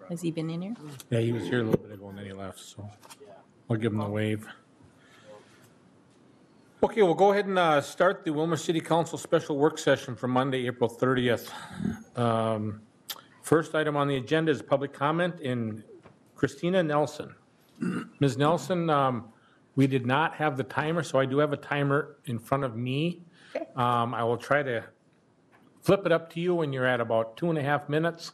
Has he been in here? Yeah, he was here a little bit ago and then he left, so I'll give him the wave. Okay, we'll go ahead and start the Wilmer City Council special work session for Monday, April 30th. First item on the agenda is public comment in Christina Nelson. Ms. Nelson, we did not have the timer, so I do have a timer in front of me. Okay. I will try to flip it up to you when you're at about 2.5 minutes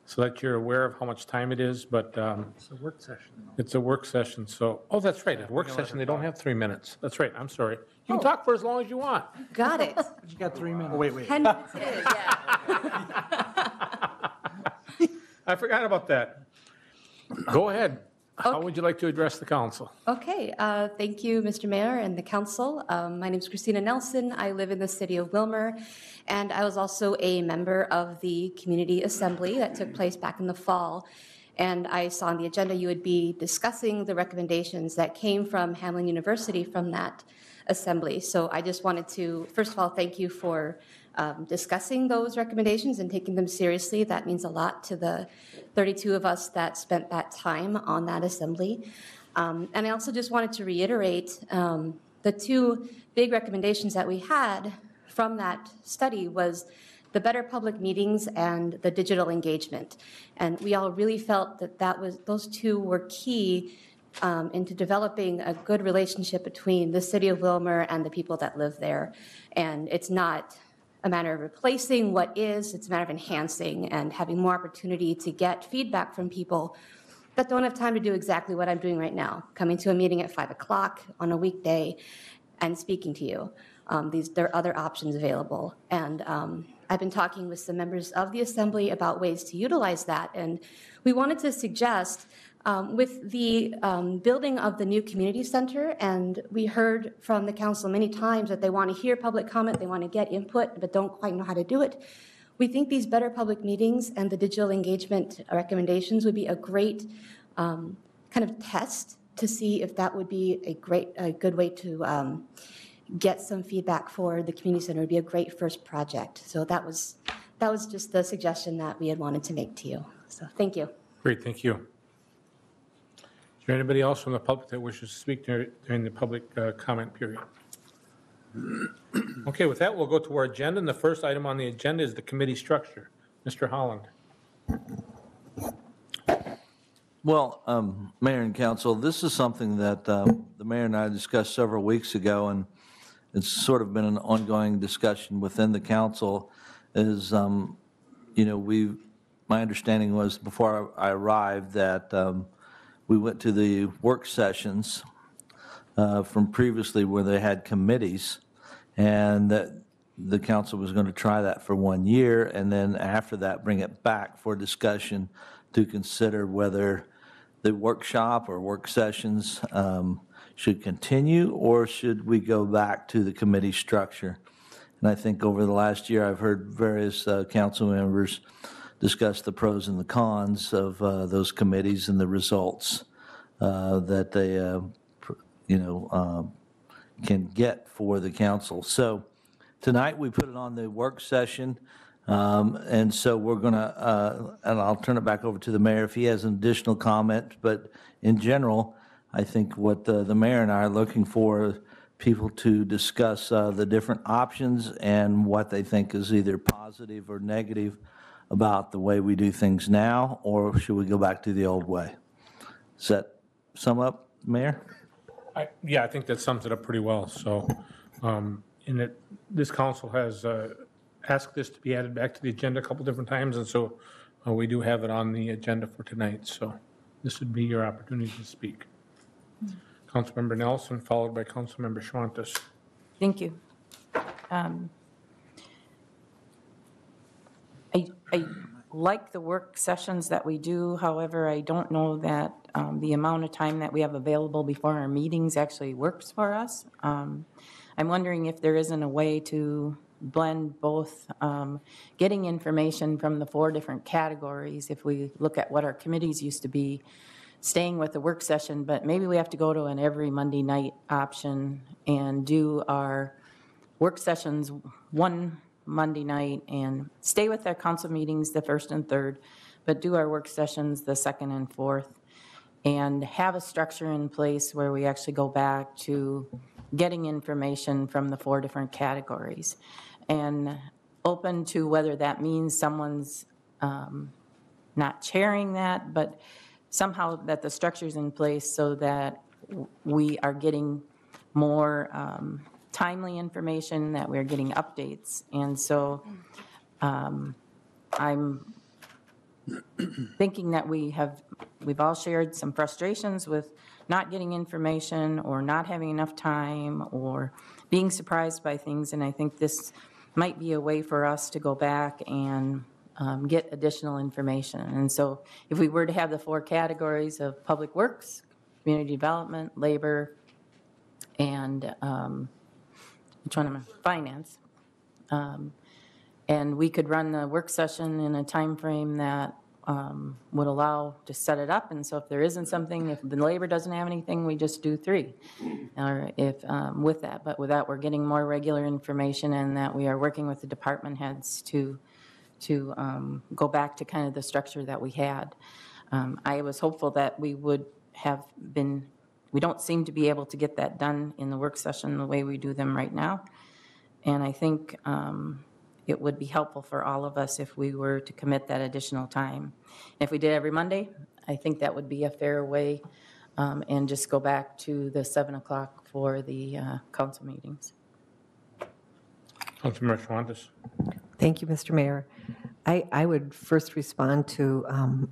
so that you're aware of how much time it is, but It's a work session. it's a work session, so, oh, that's right, at a work session, they don't have 3 minutes. That's right, I'm sorry. You can talk for as long as you want. Got it. You got 3 minutes. Oh, wait. 10 minutes it is, yeah. I forgot about that. Go ahead. How would you like to address the council? Okay, thank you, Mr. Mayor and the council. My name is Christina Nelson. I live in the city of Wilmer, and I was also a member of the community assembly that took place back in the fall. And I saw on the agenda you would be discussing the recommendations that came from Hamline University from that assembly. So I just wanted to, first of all, thank you for discussing those recommendations and taking them seriously. That means a lot to the 32 of us that spent that time on that assembly. And I also just wanted to reiterate the two big recommendations that we had from that study was the better public meetings and the digital engagement. And we all really felt that those two were key into developing a good relationship between the city of Wilmer and the people that live there. And it's not a matter of replacing what is, it's a matter of enhancing and having more opportunity to get feedback from people that don't have time to do exactly what I'm doing right now, coming to a meeting at 5 o'clock on a weekday and speaking to you. There are other options available. And I've been talking with some members of the assembly about ways to utilize that. And we wanted to suggest with the building of the new community center, and we heard from the council many times that they want to hear public comment, they want to get input, but don't quite know how to do it. We think these better public meetings and the digital engagement recommendations would be a great kind of test to see if that would be a good way to get some feedback for the community center. It would be a great first project. So that was just the suggestion that we had wanted to make to you. So thank you. Great, thank you. Is there anybody else from the public that wishes to speak during the public comment period? Okay, with that, we'll go to our agenda, and the first item on the agenda is the committee structure. Mr. Holland. Well, Mayor and Council, this is something that the Mayor and I discussed several weeks ago, and it's sort of been an ongoing discussion within the Council. Is my understanding was before I arrived that we went to the work sessions from previously where they had committees, and that the council was going to try that for 1 year, and then after that bring it back for discussion to consider whether the workshop or work sessions should continue or should we go back to the committee structure. And I think over the last year I've heard various council members discuss the pros and the cons of those committees and the results that they can get for the council. So tonight we put it on the work session, and so we're going to, and I'll turn it back over to the mayor if he has an additional comment, but in general, I think what the mayor and I are looking for people to discuss the different options and what they think is either positive or negative about the way we do things now, or should we go back to the old way? Does that sum up, Mayor? Yeah, I think that sums it up pretty well. So this council has asked this to be added back to the agenda a couple different times, and so we do have it on the agenda for tonight. So this would be your opportunity to speak. Councilmember Nelson, followed by Councilmember Schwantes. Thank you. I like the work sessions that we do. However, I don't know that the amount of time that we have available before our meetings actually works for us. I'm wondering if there isn't a way to blend both getting information from the 4 different categories. If we look at what our committees used to be, staying with the work session, but maybe we have to go to an every Monday night option and do our work sessions one Monday night and stay with our council meetings the first and third, but do our work sessions the second and fourth, and have a structure in place where we actually go back to getting information from the 4 different categories. And open to whether that means someone's not chairing that, but somehow that the structure's in place so that we are getting more timely information, that we're getting updates. And so I'm thinking that we've all shared some frustrations with not getting information or not having enough time or being surprised by things. And I think this might be a way for us to go back and get additional information. And so if we were to have the 4 categories of public works, community development, labor, and finance, and we could run the work session in a time frame that would allow to set it up. And so if there isn't something, if the labor doesn't have anything, we just do 3, or if with that. But with that, we're getting more regular information, and that we are working with the department heads to go back to kind of the structure that we had. I was hopeful that we would have been, we don't seem to be able to get that done in the work session the way we do them right now. And I think it would be helpful for all of us if we were to commit that additional time. If we did every Monday, I think that would be a fair way, and just go back to the 7 o'clock for the council meetings. Councilmember Schwantes. Thank you, Mr. Mayor. I would first respond to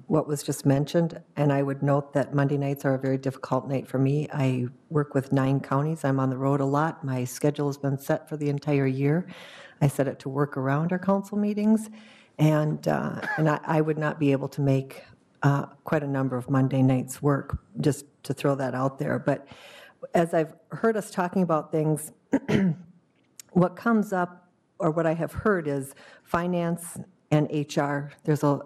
what was just mentioned, and I would note that Monday nights are a very difficult night for me. I work with 9 counties. I'm on the road a lot. My schedule has been set for the entire year. I set it to work around our council meetings, and I would not be able to make quite a number of Monday nights work, just to throw that out there. But as I've heard us talking about things, what comes up, or what I have heard, is finance and HR. There's a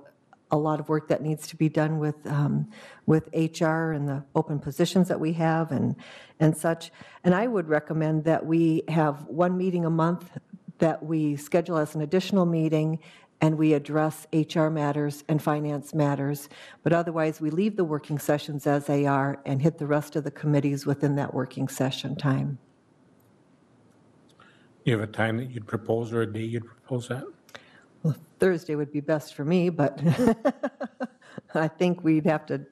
lot of work that needs to be done with HR and the open positions that we have and such. And I would recommend that we have 1 meeting a month that we schedule as an additional meeting, and we address HR matters and finance matters. But otherwise, we leave the working sessions as they are and hit the rest of the committees within that working session time. You have a time that you'd propose or a day you'd propose that? Well, Thursday would be best for me, but I think we'd have to,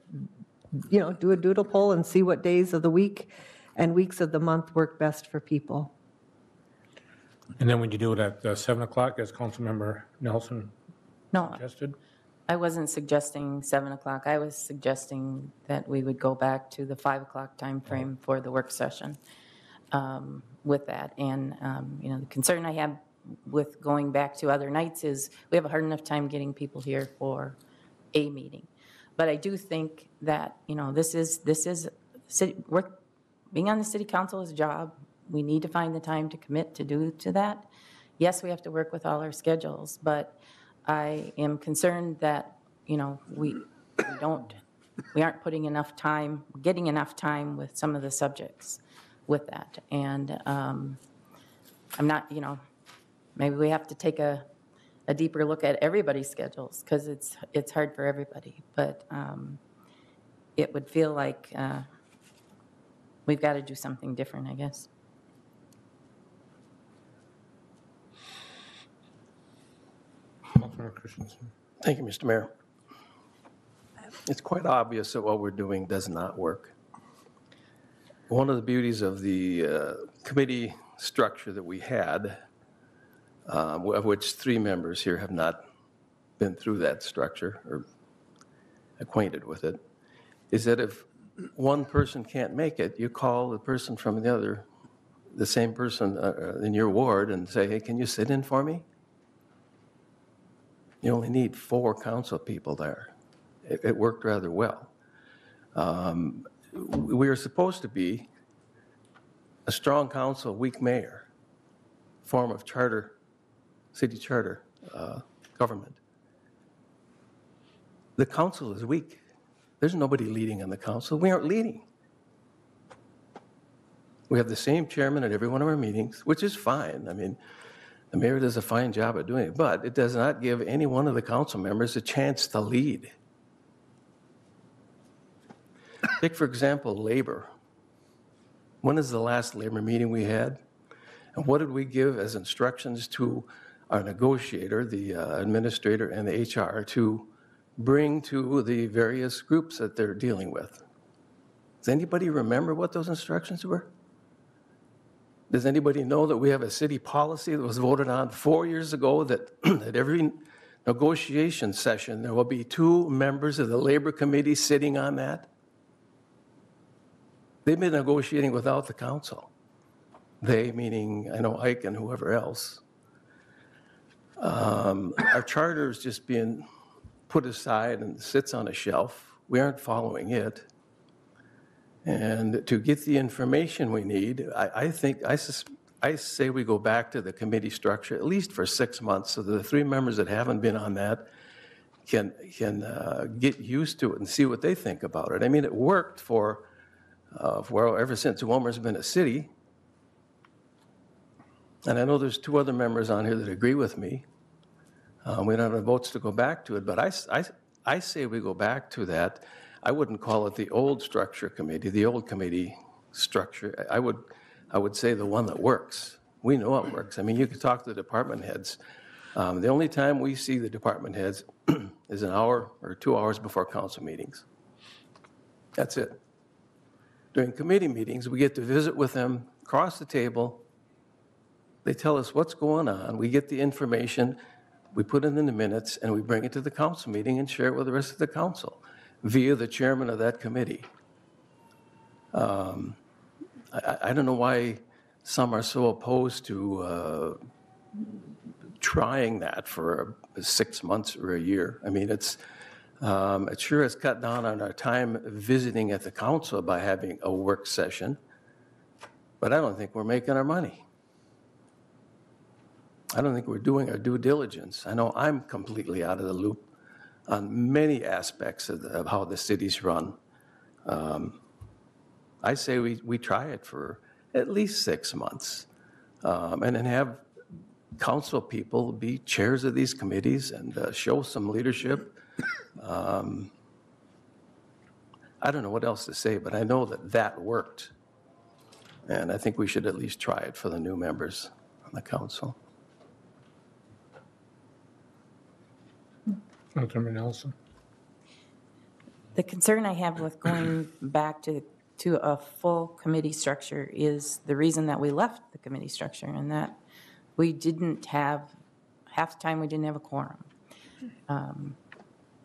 do a doodle poll and see what days of the week and weeks of the month work best for people. And then would you do it at 7 o'clock, as Councilmember Nelson No, suggested? I wasn't suggesting 7 o'clock. I was suggesting that we would go back to the 5 o'clock time frame for the work session with that. And, the concern I have with going back to other nights is we have a hard enough time getting people here for a meeting. But I do think that, this is city work. Being on the city council is a job. We need to find the time to commit to do to that. Yes, we have to work with all our schedules, but I am concerned that, we aren't putting enough time, getting enough time with some of the subjects with that. And I'm not, maybe we have to take a deeper look at everybody's schedules, because it's hard for everybody. But it would feel like we've got to do something different, I guess. Councilmember Christensen. Thank you, Mr. Mayor. It's quite obvious that what we're doing does not work. One of the beauties of the committee structure that we had, of which 3 members here have not been through that structure or acquainted with it, is that if one person can't make it, you call the person from the same person in your ward and say, hey, can you sit in for me? You only need 4 council people there. It worked rather well. We are supposed to be a strong council, weak mayor, form of charter, city charter government. The council is weak. There's nobody leading on the council. We aren't leading. We have the same chairman at every one of our meetings, which is fine. I mean, The mayor does a fine job at doing it, but it does not give any one of the council members a chance to lead. Take, for example, labor. When is the last labor meeting we had? And what did we give as instructions to our negotiator, the administrator, and the HR to bring to the various groups that they're dealing with? Does anybody remember what those instructions were? Does anybody know that we have a city policy that was voted on 4 years ago that at every negotiation session, there will be 2 members of the labor committee sitting on that? They've been negotiating without the council. They, meaning, I know Ike and whoever else. Our charter is just being put aside and sits on a shelf. We aren't following it. And to get the information we need, I say we go back to the committee structure, at least for 6 months, so that the 3 members that haven't been on that can get used to it and see what they think about it. I mean, it worked for ever since Wilmer's been a city. And I know there's 2 other members on here that agree with me. We don't have the votes to go back to it, but I say we go back to that. I wouldn't call it the old structure committee, the old committee structure. I would say the one that works. We know it works. I mean, you could talk to the department heads. The only time we see the department heads is an hour or 2 hours before council meetings. That's it. During committee meetings, we get to visit with them across the table. They tell us what's going on. We get the information, we put it in the minutes, and we bring it to the council meeting and share it with the rest of the council via the chairman of that committee. I don't know why some are so opposed to trying that for 6 months or a year. I mean, it sure has cut down on our time visiting at the council by having a work session, but I don't think we're making our money. I don't think we're doing our due diligence. I know I'm completely out of the loop on many aspects of how the city's run. I say we try it for at least 6 months, and then have council people be chairs of these committees and show some leadership. I don't know what else to say, but I know that worked. And I think we should at least try it for the new members on the council. Councilmember Nelson. The concern I have with going back to a full committee structure is the reason that we left the committee structure, and that we didn't have, half the time we didn't have a quorum.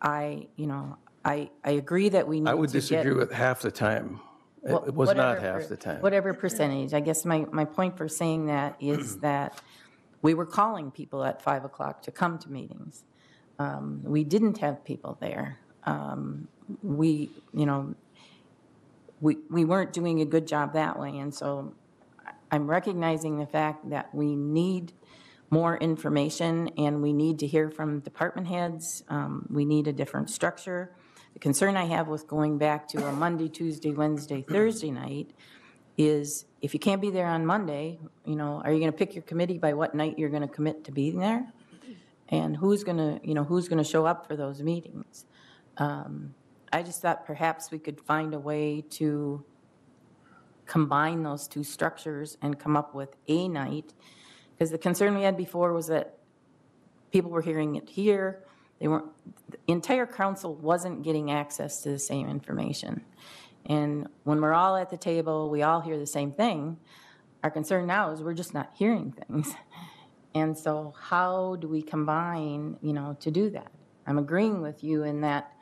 I agree that we need to get. I would disagree with half the time. It was not half the time. Whatever percentage. I guess my point for saying that is that we were calling people at 5 o'clock to come to meetings. We didn't have people there. We weren't doing a good job that way. And so I'm recognizing the fact that we need more information and we need to hear from department heads. We need a different structure. The concern I have with going back to a Monday, Tuesday, Wednesday, Thursday night is if you can't be there on Monday, are you going to pick your committee by what night you're going to commit to being there? And who's going to show up for those meetings? I just thought perhaps we could find a way to combine those 2 structures and come up with a night. Because the concern we had before was that people were hearing it here. The entire council wasn't getting access to the same information. And when we're all at the table, we all hear the same thing. Our concern now is we're just not hearing things. And so how do we combine, to do that? I'm agreeing with you in that,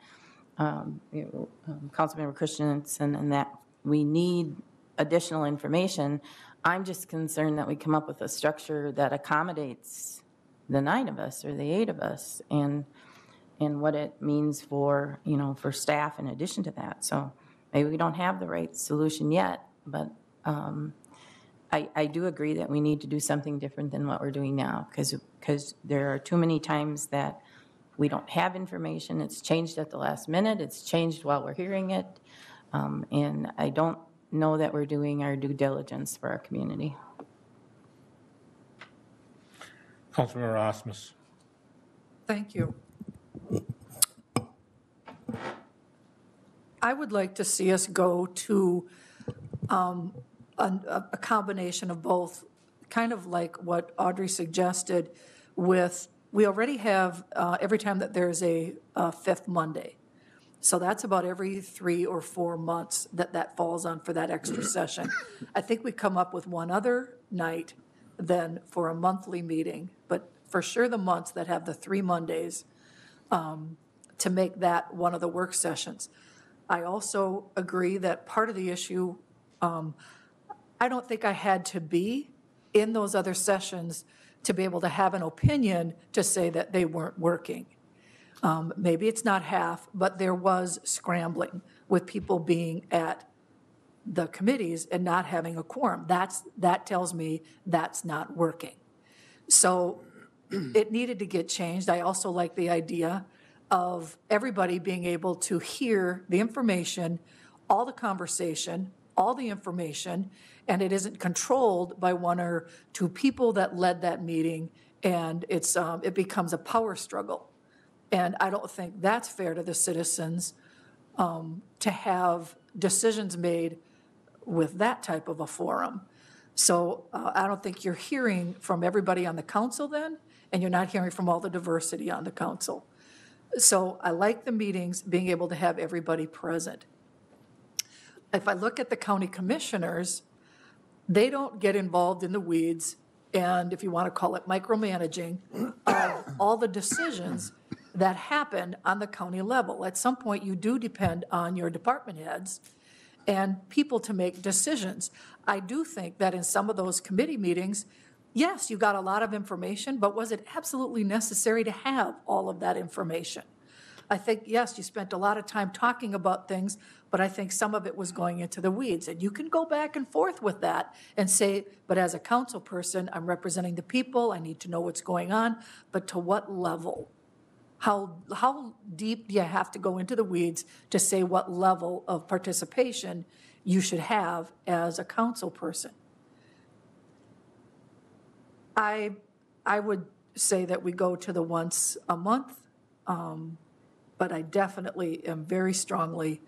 Councilmember Christensen, and that we need additional information. I'm just concerned that we come up with a structure that accommodates the 9 of us or the 8 of us and what it means for, for staff in addition to that. So maybe we don't have the right solution yet, but I do agree that we need to do something different than what we're doing now because there are too many times that we don't have information. It's changed at the last minute. It's changed while we're hearing it. And I don't know that we're doing our due diligence for our community. Councilmember Osmus. Thank you. I would like to see us go to a combination of both, kind of like what Audrey suggested with, we already have every time that there's a fifth Monday. So that's about every 3 or 4 months that falls on for that extra session. I think we come up with one other night then for a monthly meeting, but for sure the months that have the 3 Mondays, to make that one of the work sessions. I also agree that part of the issue, I don't think I had to be in those other sessions to be able to have an opinion to say that they weren't working. Maybe it's not half, but there was scrambling with people being at the committees and not having a quorum. That tells me that's not working. So it needed to get changed. I also like the idea of everybody being able to hear the information, all the conversation, all the information, and it isn't controlled by 1 or 2 people that led that meeting, and it becomes a power struggle. And I don't think that's fair to the citizens to have decisions made with that type of a forum. So I don't think you're hearing from everybody on the council then, and you're not hearing from all the diversity on the council. So I like the meetings, being able to have everybody present. If I look at the county commissioners, they don't get involved in the weeds, and if you want to call it micromanaging, of all the decisions that happen on the county level. At some point, you do depend on your department heads and people to make decisions. I do think that in some of those committee meetings, yes, you got a lot of information, but was it absolutely necessary to have all of that information? I think, yes, you spent a lot of time talking about things, but I think some of it was going into the weeds. And you can go back and forth with that and say, but as a council person, I'm representing the people, I need to know what's going on, but to what level? How deep do you have to go into the weeds to say what level of participation you should have as a council person? I would say that we go to the once a month, but I definitely am very strongly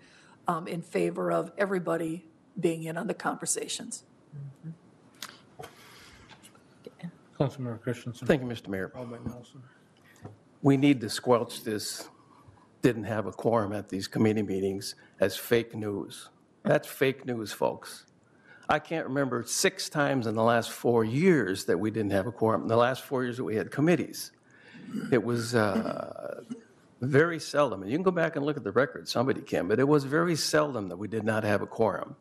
in favor of everybody being in on the conversations. Councilmember Christensen. Thank you, Mr. Mayor. Followed by Nelson. We need to squelch this didn't have a quorum at these committee meetings as fake news. That's fake news, folks. I can't remember 6 times in the last 4 years that we didn't have a quorum. In the last 4 years that we had committees. It was very seldom, and you can go back and look at the record, somebody can, but it was very seldom that we did not have a quorum.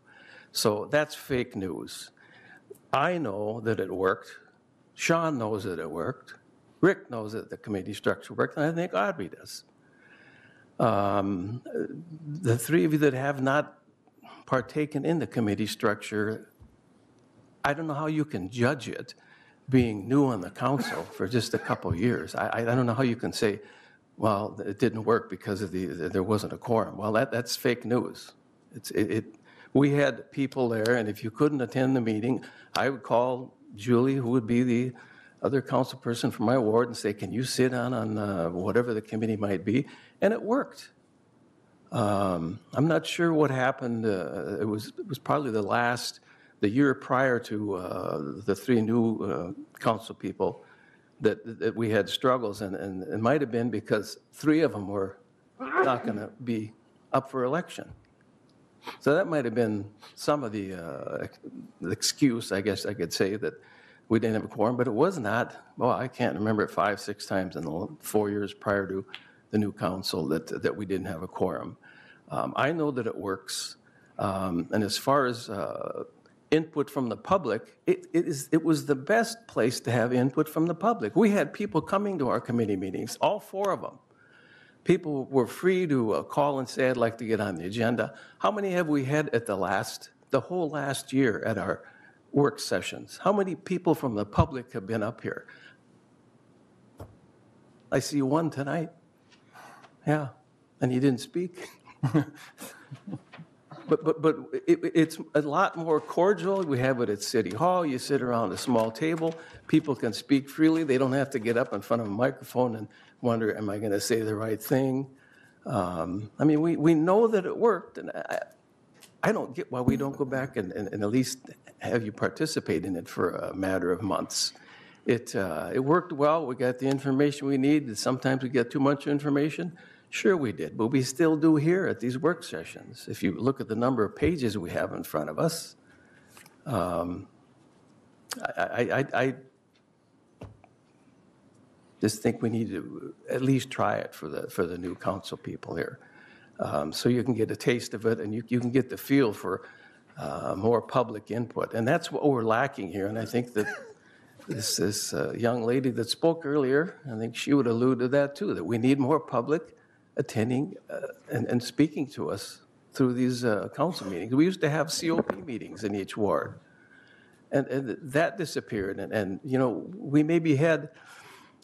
So that's fake news. I know that it worked. Sean knows that it worked. Rick knows that the committee structure worked, and I think Audrey does. The 3 of you that have not partaken in the committee structure, I don't know how you can judge it being new on the council for just a couple of years. I don't know how you can say, well, it didn't work because of there wasn't a quorum. Well, that's fake news. We had people there, and if you couldn't attend the meeting, I would call Julie, who would be the other council person from my ward, and say, can you sit on whatever the committee might be? And it worked. I'm not sure what happened. It was probably the year prior to the 3 new council people that we had struggles, and it might have been because 3 of them were not going to be up for election. So that might have been some of the excuse, I guess I could say, that we didn't have a quorum, but it was not, well, I can't remember it 5, 6 times in the 4 years prior to the new council that we didn't have a quorum. I know that it works, and as far as input from the public, it was the best place to have input from the public. We had people coming to our committee meetings, all 4 of them. People were free to call and say, I'd like to get on the agenda. How many have we had at the whole last year at our work sessions? How many people from the public have been up here? I see 1 tonight. Yeah, and you didn't speak. But it's a lot more cordial. We have it at City Hall. You sit around a small table. People can speak freely. They don't have to get up in front of a microphone and wonder, am I going to say the right thing? I mean, we know that it worked, and I don't get why we don't go back and at least have you participate in it for a matter of months. It worked well. We got the information we need. Sometimes we get too much information. Sure we did, but we still do here at these work sessions. If you look at the number of pages we have in front of us, I just think we need to at least try it for the new council people here. So you can get a taste of it and you can get the feel for more public input. And that's what we're lacking here. And I think that this young lady that spoke earlier, I think she would allude to that too, that we need more public attending and speaking to us through these council meetings. We used to have COP meetings in each ward, and that disappeared. And you know, we maybe had,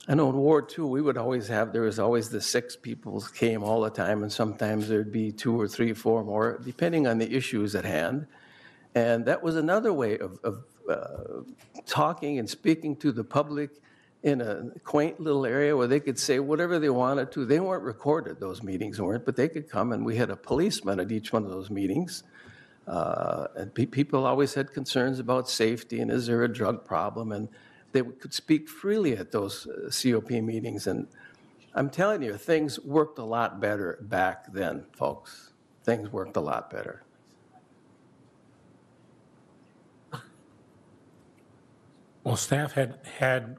I know in Ward 2, we would always have, there was always the 6 people came all the time, and sometimes there'd be 2 or 3, 4 more, depending on the issues at hand. And that was another way of talking and speaking to the public in a quaint little area where they could say whatever they wanted to. They weren't recorded, those meetings weren't, but they could come, and we had a policeman at each one of those meetings. And people always had concerns about safety and is there a drug problem, and they could speak freely at those COP meetings. And I'm telling you, things worked a lot better back then, folks. Things worked a lot better. Well, staff had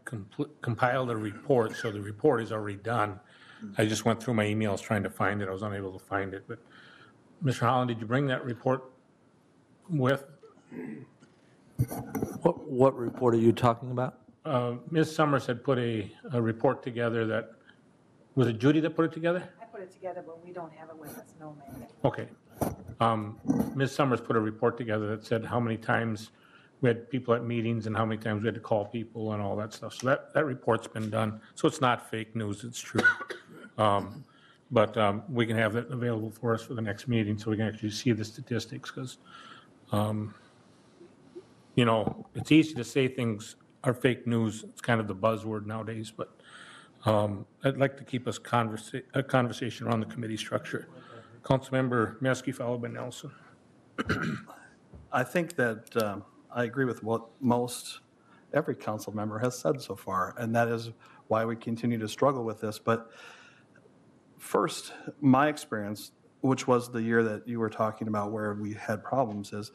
compiled a report, so the report is already done. I just went through my emails trying to find it. I was unable to find it. But Mr. Holland, did you bring that report with? What report are you talking about? Ms. Summers had put a report together that, was it Judy that put it together? I put it together, but we don't have it with us, no, ma'am. Okay. Ms. Summers put a report together that said how many times we had people at meetings and how many times we had to call people and all that stuff. So that report's been done. So it's not fake news, it's true. But we can have that available for us for the next meeting so we can actually see the statistics, because, you know, it's easy to say things are fake news. It's kind of the buzzword nowadays, but I'd like to keep us a conversation around the committee structure. Councilmember Meske, followed by Nelson. I think that I agree with what every council member has said so far, and that is why we continue to struggle with this. But first, my experience, which was the year that you were talking about where we had problems, is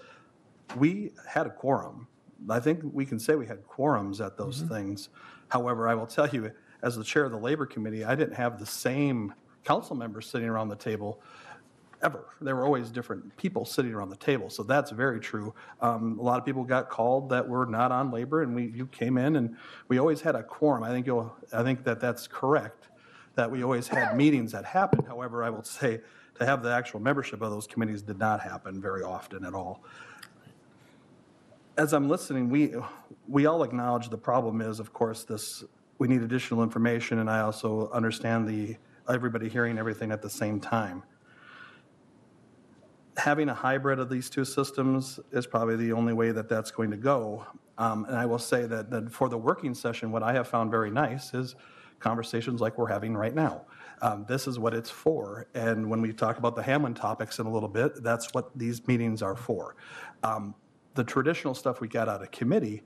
we had a quorum. I think we can say we had quorums at those things. However, I will tell you, as the chair of the Labor Committee, I didn't have the same council members sitting around the table ever. There were always different people sitting around the table, so that's very true. A lot of people got called that were not on labor, and you came in, and we always had a quorum. I think that's correct, that we always had meetings that happened. However, I will say to have the actual membership of those committees did not happen very often at all. As I'm listening, we all acknowledge the problem is, of course, we need additional information, and I also understand everybody hearing everything at the same time. Having a hybrid of these two systems is probably the only way that that's going to go. And I will say that for the working session, what I have found very nice is conversations like we're having right now. This is what it's for. And when we talk about the Hamlin topics in a little bit, that's what these meetings are for. The traditional stuff we got out of committee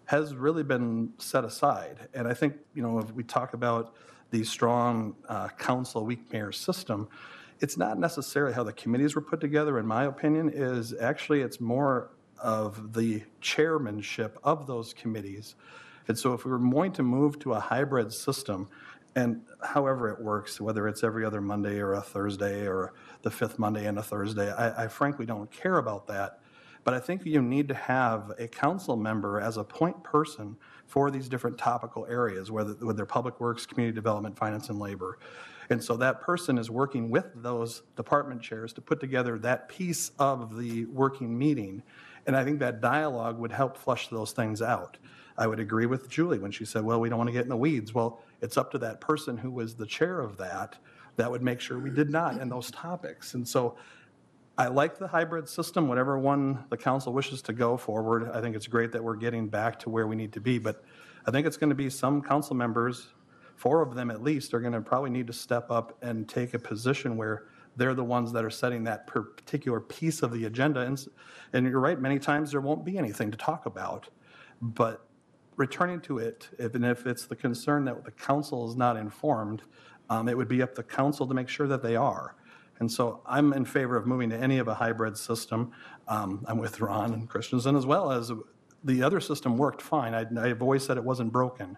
has really been set aside. And I think, if we talk about the strong council weak mayor system, it's not necessarily how the committees were put together, in my opinion, it's more of the chairmanship of those committees. And so if we were going to move to a hybrid system, and however it works, whether it's every other Monday or a Thursday or the fifth Monday and a Thursday, I frankly don't care about that. But I think you need to have a council member as a point person for these different topical areas, whether public works, community development, finance, and labor. And so that person is working with those department chairs to put together that piece of the working meeting. And I think that dialogue would help flush those things out. I would agree with Julie when she said, well, we don't want to get in the weeds. Well, it's up to that person who was the chair of that would make sure we did not in those topics. And so I like the hybrid system, whatever one the council wishes to go forward. I think it's great that we're getting back to where we need to be, but I think it's going to be some council members, 4 of them at least, are going to probably need to step up and take a position where they're the ones that are setting that particular piece of the agenda. And you're right, many times there won't be anything to talk about. But returning to it, if it's the concern that the council is not informed, it would be up to the council to make sure that they are. And so I'm in favor of moving to any of a hybrid system. I'm with Ron and Christensen, as well as the other system worked fine. I've always said it wasn't broken.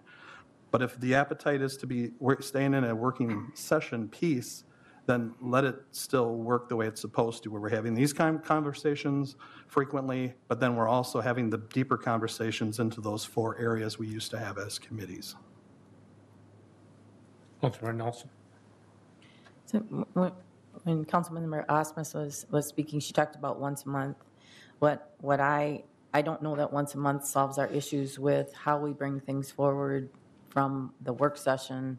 But if the appetite is to be staying in a working session piece, then let it still work the way it's supposed to, where we're having these kind of conversations frequently, but then we're also having the deeper conversations into those 4 areas we used to have as committees. Councilmember Nelson. So when Councilmember Osmus was speaking, she talked about once a month. What I don't know that once a month solves our issues with how we bring things forward from the work session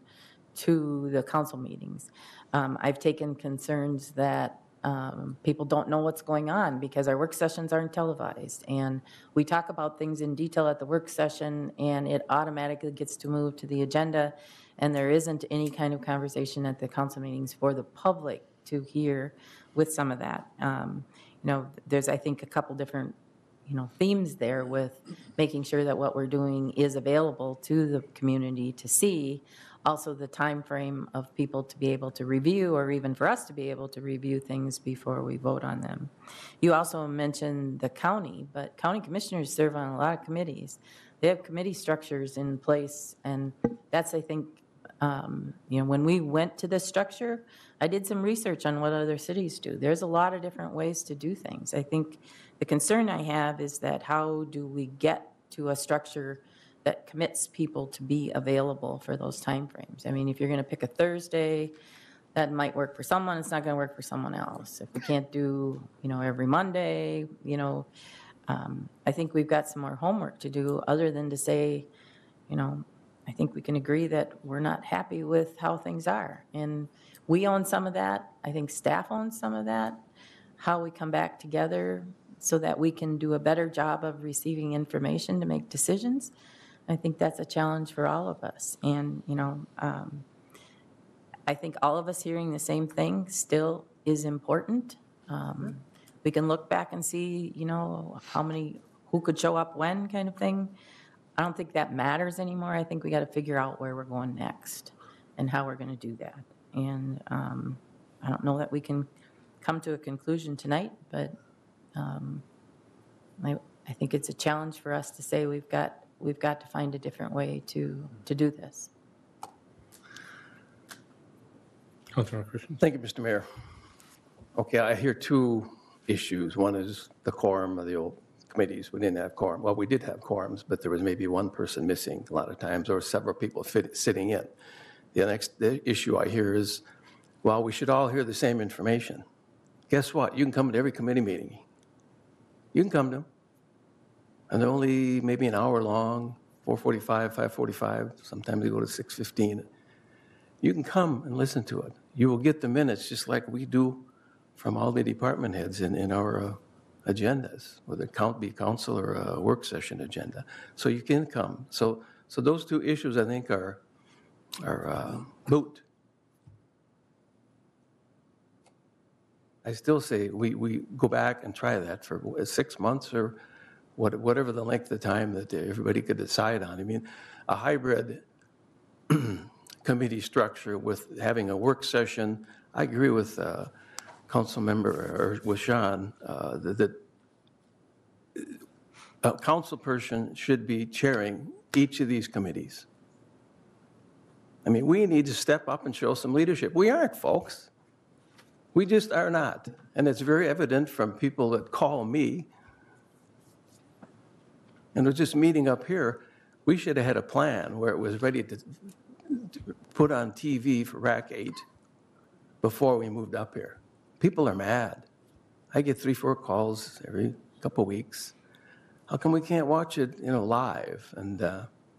to the council meetings. I've taken concerns that people don't know what's going on because our work sessions aren't televised. And we talk about things in detail at the work session and it automatically gets to move to the agenda. And there isn't any kind of conversation at the council meetings for the public to hear with some of that. There's, I think, a couple different, themes there with making sure that what we're doing is available to the community to see. Also, the time frame of people to be able to review, or even for us to be able to review things before we vote on them. You also mentioned the county, but county commissioners serve on a lot of committees. They have committee structures in place, and that's, I think, when we went to this structure, I did some research on what other cities do. There's a lot of different ways to do things. I think the concern I have is that how do we get to a structure that commits people to be available for those timeframes? I mean, if you're going to pick a Thursday, that might work for someone. It's not going to work for someone else. If we can't do, every Monday, I think we've got some more homework to do other than to say, I think we can agree that we're not happy with how things are. And we own some of that. I think staff owns some of that. How we come back together so that we can do a better job of receiving information to make decisions. I think that's a challenge for all of us. And, I think all of us hearing the same thing still is important. We can look back and see, who could show up when kind of thing. I don't think that matters anymore. I think we got to figure out where we're going next and how we're going to do that. And I don't know that we can come to a conclusion tonight, but I think it's a challenge for us to say we've got to find a different way to do this. Councilmember Christensen. Thank you, Mr. Mayor. Okay, I hear 2 issues. One is the quorum of the old committees. We didn't have quorum. Well, we did have quorums, but there was maybe one person missing a lot of times, or several people sitting in. The issue I hear is, well, we should all hear the same information. Guess what? You can come to every committee meeting. You can come to them. And they're only maybe an hour long, 4:45, 5:45. Sometimes they go to 6:15. You can come and listen to it. You will get the minutes just like we do from all the department heads in our agendas, whether it be council or a work session agenda. So you can come. So those 2 issues, I think, are moot. I still say we go back and try that for 6 months or whatever the length of time that everybody could decide on. I mean, a hybrid committee structure with having a work session, I agree with council member, or with Sean, that a council person should be chairing each of these committees. I mean, we need to step up and show some leadership. We aren't, folks. We just are not. And it's very evident from people that call me. And we're just meeting up here. We should have had a plan where it was ready to put on TV for RAC 8 before we moved up here. People are mad. I get 3-4 calls every couple of weeks. How come we can't watch it, live? And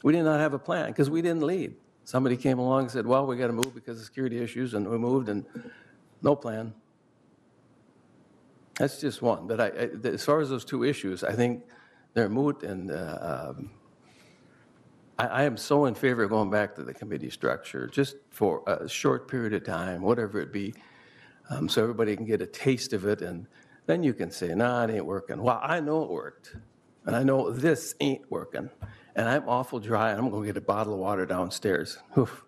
we did not have a plan because we didn't lead. Somebody came along and said, well, we got to move because of security issues, and we moved, and no plan. That's just one. But as far as those two issues, I think they're moot, and I am so in favor of going back to the committee structure, just for a short period of time, whatever it be, so everybody can get a taste of it, and then you can say, nah, it ain't working. Well, I know it worked, and I know this ain't working, and I'm awful dry, and I'm going to get a bottle of water downstairs. Oof.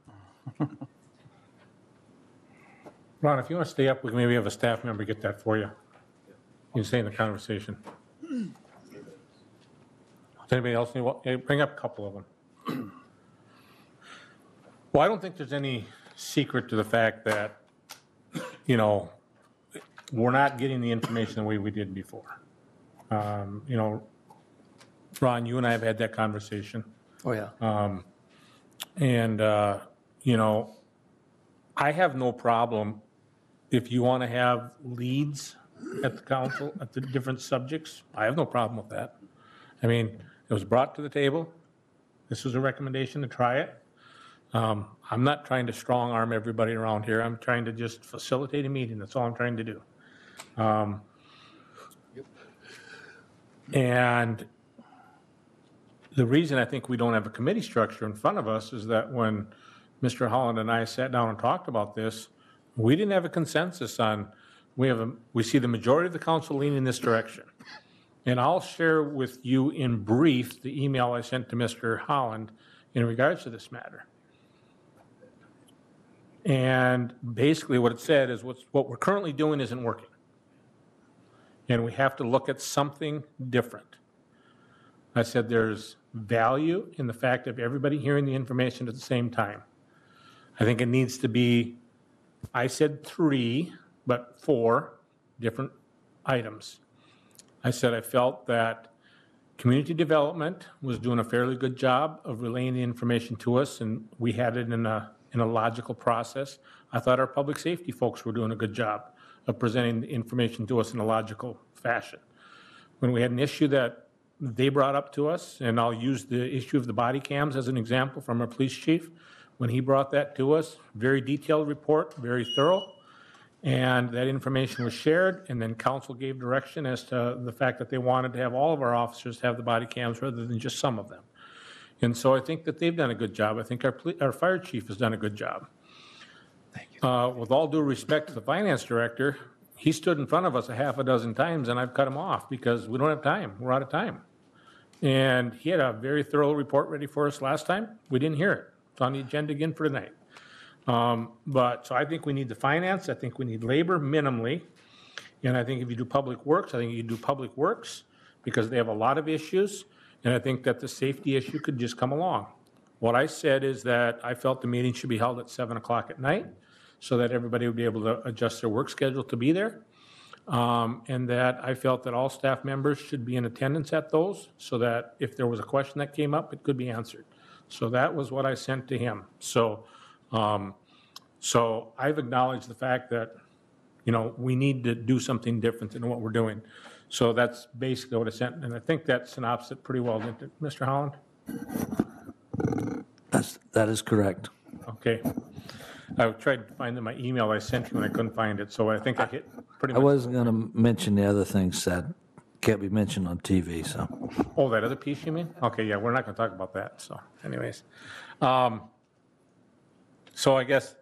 Ron, if you want to stay up, we can maybe have a staff member get that for you. You can stay in the conversation. Does anybody else need, bring up a couple of them. Well, I don't think there's any secret to the fact that, you know, we're not getting the information the way we did before. You know, Ron, you and I have had that conversation. Oh, yeah. You know, I have no problem if you want to have leads at the council, at the different subjects. I have no problem with that. I mean, it was brought to the table. This was a recommendation to try it. I'm not trying to strong arm everybody around here. I'm trying to just facilitate a meeting. That's all I'm trying to do. And the reason I think we don't have a committee structure in front of us is that when Mr. Holland and I sat down and talked about this, we didn't have a consensus on, we see the majority of the council lean in this direction. And I'll share with you in brief the email I sent to Mr. Holland in regards to this matter. And basically what it said is what we're currently doing isn't working. And we have to look at something different. I said there's value in the fact of everybody hearing the information at the same time. I think it needs to be, I said 3, but 4 different items. I said I felt that community development was doing a fairly good job of relaying the information to us, and we had it in a logical process. I thought our public safety folks were doing a good job of presenting the information to us in a logical fashion. When we had an issue that they brought up to us, and I'll use the issue of the body cams as an example from our police chief, when he brought that to us, very detailed report, very thorough, and that information was shared, and then council gave direction as to the fact that they wanted to have all of our officers have the body cams rather than just some of them. And so I think that they've done a good job. I think our fire chief has done a good job. Thank you. With all due respect to the finance director, he stood in front of us a half a dozen times, and I've cut him off because we don't have time. We're out of time. And he had a very thorough report ready for us last time. We didn't hear it. It's on the agenda again for tonight. So I think we need the finance. I think we need labor minimally. And I think if you do public works, I think you do public works because they have a lot of issues. And I think that the safety issue could just come along. What I said is that I felt the meeting should be held at 7 o'clock at night so that everybody would be able to adjust their work schedule to be there. And that I felt that all staff members should be in attendance at those so that if there was a question that came up, it could be answered. So that was what I sent to him. So I've acknowledged the fact that, you know, we need to do something different than what we're doing. So that's basically what I sent, and I think that synopsised it pretty well, didn't it, Mr. Holland? That is correct. Okay. I tried to find my email I sent you and I couldn't find it, so I think I hit pretty I much. wasn't going to mention the other things that can't be mentioned on TV, so. Oh, that other piece you mean? Okay, yeah, we're not going to talk about that, so anyways. So I guess,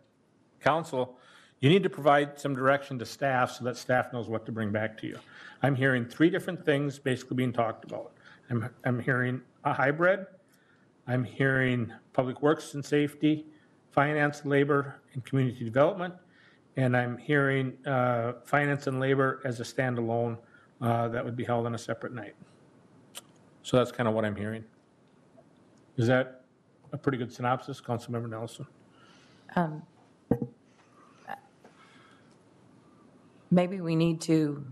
council, you need to provide some direction to staff so that staff knows what to bring back to you. I'm hearing 3 different things basically being talked about. I'm hearing a hybrid, I'm hearing public works and safety, finance, labor, and community development, and I'm hearing finance and labor as a standalone that would be held on a separate night. So that's kind of what I'm hearing. Is that a pretty good synopsis, Councilmember Nelson? Maybe we need to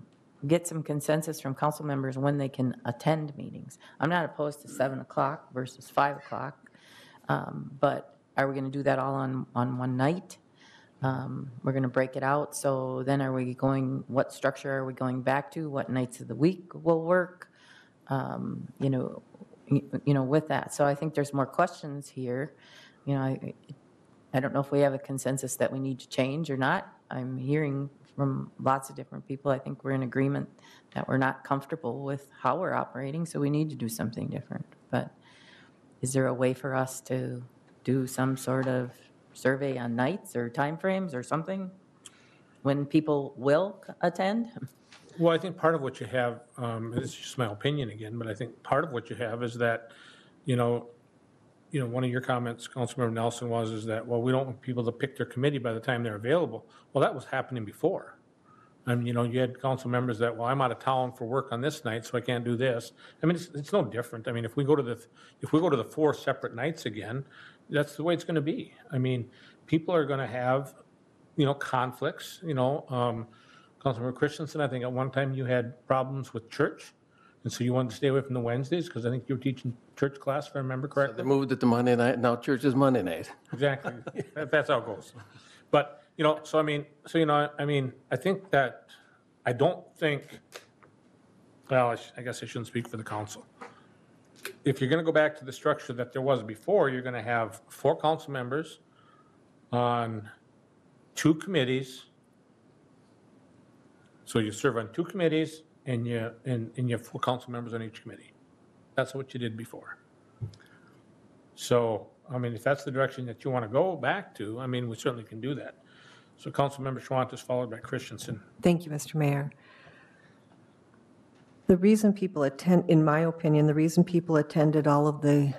get some consensus from council members when they can attend meetings. I'm not opposed to 7 o'clock versus 5 o'clock, but are we going to do that all on one night? We're going to break it out, so then are we going, what structure are we going back to? What nights of the week will work? You know, with that. So I think there's more questions here. You know, I don't know if we have a consensus that we need to change or not. I'm hearing from lots of different people. I think we're in agreement that we're not comfortable with how we're operating, so we need to do something different. But is there a way for us to do some sort of survey on nights or timeframes or something when people will attend? Well, I think part of what you have, this is just my opinion again, but I think part of what you have is that, one of your comments, Councilmember Nelson, is that, well, we don't want people to pick their committee by the time they're available. Well, that was happening before. You had council members that, well, I'm out of town for work on this night, so I can't do this. I mean, it's no different. I mean, if we go to the 4 separate nights again, that's the way it's going to be. I mean, people are going to have, conflicts. Councilmember Christensen, I think at one time you had problems with church, and so you wanted to stay away from the Wednesdays because I think you were teaching church class, if I remember They correctly. moved it to Monday night, now church is Monday night. Exactly. That's how it goes. But, I think that, I don't think, well, I guess I shouldn't speak for the council. If you're going to go back to the structure that there was before, you're going to have 4 council members on 2 committees. So you serve on 2 committees and you have 4 council members on each committee. That's what you did before. So, if that's the direction that you want to go back to, we certainly can do that. So Councilmember Schwantes followed by Christensen. Thank you, Mr. Mayor. The reason people attend, in my opinion, the reason people attended all of the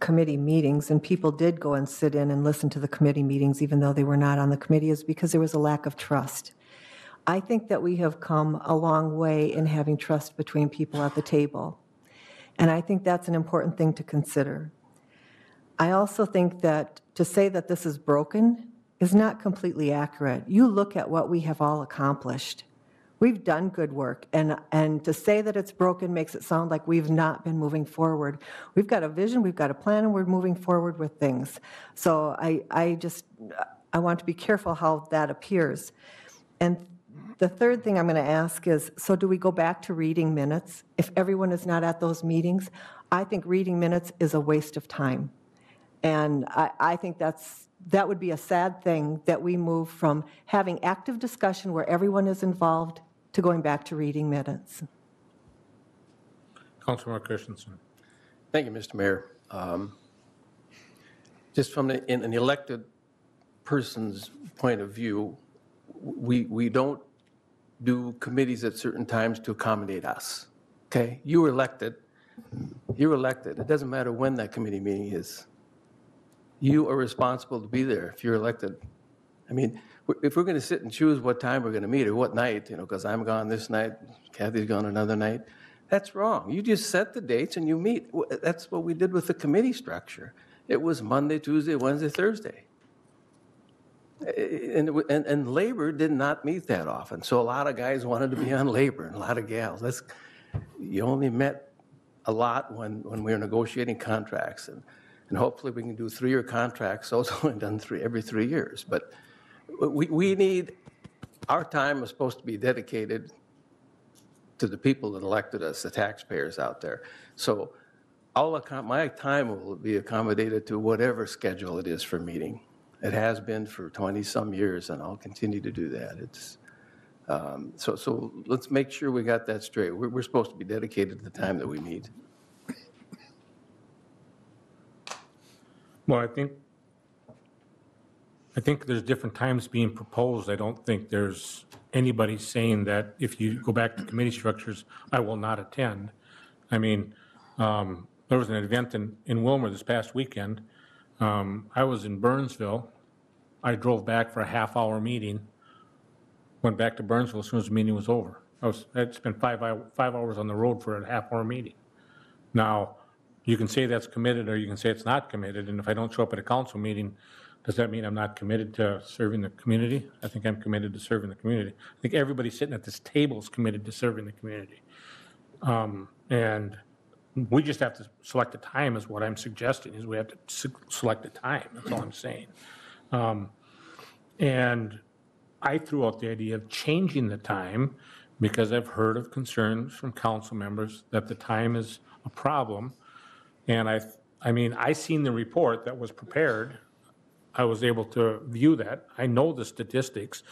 committee meetings, and people did go and sit in and listen to the committee meetings even though they were not on the committee, is because there was a lack of trust. I think that we have come a long way in having trust between people at the table, and I think that's an important thing to consider. I also think that to say that this is broken is not completely accurate. You look at what we have all accomplished. We've done good work, and to say that it's broken makes it sound like we've not been moving forward. We've got a vision, we've got a plan, and we're moving forward with things. So I want to be careful how that appears. And the third thing I'm going to ask is, so do we go back to reading minutes if everyone is not at those meetings? I think reading minutes is a waste of time. And I think that would be a sad thing, that we move from having active discussion where everyone is involved to going back to reading minutes. Councilmember Christensen. Thank you, Mr. Mayor. Just from an elected person's point of view, we don't do committees at certain times to accommodate us, okay? You were elected. You're elected. It doesn't matter when that committee meeting is. You are responsible to be there if you're elected. If we're going to sit and choose what time we're going to meet or what night, because I'm gone this night, Kathy's gone another night, that's wrong. You just set the dates and you meet. That's what we did with the committee structure. It was Monday, Tuesday, Wednesday, Thursday. And labor did not meet that often. So a lot of guys wanted to be on labor and a lot of gals. You only met a lot when we were negotiating contracts. And hopefully we can do 3-year contracts, so it's only done every 3 years. But we need, our time is supposed to be dedicated to the people that elected us, the taxpayers out there. So my time will be accommodated to whatever schedule it is for meeting. It has been for 20-some years, and I'll continue to do that. So let's make sure we got that straight. We're supposed to be dedicated to the time that we meet. Well, I think there's different times being proposed. I don't think there's anybody saying that if you go back to committee structures, I will not attend. There was an event in Wilmer this past weekend. I was in Burnsville. I drove back for a half-hour meeting, went back to Burnsville as soon as the meeting was over. I'd spent 5 hours on the road for a half-hour meeting. Now, you can say that's committed or you can say it's not committed, and if I don't show up at a council meeting, does that mean I'm not committed to serving the community? I think I'm committed to serving the community. I think everybody sitting at this table is committed to serving the community. And we just have to select a time is what I'm suggesting, is we have to select a time. That's all I'm saying. And I threw out the idea of changing the time because I've heard of concerns from council members that the time is a problem. And I seen the report that was prepared. I was able to view that. I know the statistics.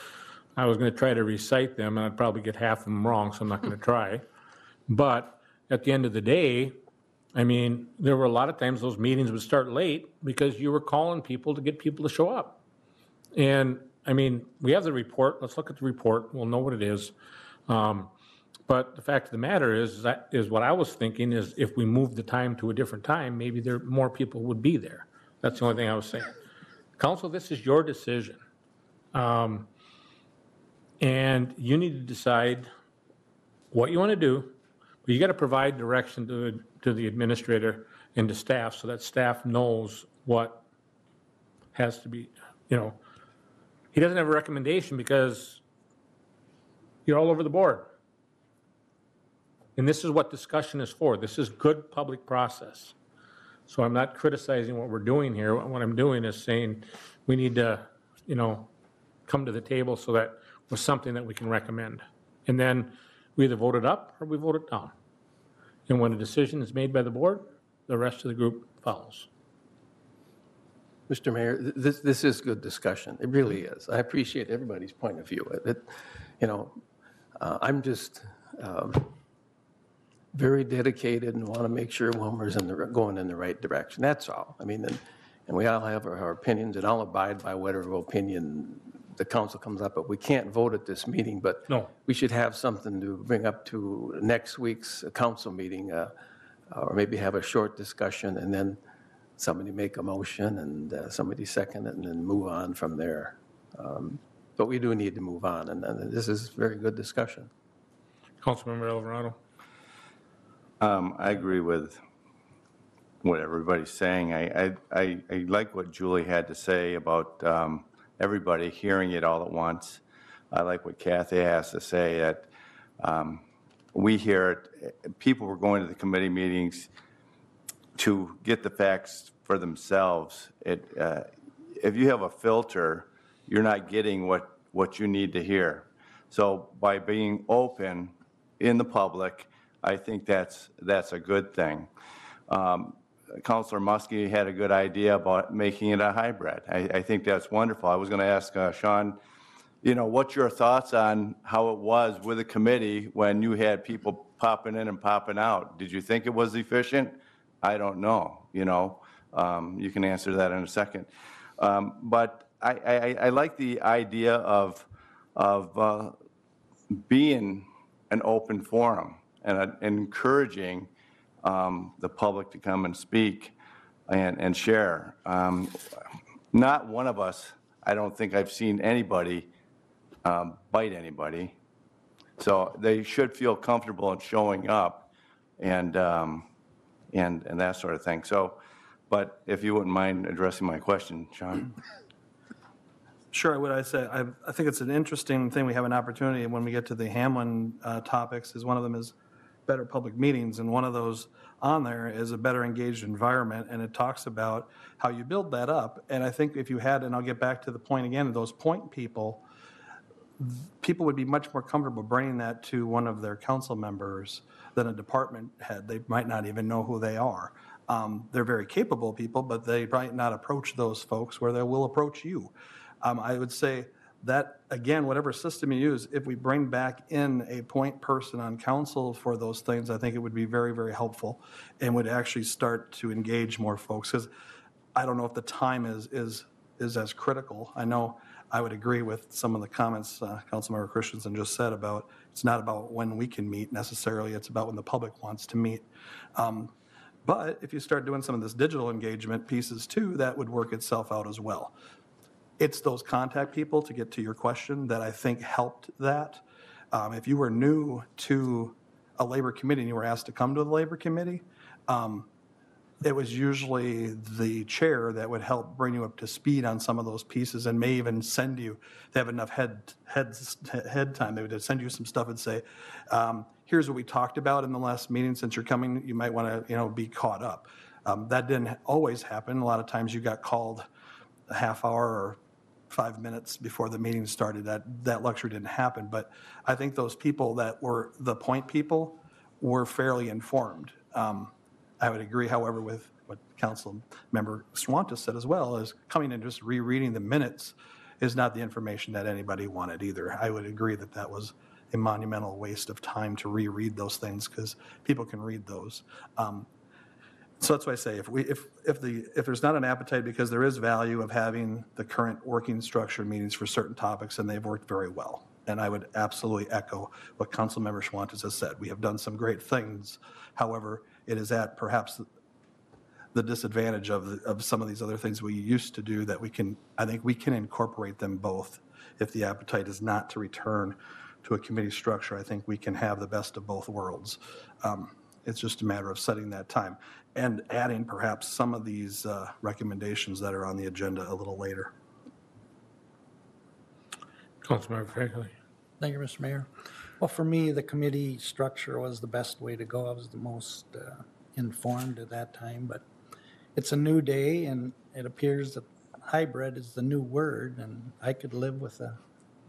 I was going to try to recite them, and I'd probably get half of them wrong, so I'm not going to try. But at the end of the day, I mean, there were a lot of times those meetings would start late because you were calling people to get people to show up. And, I mean, we have the report. Let's look at the report. We'll know what it is. But the fact of the matter is what I was thinking is if we moved the time to a different time, maybe more people would be there. That's the only thing I was saying. Council, this is your decision. And you need to decide what you want to do. But you got to provide direction to the administrator and to staff so that staff knows what has to be, you know. He doesn't have a recommendation because you're all over the board. And this is what discussion is for. This is good public process. So I'm not criticizing what we're doing here. What I'm doing is saying we need to, you know, come to the table so that with something that we can recommend. And then we either vote it up or we vote it down. And when a decision is made by the board, the rest of the group follows. Mr. Mayor, this is good discussion. It really is. I appreciate everybody's point of view. I'm just very dedicated and want to make sure Wilmer's going in the right direction. That's all. I mean, and we all have our opinions, and I'll abide by whatever opinion the council comes up, but we can't vote at this meeting, but No. we should have something to bring up to next week's council meeting, or maybe have a short discussion and then somebody make a motion and somebody second it and then move on from there. But we do need to move on, and this is very good discussion. Councilmember Alvarado. I agree with what everybody's saying. I like what Julie had to say about everybody hearing it all at once. I like what Kathy has to say, that we hear it. People were going to the committee meetings to get the facts for themselves. If you have a filter, you're not getting what you need to hear. So by being open in the public, I think that's a good thing. Councilor Muskie had a good idea about making it a hybrid. I think that's wonderful. I was going to ask Sean, you know, what's your thoughts on how it was with the committee when you had people popping in and popping out? Did you think it was efficient? I don't know. You know, you can answer that in a second. But I like the idea of being an open forum and encouraging the public to come and speak and share. Not one of us, I don't think I've seen anybody bite anybody. So they should feel comfortable in showing up and that sort of thing. So, but if you wouldn't mind addressing my question, Sean. Sure, what I say, I think it's an interesting thing. We have an opportunity when we get to the Hamlin topics, is one of them is better public meetings, and one of those on there is a better engaged environment, and it talks about how you build that up. And I think if you had, and I'll get back to the point again, of those point people would be much more comfortable bringing that to one of their council members than a department head. They might not even know who they are. They're very capable people, but they might not approach those folks where they will approach you. I would say that, again, whatever system you use, if we bring back in a point person on council for those things, I think it would be very, very helpful and would actually start to engage more folks. Because I don't know if the time is as critical. I know I would agree with some of the comments Councilmember Christensen just said about it's not about when we can meet necessarily, it's about when the public wants to meet. But if you start doing some of this digital engagement pieces too, that would work itself out as well. It's those contact people, to get to your question, that I think helped that. If you were new to a labor committee and you were asked to come to the labor committee, it was usually the chair that would help bring you up to speed on some of those pieces and may even send you, they have enough head time, they would send you some stuff and say, here's what we talked about in the last meeting. Since you're coming, you might want to be caught up. That didn't always happen. A lot of times you got called a half hour or 5 minutes before the meeting started. That luxury didn't happen. But I think those people that were the point people were fairly informed. I would agree, however, with what Council Member Swanta said as well, is coming and just rereading the minutes is not the information that anybody wanted either. I would agree that that was a monumental waste of time to reread those things because people can read those. So that's why I say if there's not an appetite, because there is value of having the current working structure meetings for certain topics, and they've worked very well. And I would absolutely echo what Councilmember Schwantes has said. We have done some great things. However, it is at perhaps the disadvantage of some of these other things we used to do that I think we can incorporate them both. If the appetite is not to return to a committee structure, I think we can have the best of both worlds. It's just a matter of setting that time and adding perhaps some of these recommendations that are on the agenda a little later. Councilmember Fairclough. Thank you, Mr. Mayor. Well, for me, the committee structure was the best way to go. I was the most informed at that time, but it's a new day, and it appears that hybrid is the new word, and I could live with a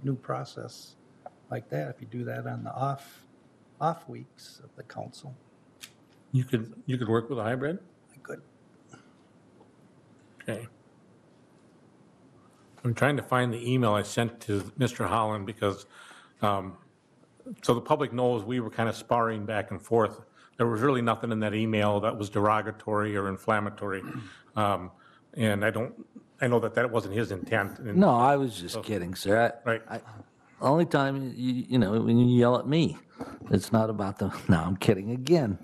new process like that if you do that on the off weeks of the council. You could work with a hybrid? I could. Okay. I'm trying to find the email I sent to Mr. Holland because, so the public knows we were kind of sparring back and forth. There was really nothing in that email that was derogatory or inflammatory. And I know that wasn't his intent. And No, I was just kidding, sir. Right. The only time, you know, when you yell at me, it's not about the, no, I'm kidding again.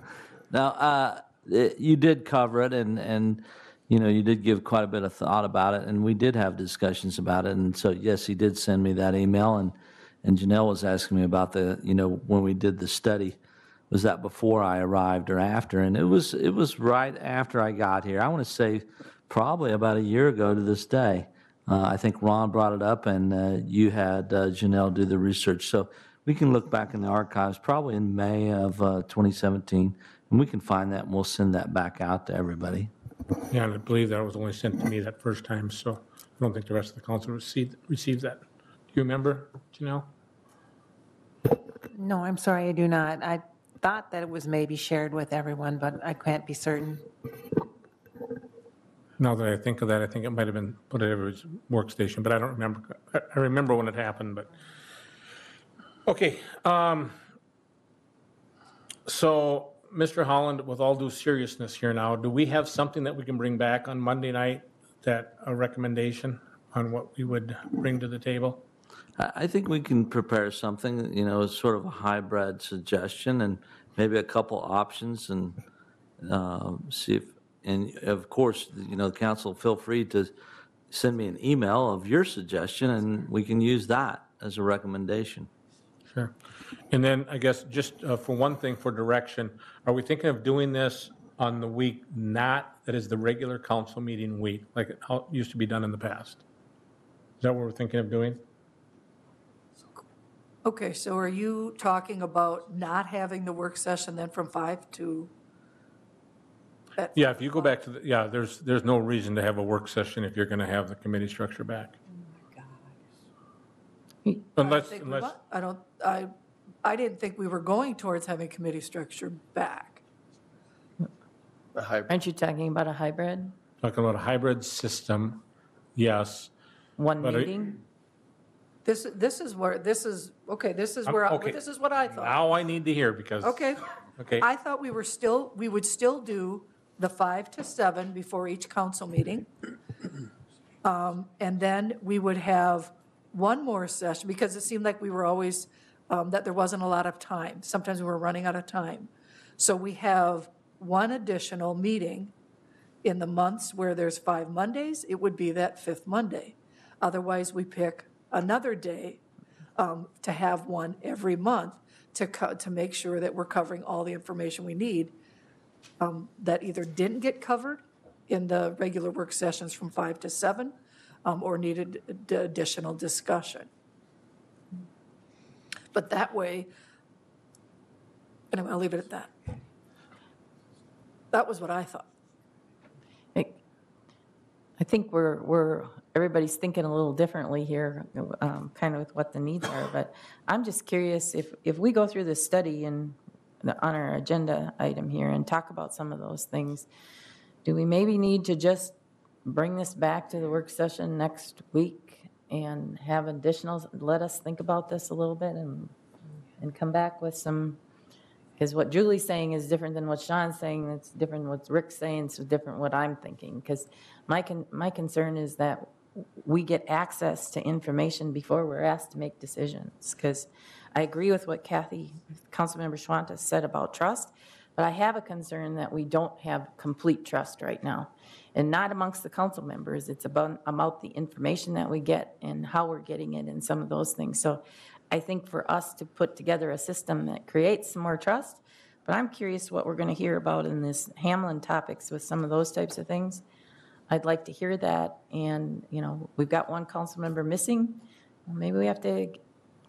Now, you did cover it, and you know, you did give quite a bit of thought about it, and we did have discussions about it. And so, yes, he did send me that email, and Janelle was asking me about the, you know, when we did the study, was that before I arrived or after? And it was right after I got here. I want to say probably about a year ago to this day. I think Ron brought it up, and you had Janelle do the research. So we can look back in the archives probably in May of 2017, and we can find that, and we'll send that back out to everybody. Yeah, and I believe that was only sent to me that first time, so I don't think the rest of the council received that. Do you remember, Janelle? No, I'm sorry, I do not. I thought that it was maybe shared with everyone, but I can't be certain. Now that I think of that, I think it might have been put at everybody's workstation, but I don't remember. I remember when it happened, but. Okay. So, Mr. Holland, with all due seriousness here now, do we have something that we can bring back on Monday night, a recommendation on what we would bring to the table? I think we can prepare something, you know, sort of a hybrid suggestion and maybe a couple options and see if, and of course, you know, the council, feel free to send me an email of your suggestion and we can use that as a recommendation. Sure. And then I guess just for one thing, for direction, are we thinking of doing this on the week not that is the regular council meeting week, like it used to be done in the past? Is that what we're thinking of doing? Okay, so are you talking about not having the work session then from 5 to? Yeah, if you go back to there's no reason to have a work session if you're going to have the committee structure back. Unless, I didn't think we were going towards having committee structure back. A hybrid. Aren't you talking about a hybrid? talking about a hybrid system, yes. One But meeting? This is what I thought. Now I need to hear because. Okay. Okay. I thought we would still do the 5 to 7 before each council meeting. And then we would have one more session, because it seemed like we were always, that there wasn't a lot of time. Sometimes we were running out of time. So we have one additional meeting in the months where there's 5 Mondays, it would be that 5th Monday. Otherwise, we pick another day to have one every month to make sure that we're covering all the information we need that either didn't get covered in the regular work sessions from 5 to 7 or needed additional discussion. But that way, anyway, I'll leave it at that. That was what I thought. I think everybody's thinking a little differently here, kind of with what the needs are. But I'm just curious if we go through this study and on our agenda item here and talk about some of those things, do we maybe need to just bring this back to the work session next week and have additional, let us think about this a little bit and come back with some, because what Julie's saying is different than what Sean's saying, it's different than what Rick's saying, it's different what I'm thinking. Because my concern is that we get access to information before we're asked to make decisions. Because I agree with what Councilmember Schwanta said about trust, but I have a concern that we don't have complete trust right now. And not amongst the council members, it's about the information that we get and how we're getting it and some of those things. So I think for us to put together a system that creates some more trust, but I'm curious what we're going to hear about in this Hamlin topics with some of those types of things. I'd like to hear that, and, you know, we've got one council member missing. Maybe we have to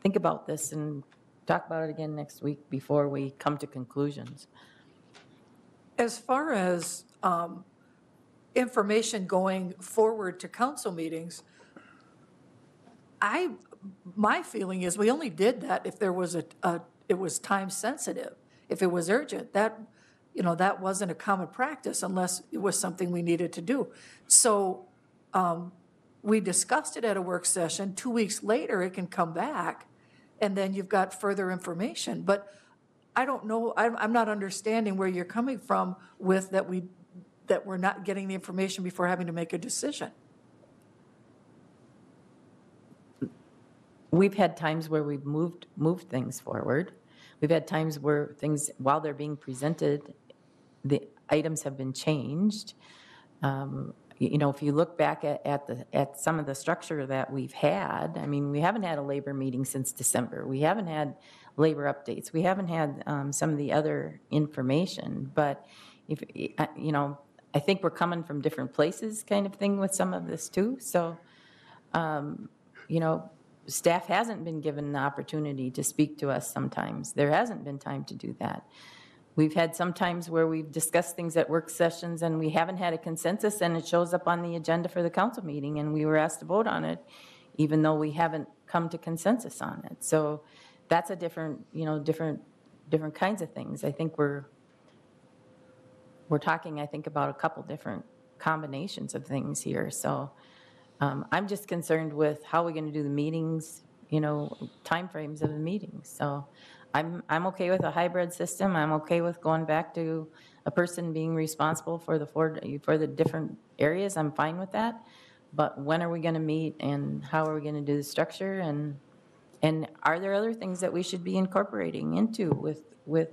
think about this and talk about it again next week before we come to conclusions. As far as information going forward to council meetings, my feeling is we only did that if there was it was time sensitive. If it was urgent, that wasn't a common practice unless it was something we needed to do. So we discussed it at a work session. 2 weeks later, it can come back, and then you've got further information. But I don't know, I'm not understanding where you're coming from with that we're not getting the information before having to make a decision. We've had times where we've moved things forward. We've had times where things, while they're being presented, the items have been changed. If you look back at some of the structure that we've had, I mean, we haven't had a labor meeting since December. We haven't had labor updates. We haven't had some of the other information. But I think we're coming from different places, kind of thing, with some of this too. So, staff hasn't been given the opportunity to speak to us sometimes. There hasn't been time to do that. We've had some times where we've discussed things at work sessions and we haven't had a consensus, and it shows up on the agenda for the council meeting and we were asked to vote on it, even though we haven't come to consensus on it. So that's a different kinds of things. I think we're talking, about a couple different combinations of things here. So I'm just concerned with how we're going to do the meetings, timeframes of the meetings. So I'm okay with a hybrid system. I'm okay with going back to a person being responsible for the different areas. I'm fine with that. But when are we going to meet, and how are we going to do the structure, and are there other things that we should be incorporating into with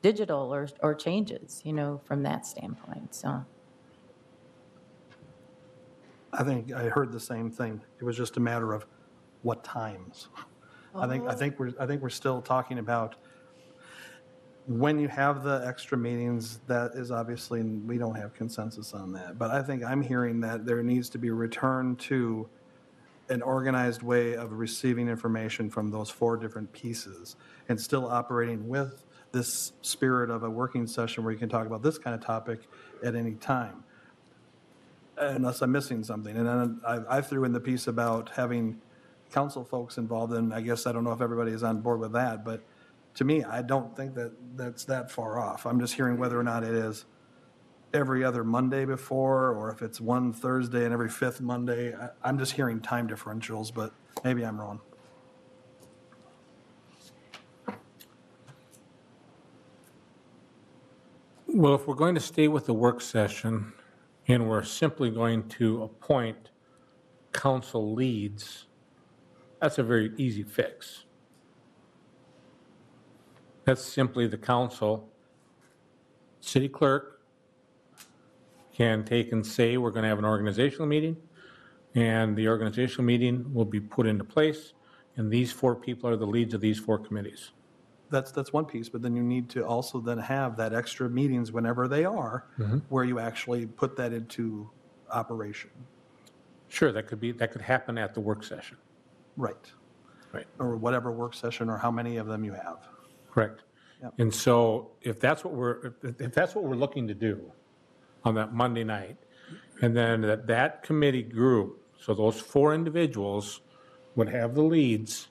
digital or changes, from that standpoint? So I think I heard the same thing. It was just a matter of what times. I think we're still talking about when you have the extra meetings. That is obviously, we don't have consensus on that. But I think I'm hearing that there needs to be a return to an organized way of receiving information from those 4 different pieces, and still operating with this spirit of a working session where you can talk about this kind of topic at any time, unless I'm missing something. And then I threw in the piece about having council folks involved, and I guess I don't know if everybody is on board with that, but to me, I don't think that's that far off. I'm just hearing whether or not it is every other Monday before, or if it's one Thursday and every 5th Monday. I'm just hearing time differentials, but maybe I'm wrong. Well, if we're going to stay with the work session and we're simply going to appoint council leads, that's a very easy fix. That's simply the council. City clerk can take and say, we're going to have an organizational meeting, and the organizational meeting will be put into place, and these 4 people are the leads of these 4 committees. That's one piece, but then you need to also then have that extra meetings whenever they are, where you actually put that into operation. Sure, that could happen at the work session. Right. Right. Or whatever work session, or how many of them you have. Correct. Yep. And so if that's what we're looking to do on that Monday night, and then that committee group, so those 4 individuals would have the leads,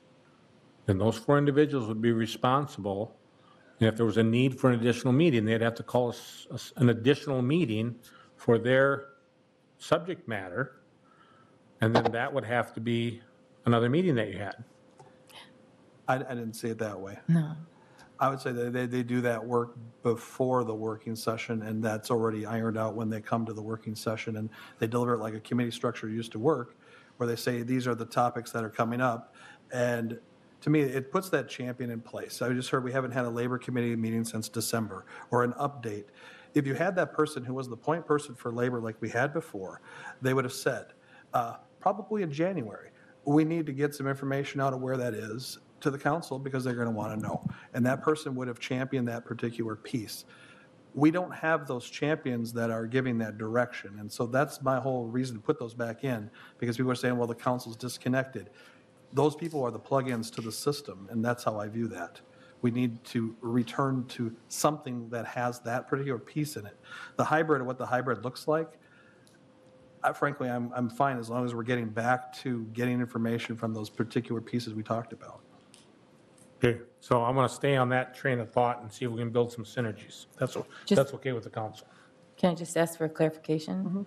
then those 4 individuals would be responsible. And if there was a need for an additional meeting, they'd have to call an additional meeting for their subject matter. And then that would have to be another meeting that you had. I didn't see it that way. No. I would say that they do that work before the working session, and that's already ironed out when they come to the working session, and they deliver it like a committee structure used to work, where they say, these are the topics that are coming up. And to me, it puts that champion in place. I just heard we haven't had a labor committee meeting since December, or an update. If you had that person who was the point person for labor like we had before, they would have said, probably in January, we need to get some information out of where that is to the council because they're going to want to know. And that person would have championed that particular piece. We don't have those champions that are giving that direction. And so that's my whole reason to put those back in, because people are saying, well, the council's disconnected. Those people are the plug-ins to the system, and that's how I view that. We need to return to something that has that particular piece in it. The hybrid, what the hybrid looks like, frankly, I'm fine as long as we're getting back to getting information from those particular pieces we talked about. Okay, so I'm going to stay on that train of thought and see if we can build some synergies. That's okay with the council. Can I just ask for a clarification?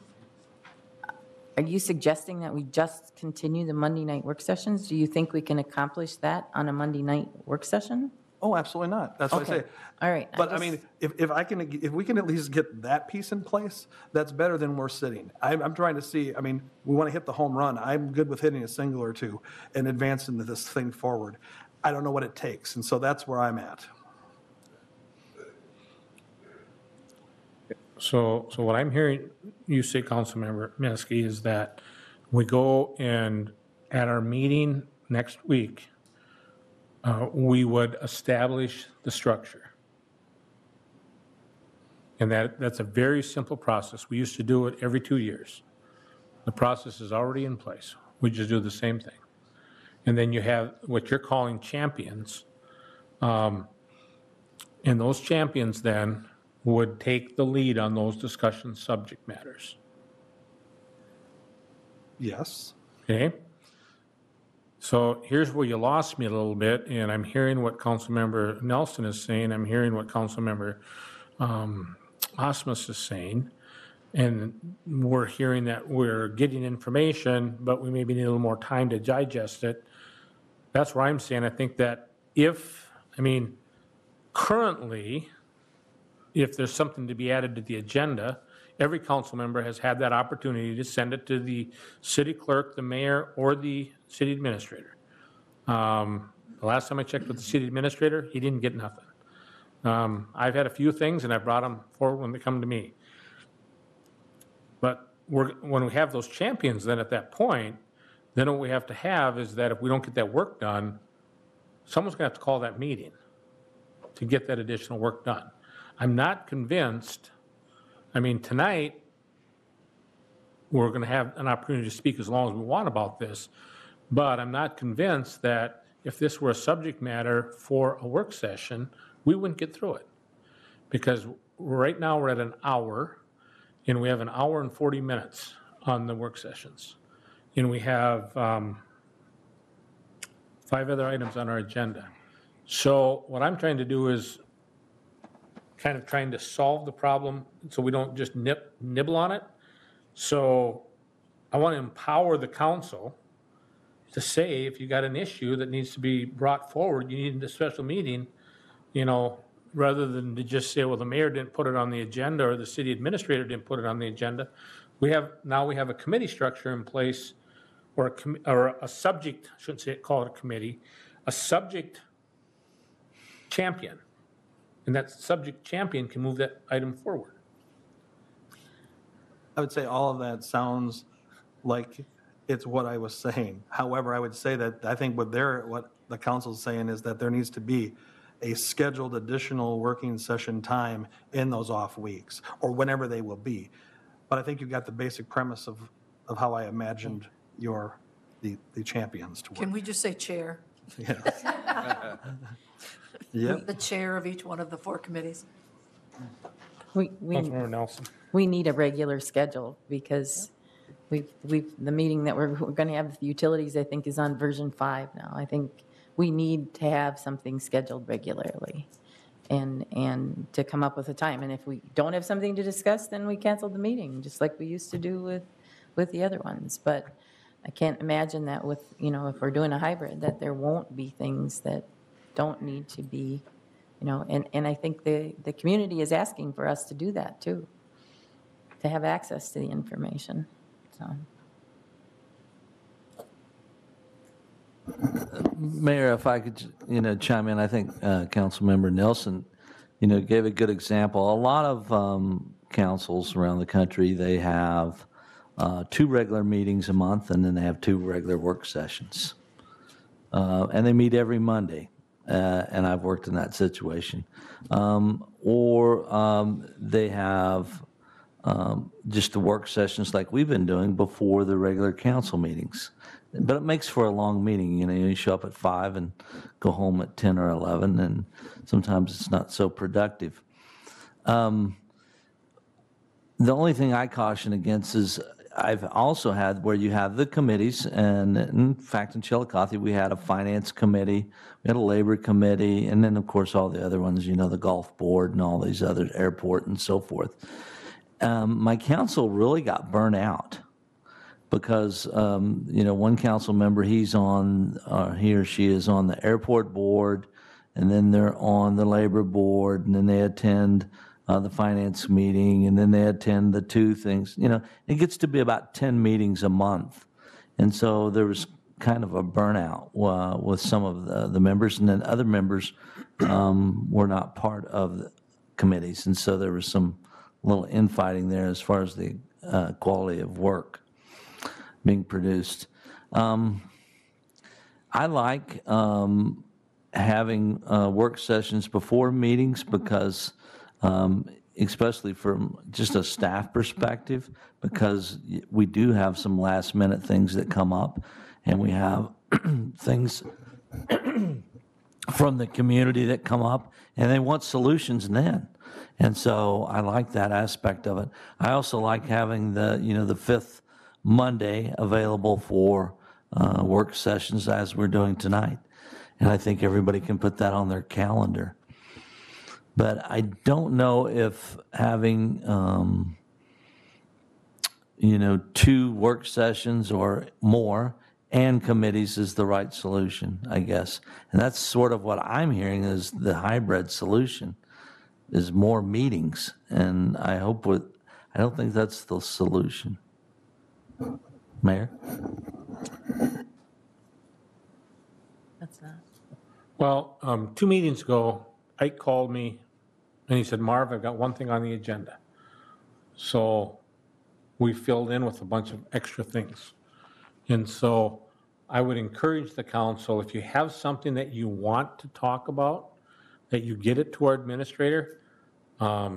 Are you suggesting that we just continue the Monday night work sessions? Do you think we can accomplish that on a Monday night work session? Oh, absolutely not. That's what I say. Okay. All right. But I mean, if we can at least get that piece in place, that's better than we're sitting. I'm trying to see, I mean, we want to hit the home run. I'm good with hitting a single or two and advancing this thing forward. I don't know what it takes, and so that's where I'm at. So what I'm hearing you say, Councilmember Minsky, is that we go and at our meeting next week, we would establish the structure. And that's a very simple process. We used to do it every 2 years. The process is already in place. We just do the same thing. And then you have what you're calling champions. And those champions then would take the lead on those discussion subject matters. Yes. Okay? So here's where you lost me a little bit, and I'm hearing what Councilmember Nelson is saying. I'm hearing what Councilmember Osmus is saying. And we're hearing that we're getting information, but we maybe need a little more time to digest it. That's where I'm saying I think that currently, if there's something to be added to the agenda, every council member has had that opportunity to send it to the city clerk, the mayor, or the city administrator. The last time I checked with the city administrator, he didn't get nothing. I've had a few things, and I brought them forward when they come to me. But when we have those champions, then at that point, then what we have to have is that if we don't get that work done, someone's going to have to call that meeting to get that additional work done. I'm not convinced, tonight, we're going to have an opportunity to speak as long as we want about this, but I'm not convinced that if this were a subject matter for a work session, we wouldn't get through it. Because right now we're at an hour, and we have an hour and 40 minutes on the work sessions. And we have 5 other items on our agenda. So what I'm trying to do is kind of trying to solve the problem so we don't just nibble on it. So I want to empower the council to say if you got an issue that needs to be brought forward, you need a special meeting, rather than to just say, well, the mayor didn't put it on the agenda or the city administrator didn't put it on the agenda. We have a committee structure in place, or a subject, I shouldn't call it a committee, a subject champion. And that subject champion can move that item forward. I would say all of that sounds like it's what I was saying. However, I would say that I think what the council's saying is that there needs to be a scheduled additional working session time in those off weeks, or whenever they will be. But I think you got the basic premise of how I imagined the champions to work. Can we just say chair? Yes. Yep. The chair of each one of the 4 committees. Councilmember Nelson. We need a regular schedule because the meeting that we're going to have with utilities, I think, is on version 5 now. I think we need to have something scheduled regularly and to come up with a time. And if we don't have something to discuss, then we cancel the meeting, just like we used to do with the other ones. But I can't imagine that with, if we're doing a hybrid, that there won't be things that don't need to be, and I think the community is asking for us to do that too, to have access to the information, so. Mayor, if I could, chime in, I think Councilmember Nelson, gave a good example. A lot of councils around the country, they have 2 regular meetings a month, and then they have 2 regular work sessions. And they meet every Monday, and I've worked in that situation. Or they have just the work sessions like we've been doing before the regular council meetings. But it makes for a long meeting. You show up at 5 and go home at 10 or 11, and sometimes it's not so productive. The only thing I caution against is I've also had where you have the committees, and in fact, in Chillicothe, we had a finance committee, we had a labor committee, and then, of course, all the other ones, the golf board and all these other airport and so forth. My council really got burnt out. Because, one council member, he's on, he or she is on the airport board, and then they're on the labor board, and then they attend the finance meeting, and then they attend the 2 things. It gets to be about 10 meetings a month. And so there was kind of a burnout with some of the members, and then other members were not part of the committees. And so there was some little infighting there as far as the quality of work being produced. I like having work sessions before meetings because, especially from just a staff perspective, because we do have some last minute things that come up, and we have things from the community that come up, and they want solutions then. And so I like that aspect of it. I also like having the 5th Monday available for work sessions as we're doing tonight. And I think everybody can put that on their calendar. But I don't know if having, 2 work sessions or more and committees is the right solution, I guess. And that's sort of what I'm hearing is the hybrid solution is more meetings. And I don't think that's the solution. Mayor? That's not. Well, 2 meetings ago, Ike called me and he said, Marv, I've got one thing on the agenda. So we filled in with a bunch of extra things. And so I would encourage the council, if you have something that you want to talk about, that you get it to our administrator. I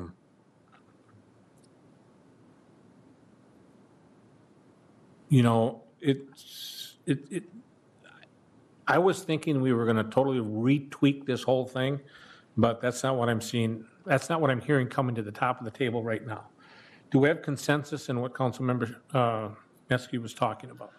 was thinking we were going to totally retweak this whole thing, but that's not what I'm seeing. That's not what I'm hearing coming to the top of the table right now. Do we have consensus in what Councilmember Meske was talking about?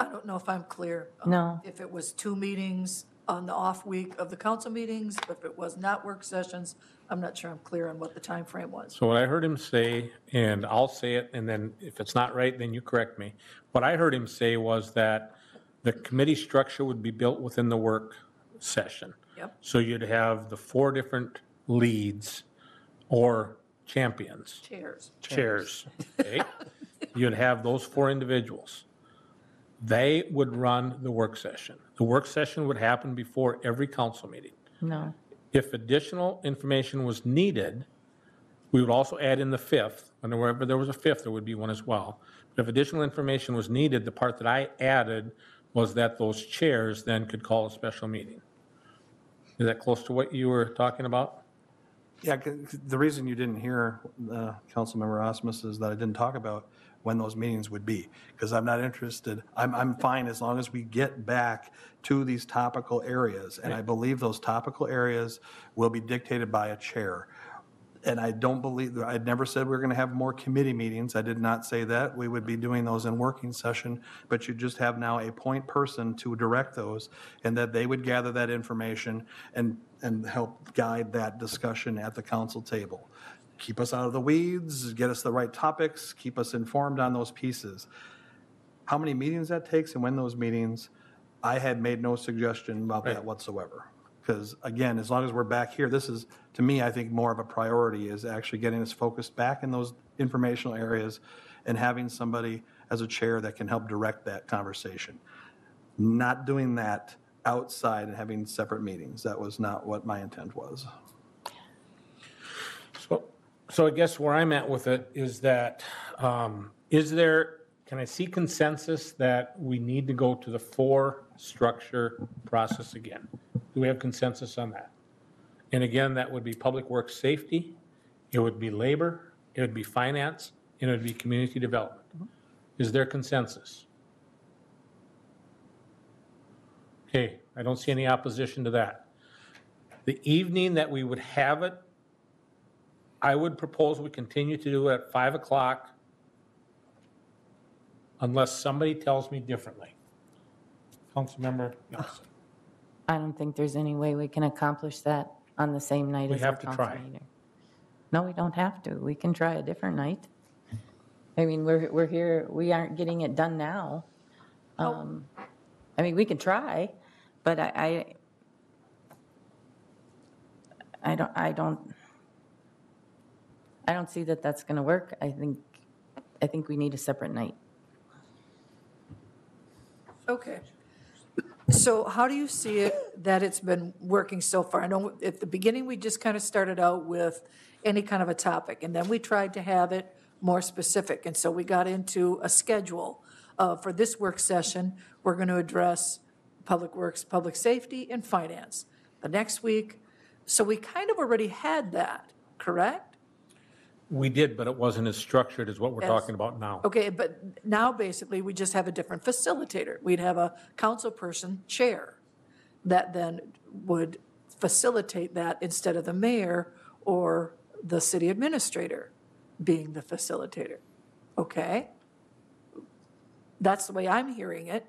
I don't know if I'm clear. No. If it was 2 meetings on the off week of the council meetings, if it was not work sessions, I'm not sure I'm clear on what the time frame was. So what I heard him say, and I'll say it, and then if it's not right, then you correct me. What I heard him say was that the committee structure would be built within the work session. Yep. So you'd have the 4 different leads or champions. Chairs. Okay? You'd have those 4 individuals. They would run the work session. The work session would happen before every council meeting. No. If additional information was needed, we would also add in the 5th. Whenever there was a 5th, there would be one as well. But if additional information was needed, the part that I added was that those chairs then could call a special meeting. Is that close to what you were talking about? Yeah, the reason you didn't hear Councilmember Osmus is that I didn't talk about when those meetings would be, because I'm not interested. I'm fine as long as we get back to these topical areas, and I believe those topical areas will be dictated by a chair. And I don't believe, I never said we were going to have more committee meetings. I did not say that. We would be doing those in working session, but you just have now a point person to direct those, and that they would gather that information and help guide that discussion at the council table. keep us out of the weeds, get us the right topics, keep us informed on those pieces. How many meetings that takes and when those meetings, I had made no suggestion about that whatsoever. Because again, as long as we're back here, this is, to me, I think more of a priority is actually getting us focused back in those informational areas and having somebody as a chair that can help direct that conversation. Not doing that outside and having separate meetings. That was not what my intent was. So I guess where I'm at with it is that, can I see consensus that we need to go to the 4-structure process again? Do we have consensus on that? And again, that would be public works safety, it would be labor, it would be finance, and it would be community development. Is there consensus? Okay, I don't see any opposition to that. The evening that we would have it, I would propose we continue to do it at 5 o'clock unless somebody tells me differently. Councilmember Nelson. I don't think there's any way we can accomplish that on the same night We as our have to council try. meeting. No, we don't have to. We can try a different night. I mean, we're here, we aren't getting it done now. I mean, we can try, but I don't see that that's going to work. I think we need a separate night. Okay. So how do you see it that it's been working so far? I know at the beginning, we just kind of started out with any kind of a topic, and then we tried to have it more specific. And so we got into a schedule. For this work session, we're going to address public works, public safety, and finance. The next week, so we kind of already had that, correct? We did, but it wasn't as structured as what we're Yes. talking about now. Okay, but now basically, we just have a different facilitator. We'd have a council person chair that then would facilitate that instead of the mayor or the city administrator being the facilitator. Okay? That's the way I'm hearing it.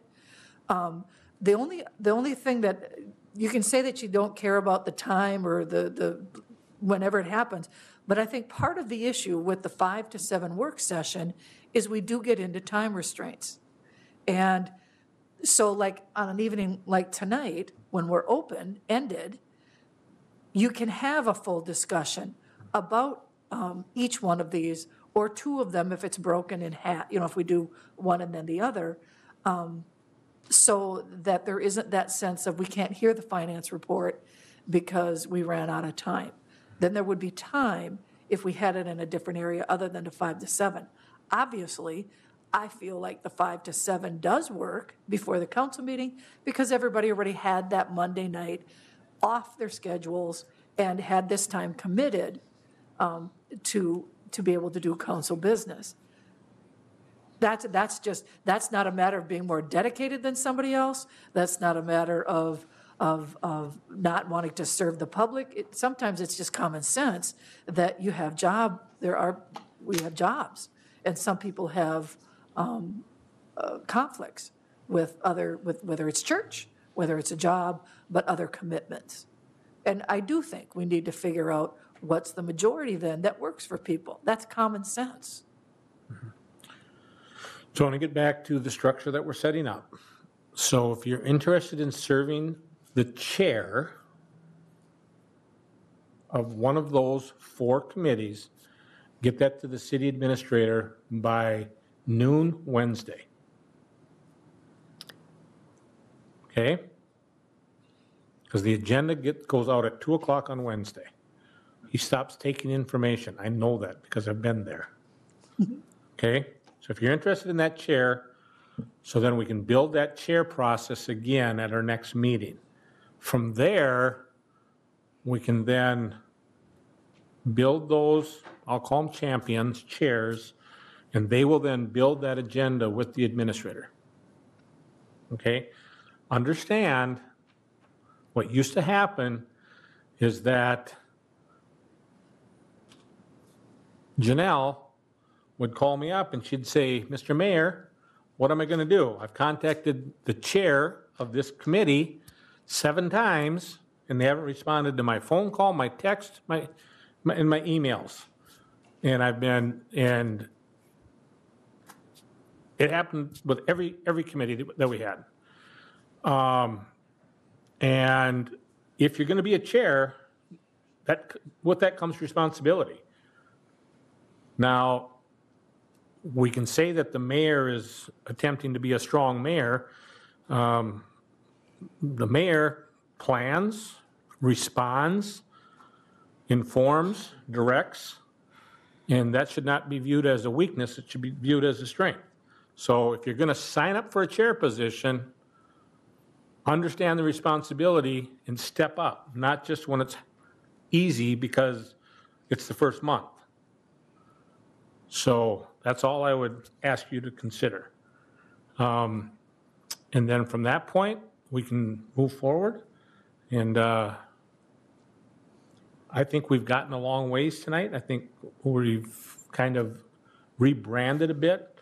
The only thing that, you can say that you don't care about the time or the whenever it happens, but I think part of the issue with the 5 to 7 work session is we do get into time restraints. And so like on an evening like tonight, when we're open-ended, you can have a full discussion about each one of these, or 2 of them if it's broken in half, if we do one and then the other, so that there isn't that sense of we can't hear the finance report because we ran out of time. Then there would be time if we had it in a different area other than the 5 to 7. Obviously, I feel like the 5 to 7 does work before the council meeting because everybody already had that Monday night off their schedules and had this time committed to be able to do council business. That's not a matter of being more dedicated than somebody else. That's not a matter of not wanting to serve the public. Sometimes it's just common sense that you have we have jobs, and some people have conflicts with whether it's church, whether it's a job, but other commitments. And I do think we need to figure out what's the majority then that works for people. That's common sense. So I want to get back to the structure that we're setting up. So if you're interested in serving the chair of one of those 4 committees, get that to the city administrator by noon Wednesday. Okay? Because the agenda goes out at 2 o'clock on Wednesday. He stops taking information. I know that because I've been there. Okay? So if you're interested in that chair, so then we can build that chair process again at our next meeting. From there, we can then build those, I'll call them champions, chairs, and they will then build that agenda with the administrator. Okay? Understand, what used to happen is that Janelle would call me up and she'd say, Mr. Mayor, what am I going to do? I've contacted the chair of this committee 7 times and they haven't responded to my phone call, my text, and my emails. and it happened with every committee that we had. And if you're going to be a chair, with that comes responsibility. Now, we can say that the mayor is attempting to be a strong mayor. The mayor plans, responds, informs, directs, and that should not be viewed as a weakness. It should be viewed as a strength. So if you're going to sign up for a chair position, understand the responsibility and step up, not just when it's easy because it's the first month. So that's all I would ask you to consider. And then from that point, we can move forward. And I think we've gotten a long ways tonight. I think we've kind of rebranded a bit.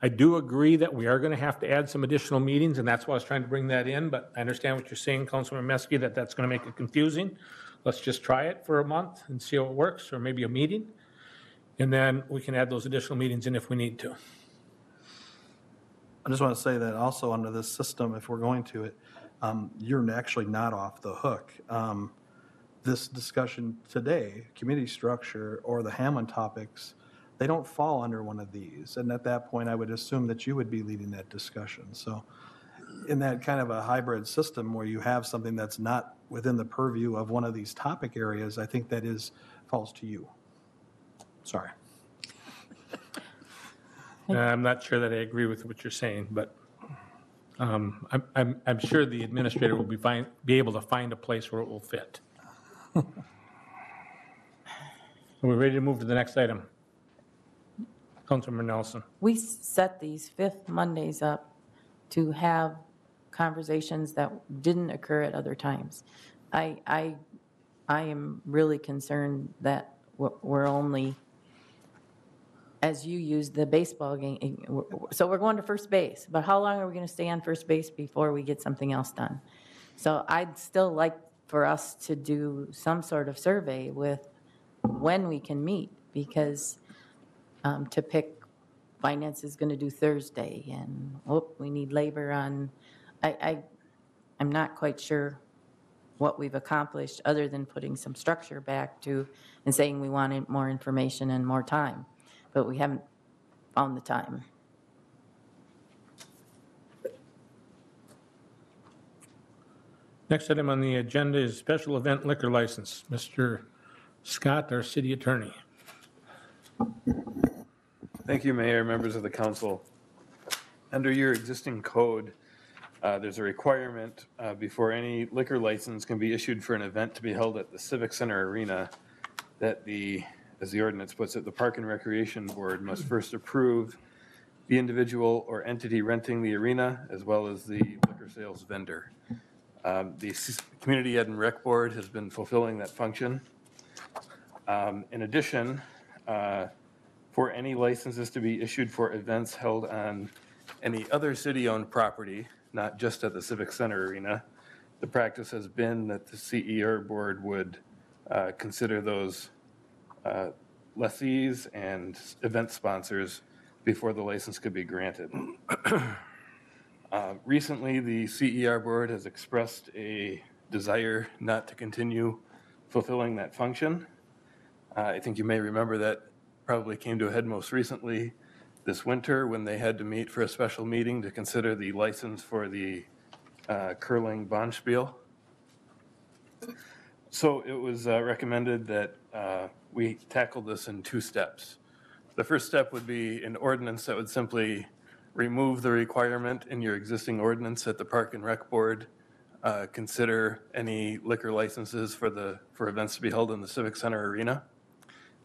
I do agree that we are going to have to add some additional meetings, and that's why I was trying to bring that in. But I understand what you're saying, Councilman Meske, that that's going to make it confusing. Let's just try it for a month and see how it works, or maybe a meeting. And then we can add those additional meetings in if we need to. I just want to say that also under this system, if we're going to it, you're actually not off the hook. This discussion today, committee structure or the Hammond topics, they don't fall under one of these. And at that point, I would assume that you would be leading that discussion. So in that kind of a hybrid system where you have something that's not within the purview of one of these topic areas, I think that falls to you. Sorry. I'm not sure that I agree with what you're saying, but I'm sure the administrator will be able to find a place where it will fit. Are we ready to move to the next item? Councilmember Nelson. We set these fifth Mondays up to have conversations that didn't occur at other times. I am really concerned that we're only, as you used the baseball game, so we're going to first base, but how long are we going to stay on first base before we get something else done? So I'd still like for us to do some sort of survey with when we can meet, because to pick finance is going to do Thursday, and we need labor on, I'm not quite sure what we've accomplished other than putting some structure back to and saying we wanted more information and more time, but we haven't found the time. Next item on the agenda is special event liquor license. Mr. Scott, our city attorney. Thank you, Mayor, members of the council. Under your existing code, there's a requirement before any liquor license can be issued for an event to be held at the Civic Center Arena that as the ordinance puts it, the Park and Recreation Board must first approve the individual or entity renting the arena as well as the liquor sales vendor. The Community Ed and Rec Board has been fulfilling that function. In addition, for any licenses to be issued for events held on any other city-owned property, not just at the Civic Center Arena, the practice has been that the CER board would consider those lessees and event sponsors before the license could be granted. Recently, the CER board has expressed a desire not to continue fulfilling that function. I think you may remember that probably came to a head most recently this winter when they had to meet for a special meeting to consider the license for the curling Bonspiel. So it was recommended that we tackle this in two steps. The first step would be an ordinance that would simply remove the requirement in your existing ordinance that the Park and Rec Board consider any liquor licenses for events to be held in the Civic Center Arena.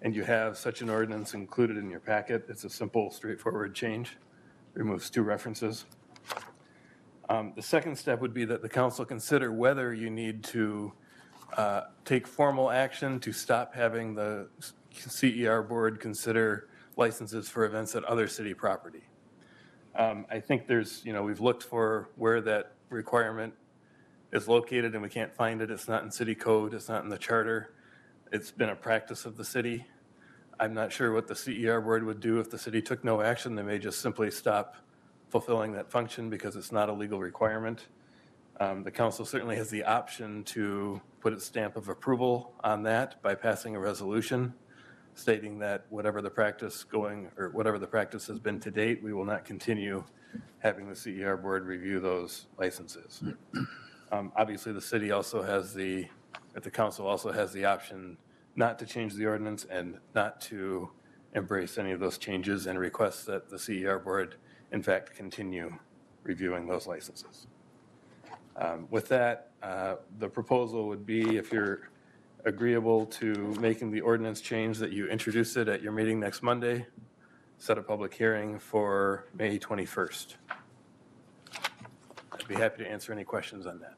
And you have such an ordinance included in your packet. It's a simple, straightforward change. Removes two references. The second step would be that the council consider whether you need to take formal action to stop having the CER board consider licenses for events at other city property. I think we've looked for where that requirement is located and we can't find it. It's not in city code. It's not in the charter. It's been a practice of the city. I'm not sure what the CER board would do if the city took no action. They may just simply stop fulfilling that function because it's not a legal requirement. The council certainly has the option to put its stamp of approval on that by passing a resolution stating that whatever the practice has been to date, we will not continue having the CER board review those licenses. Obviously, the city also has the council also has the option not to change the ordinance and not to embrace any of those changes and request that the CER board, in fact, continue reviewing those licenses. With that, the proposal would be, if you're agreeable to making the ordinance change, that you introduce it at your meeting next Monday, set a public hearing for May 21st. I'd be happy to answer any questions on that.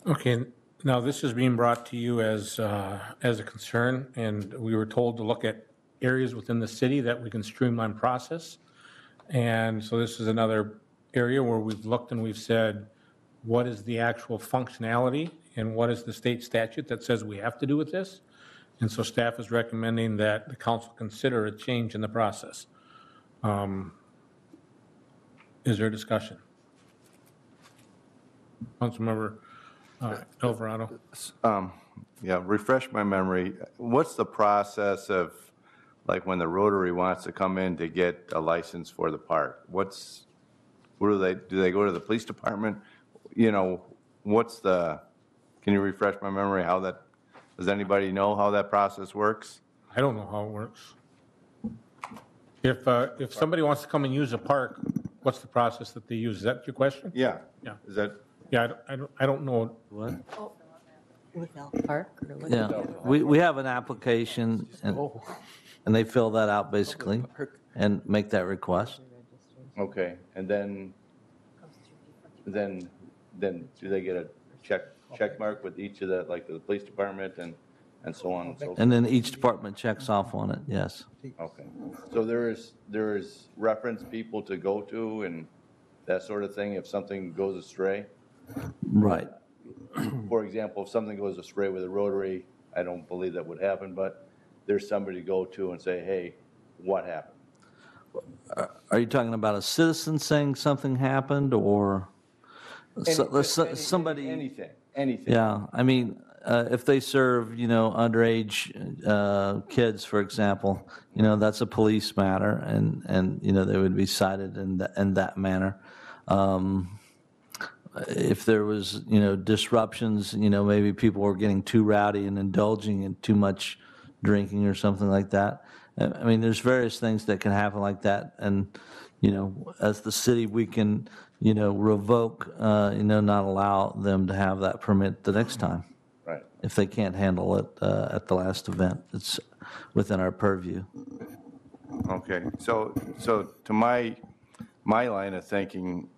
Okay, now this is being brought to you as a concern, and we were told to look at areas within the city that we can streamline process. And so this is another area where we've looked and we've said, what is the actual functionality and what is the state statute that says we have to do with this? And so staff is recommending that the council consider a change in the process. Is there discussion? Councilmember Alvarado. Yeah, refresh my memory. What's the process of, like, when the Rotary wants to come in to get a license for the park? What do they go to the police department? You know, can you refresh my memory how that, does anybody know how that process works? I don't know how it works. If somebody wants to come and use a park, what's the process that they use? Is that your question? Yeah. Yeah. Is that? Yeah, I don't know. What? Without Park or what? Yeah, we have an application, and they fill that out basically, and make that request. Okay, and then do they get a check mark with each of the, like the police department and so on and so forth? And then each department checks off on it, yes. Okay, so there is reference people to go to and that sort of thing if something goes astray? Right. For example, if something goes astray with a Rotary, I don't believe that would happen, but there's somebody to go to and say, hey, what happened? Are you talking about a citizen saying something happened, or somebody? Anything. Yeah, I mean, if they serve, underage kids, for example, that's a police matter, and they would be cited in that manner. If there was, disruptions, maybe people were getting too rowdy and indulging in too much drinking or something like that. I mean, there's various things that can happen like that. And, as the city, we can, revoke, not allow them to have that permit the next time. Right. If they can't handle it at the last event. It's within our purview. Okay, so to my line of thinking,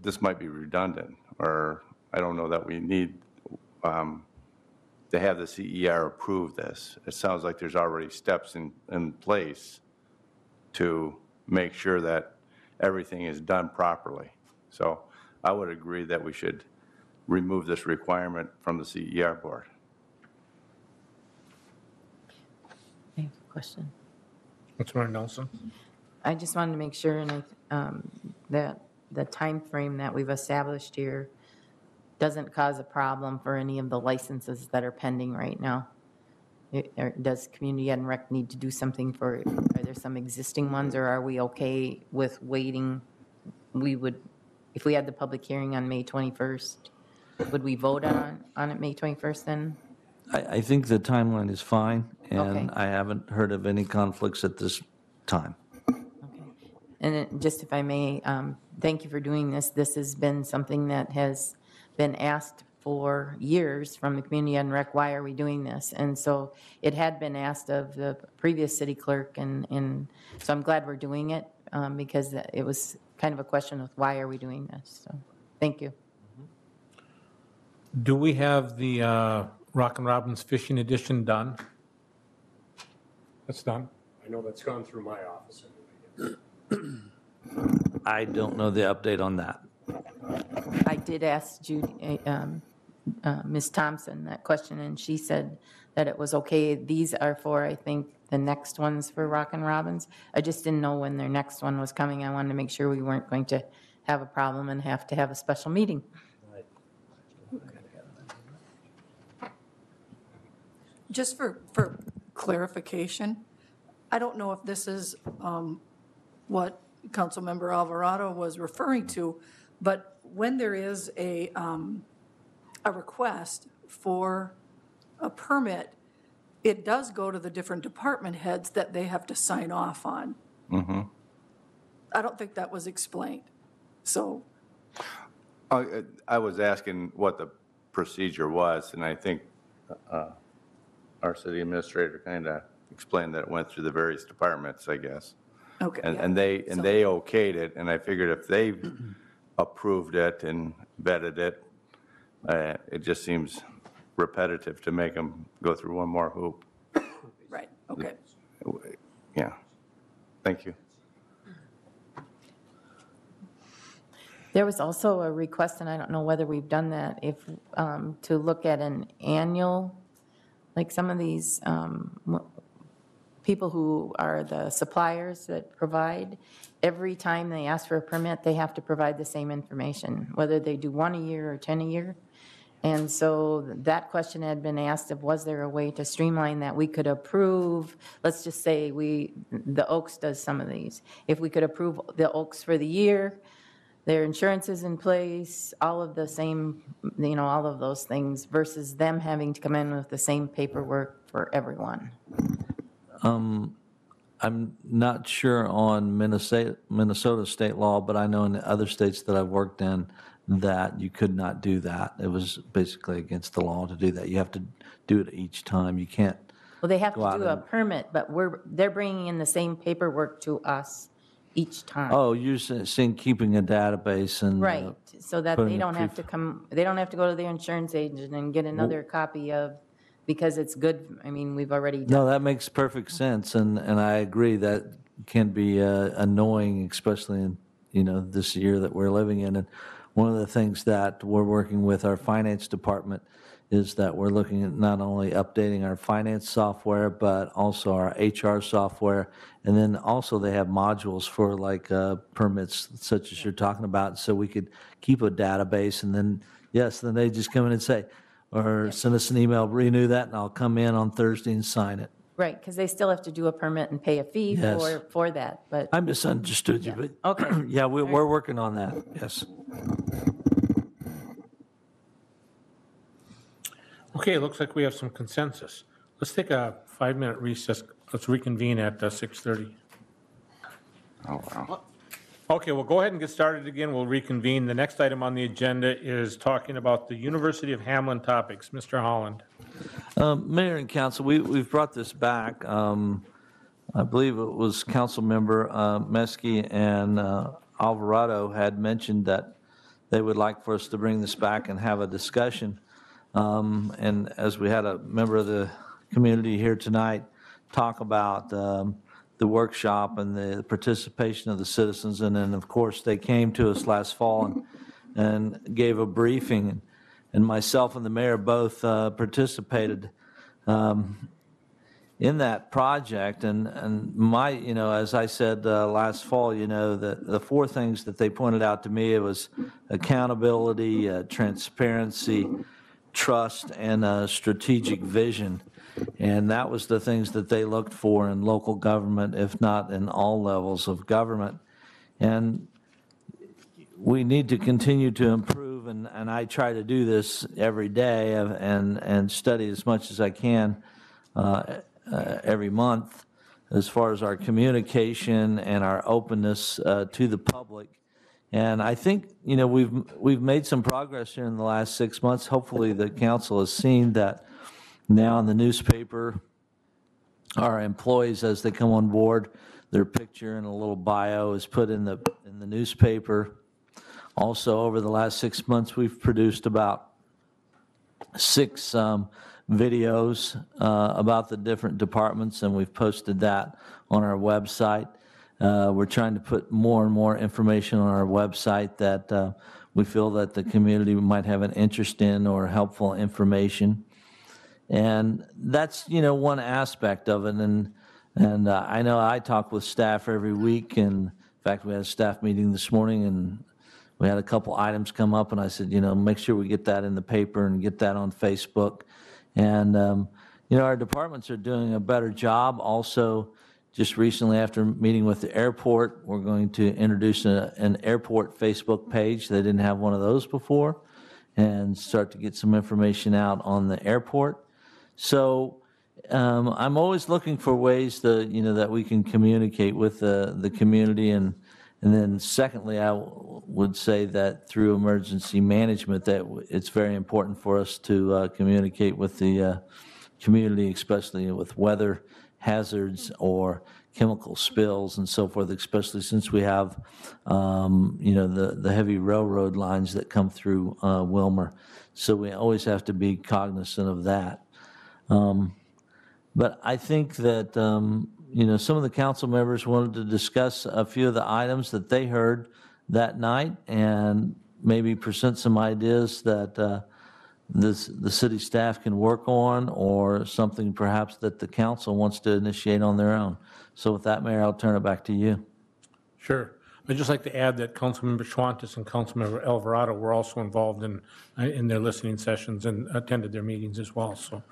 this might be redundant, or I don't know that we need to have the CER approve this. It sounds like there's already steps in place to make sure that everything is done properly. So I would agree that we should remove this requirement from the CER board. I have a question. Councilmember Nelson. I just wanted to make sure that the time frame that we've established here doesn't cause a problem for any of the licenses that are pending right now. Does Community Ed and Rec need to do something are there some existing ones, or are we okay with waiting? If we had the public hearing on May 21st, would we vote on it May 21st then? I think the timeline is fine, and Okay. I haven't heard of any conflicts at this time. And then just if I may, thank you for doing this. This has been something that has been asked for years from the Community Ed and Rec, why are we doing this? And so it had been asked of the previous city clerk, and so I'm glad we're doing it because it was kind of a question of why are we doing this? So thank you. Do we have the Rockin' Robbins Fishing Edition done? That's done. I know that's gone through my office anyway. I don't know the update on that. I did ask Judy, Ms. Thompson that question, and she said that it was okay. These are for, I think, the next ones for Rockin' Robins. I just didn't know when their next one was coming. I wanted to make sure we weren't going to have a problem and have to have a special meeting. Just for clarification, I don't know if this is what Councilmember Alvarado was referring to, but when there is a request for a permit, it does go to the different department heads that they have to sign off on. I don't think that was explained, so. I was asking what the procedure was, and I think our city administrator kind of explained that it went through the various departments, I guess. Okay. And they okayed it, and I figured if they approved it and vetted it, it just seems repetitive to make them go through one more hoop. Right, okay. Yeah. Thank you. There was also a request, and I don't know whether we've done that, if, to look at an annual, like some of these people who are the suppliers that provide, every time they ask for a permit, they have to provide the same information, whether they do 1 a year or 10 a year. And so that question had been asked of, was there a way to streamline that we could approve, let's just say the Oaks does some of these. If we could approve the Oaks for the year, their insurance is in place, all of the same, all of those things, versus them having to come in with the same paperwork for everyone. I'm not sure on Minnesota state law, but I know in the other states that I've worked in that you could not do that. It was basically against the law to do that. You have to do it each time. You can't. Well, they have to go out do a and- permit, but they're bringing in the same paperwork to us each time. Oh, you're saying keeping a database and. Right, so that putting they a don't have to they don't have to go to their insurance agent and get another copy of, because it's good, we've already done. No, that makes perfect sense, and I agree that can be annoying, especially in, this year that we're living in. And one of the things that we're working with our finance department is that we're looking at not only updating our finance software, but also our HR software. And then also they have modules for like permits such as you're talking about, so we could keep a database. And then, then they just come in and say, or send us an email, renew that, and I'll come in on Thursday and sign it. Right, because they still have to do a permit and pay a fee Yes. for that, but. I misunderstood you, but Okay. yeah, we're working on that, yes. Okay, it looks like we have some consensus. Let's take a 5-minute recess. Let's reconvene at 6:30. Oh, wow. Okay, we'll go ahead and get started again. We'll reconvene. The next item on the agenda is talking about the University of Hamlin topics. Mr. Holland. Mayor and council, we've brought this back. I believe it was Councilmember Meskey and Alvarado had mentioned that they would like for us to bring this back and have a discussion. And as we had a member of the community here tonight talk about the workshop and the participation of the citizens, and then, of course, they came to us last fall and gave a briefing, and myself and the mayor both participated in that project. And my, as I said last fall, the 4 things that they pointed out to me, it was accountability, transparency, trust, and strategic vision. And that was the things that they looked for in local government, if not in all levels of government. And we need to continue to improve, and I try to do this every day and study as much as I can every month as far as our communication and our openness to the public. And I think, we've made some progress here in the last 6 months. Hopefully the council has seen that now in the newspaper, our employees, as they come on board, their picture and a little bio is put in the newspaper. Also, over the last 6 months, we've produced about 6 videos about the different departments, and we've posted that on our website. We're trying to put more and more information on our website that we feel that the community might have an interest in or helpful information. And that's, one aspect of it. And I know I talk with staff every week, and in fact, we had a staff meeting this morning, and we had a couple items come up, and I said, make sure we get that in the paper and get that on Facebook. And, our departments are doing a better job. Also, just recently after meeting with the airport, we're going to introduce an airport Facebook page. They didn't have one of those before, and start to get some information out on the airport. So I'm always looking for ways to, that we can communicate with the community. And then secondly, I would say that through emergency management, that it's very important for us to communicate with the community, especially with weather hazards or chemical spills and so forth, especially since we have, the heavy railroad lines that come through Wilmer. So we always have to be cognizant of that. But I think that, some of the council members wanted to discuss a few of the items that they heard that night and maybe present some ideas that the city staff can work on, or something perhaps that the council wants to initiate on their own. So with that, Mayor, I'll turn it back to you. Sure. I'd just like to add that Councilmember Schwantes and Councilmember Alvarado were also involved in their listening sessions and attended their meetings as well. So,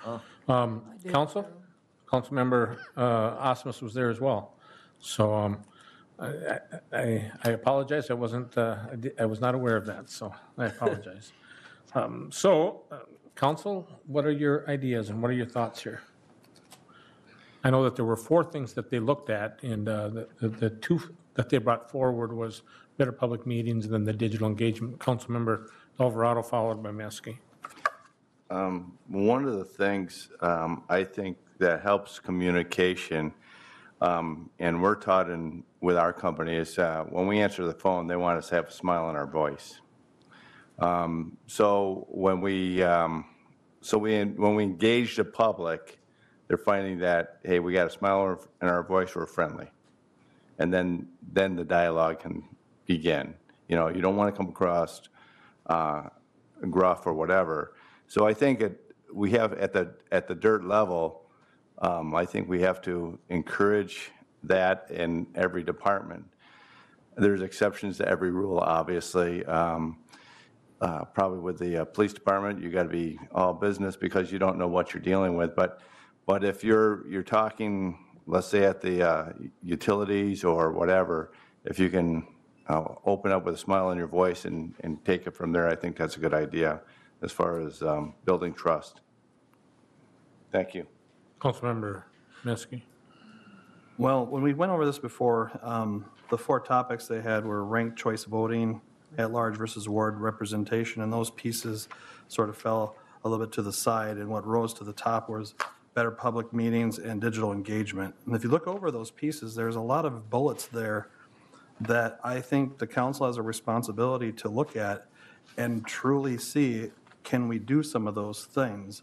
Councilmember Osmus was there as well. So I apologize. I was not aware of that. So I apologize. Council, what are your ideas and what are your thoughts here? I know that there were 4 things that they looked at, and the 2 that they brought forward was better public meetings and then the digital engagement. Councilmember Alvarado, followed by Meske. One of the things I think that helps communication, and we're taught with our company, is when we answer the phone, they want us to have a smile on our voice. So when we engage the public, they're finding that, hey, we got a smile in our voice, we're friendly. And then the dialogue can begin. You don't want to come across gruff or whatever. So I think we have at the dirt level, I think we have to encourage that in every department. There's exceptions to every rule, obviously. Probably with the police department, you got to be all business because you don't know what you're dealing with. But if you're talking, let's say at the utilities or whatever, if you can open up with a smile on your voice and take it from there, I think that's a good idea as far as building trust. Thank you. Councilmember Meske. Well, when we went over this before, the 4 topics they had were ranked choice voting, at-large versus ward representation, and those pieces sort of fell a little bit to the side, and what rose to the top was better public meetings and digital engagement. And if you look over those pieces, there's a lot of bullets there that I think the council has a responsibility to look at and truly see, can we do some of those things?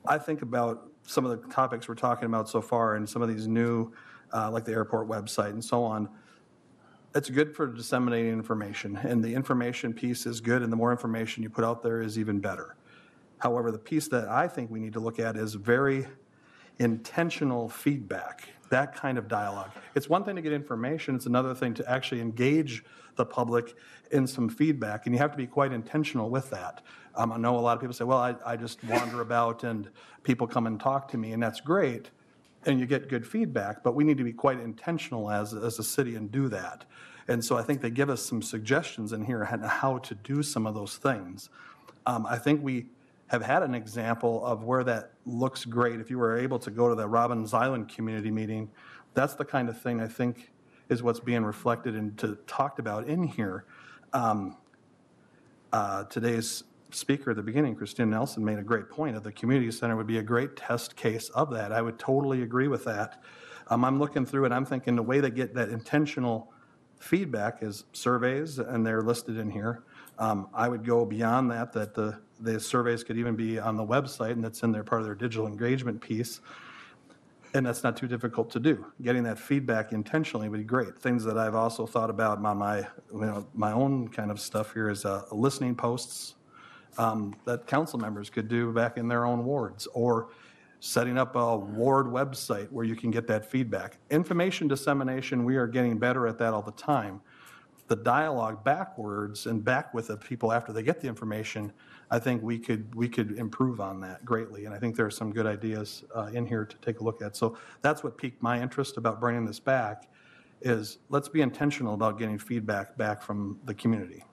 I think about some of the topics we're talking about so far and some of these new, like the airport website and so on. It's good for disseminating information, and the information piece is good, and the more information you put out there is even better. However, the piece that I think we need to look at is very intentional feedback, that kind of dialogue. It's one thing to get information, it's another thing to actually engage the public in some feedback, and you have to be quite intentional with that. I know a lot of people say, well, I just wander about and people come and talk to me, and that's great, and you get good feedback, but we need to be quite intentional as a city and do that. And so I think they give us some suggestions in here on how to do some of those things. I think we have had an example of where that looks great. If you were able to go to the Robbins Island community meeting, that's the kind of thing I think is what's being reflected and talked about in here. Today's speaker at the beginning, Christina Nelson, made a great point of the community center would be a great test case of that. I would totally agree with that. I'm looking through and I'm thinking the way they get that intentional feedback is surveys, and they're listed in here. I would go beyond that the surveys could even be on the website, and that's in their part of their digital engagement piece. And that's not too difficult to do. Getting that feedback intentionally would be great. Things that I've also thought about on my own kind of stuff here is listening posts that council members could do back in their own wards, or setting up a ward website where you can get that feedback. Information dissemination, we are getting better at that all the time. The dialogue backwards and back with the people after they get the information, I think we could improve on that greatly. And I think there are some good ideas in here to take a look at. So that's what piqued my interest about bringing this back, is let's be intentional about getting feedback back from the community.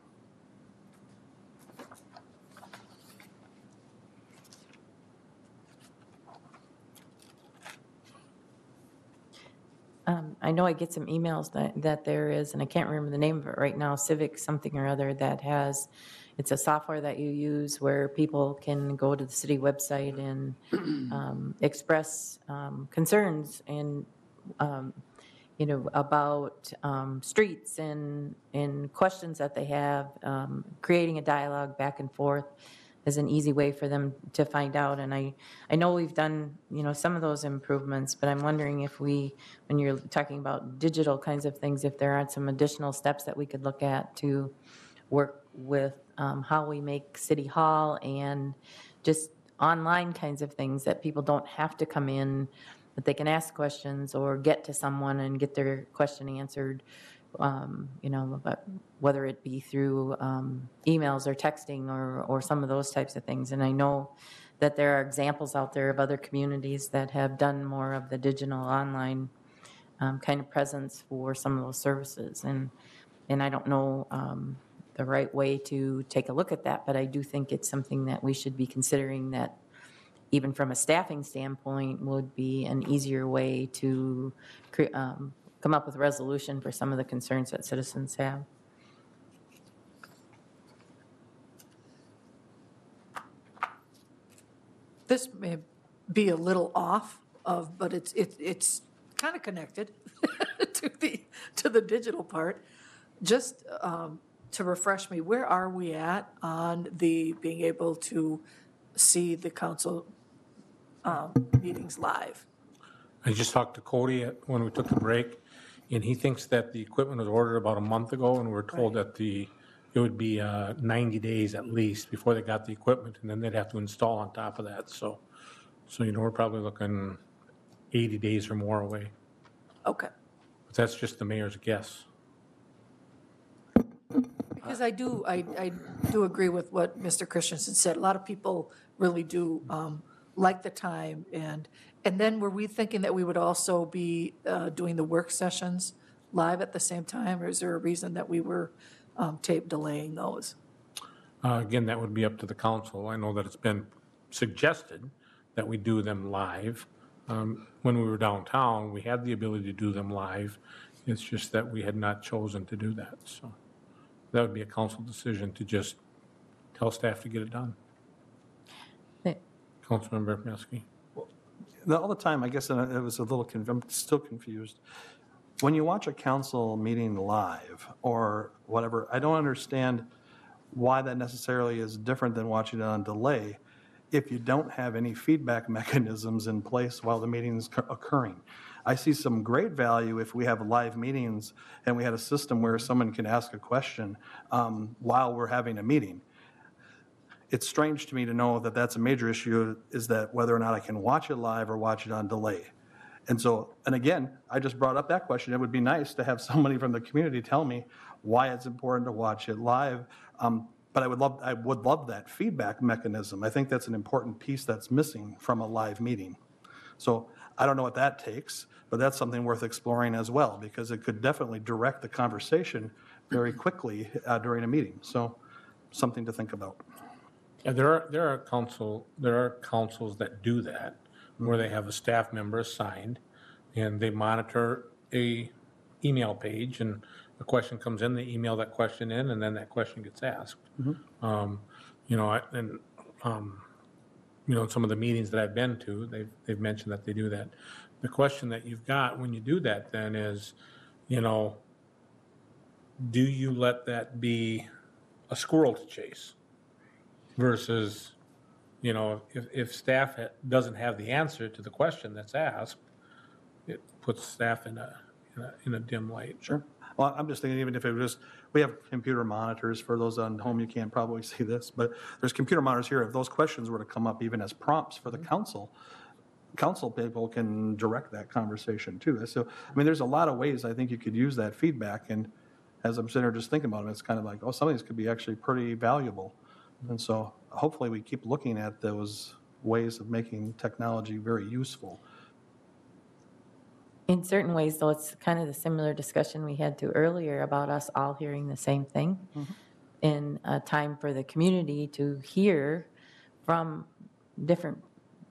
I know I get some emails that there is, and I can't remember the name of it right now, Civic something or other, that has, it's a software that you use where people can go to the city website and express concerns and, about streets and questions that they have, creating a dialogue back and forth is an easy way for them to find out. And I know we've done, some of those improvements, but I'm wondering if when you're talking about digital kinds of things, if there are some additional steps that we could look at to work with how we make City Hall and just online kinds of things that people don't have to come in, that they can ask questions or get to someone and get their question answered. But whether it be through emails or texting or some of those types of things. And I know that there are examples out there of other communities that have done more of the digital online kind of presence for some of those services. And I don't know the right way to take a look at that, but I do think it's something that we should be considering, that even from a staffing standpoint would be an easier way to come up with a resolution for some of the concerns that citizens have. This may be a little off of, but it's kind of connected to the digital part. Just to refresh me, where are we at on the being able to see the council meetings live? I just talked to Cody when we took the break, and he thinks that the equipment was ordered about a month ago, and we're told that it would be 90 days at least before they got the equipment, and then they'd have to install on top of that. So we're probably looking 80 days or more away. Okay. But that's just the mayor's guess. Because I do agree with what Mr. Christensen said. A lot of people really do like the time. And then were we thinking that we would also be doing the work sessions live at the same time? Or is there a reason that we were tape delaying those? Again, that would be up to the council. I know that it's been suggested that we do them live. When we were downtown, we had the ability to do them live. It's just that we had not chosen to do that. So that would be a council decision to just tell staff to get it done. Councilmember Miaski. All the time, I guess, and it was a little, I'm still confused. When you watch a council meeting live or whatever, I don't understand why that necessarily is different than watching it on delay if you don't have any feedback mechanisms in place while the meeting is occurring. I see some great value if we have live meetings and we had a system where someone can ask a question while we're having a meeting. It's strange to me to know that that's a major issue, is that whether or not I can watch it live or watch it on delay. And again, I just brought up that question. It would be nice to have somebody from the community tell me why it's important to watch it live. But I would love that feedback mechanism. I think that's an important piece that's missing from a live meeting. So I don't know what that takes, but that's something worth exploring as well, because it could definitely direct the conversation very quickly during a meeting. So something to think about. Yeah, there are councils that do that, where they have a staff member assigned, and they monitor a email page, and a question comes in, they email that question in, and then that question gets asked. Mm-hmm. In some of the meetings that I've been to, they've mentioned that they do that. The question that you've got when you do that then is, do you let that be a squirrel to chase? Versus, if staff doesn't have the answer to the question that's asked, it puts staff in a dim light. Sure. Well, I'm just thinking, even if it was, we have computer monitors. For those on home, you can't probably see this, but there's computer monitors here. If those questions were to come up even as prompts for the council people can direct that conversation too. So, I mean, there's a lot of ways I think you could use that feedback. And as I'm sitting here just thinking about it, it's kind of like, oh, some of these could be actually pretty valuable. And so hopefully we keep looking at those ways of making technology very useful. In certain ways, though, it's kind of the similar discussion we had to earlier about us all hearing the same thing in a time for the community to hear from different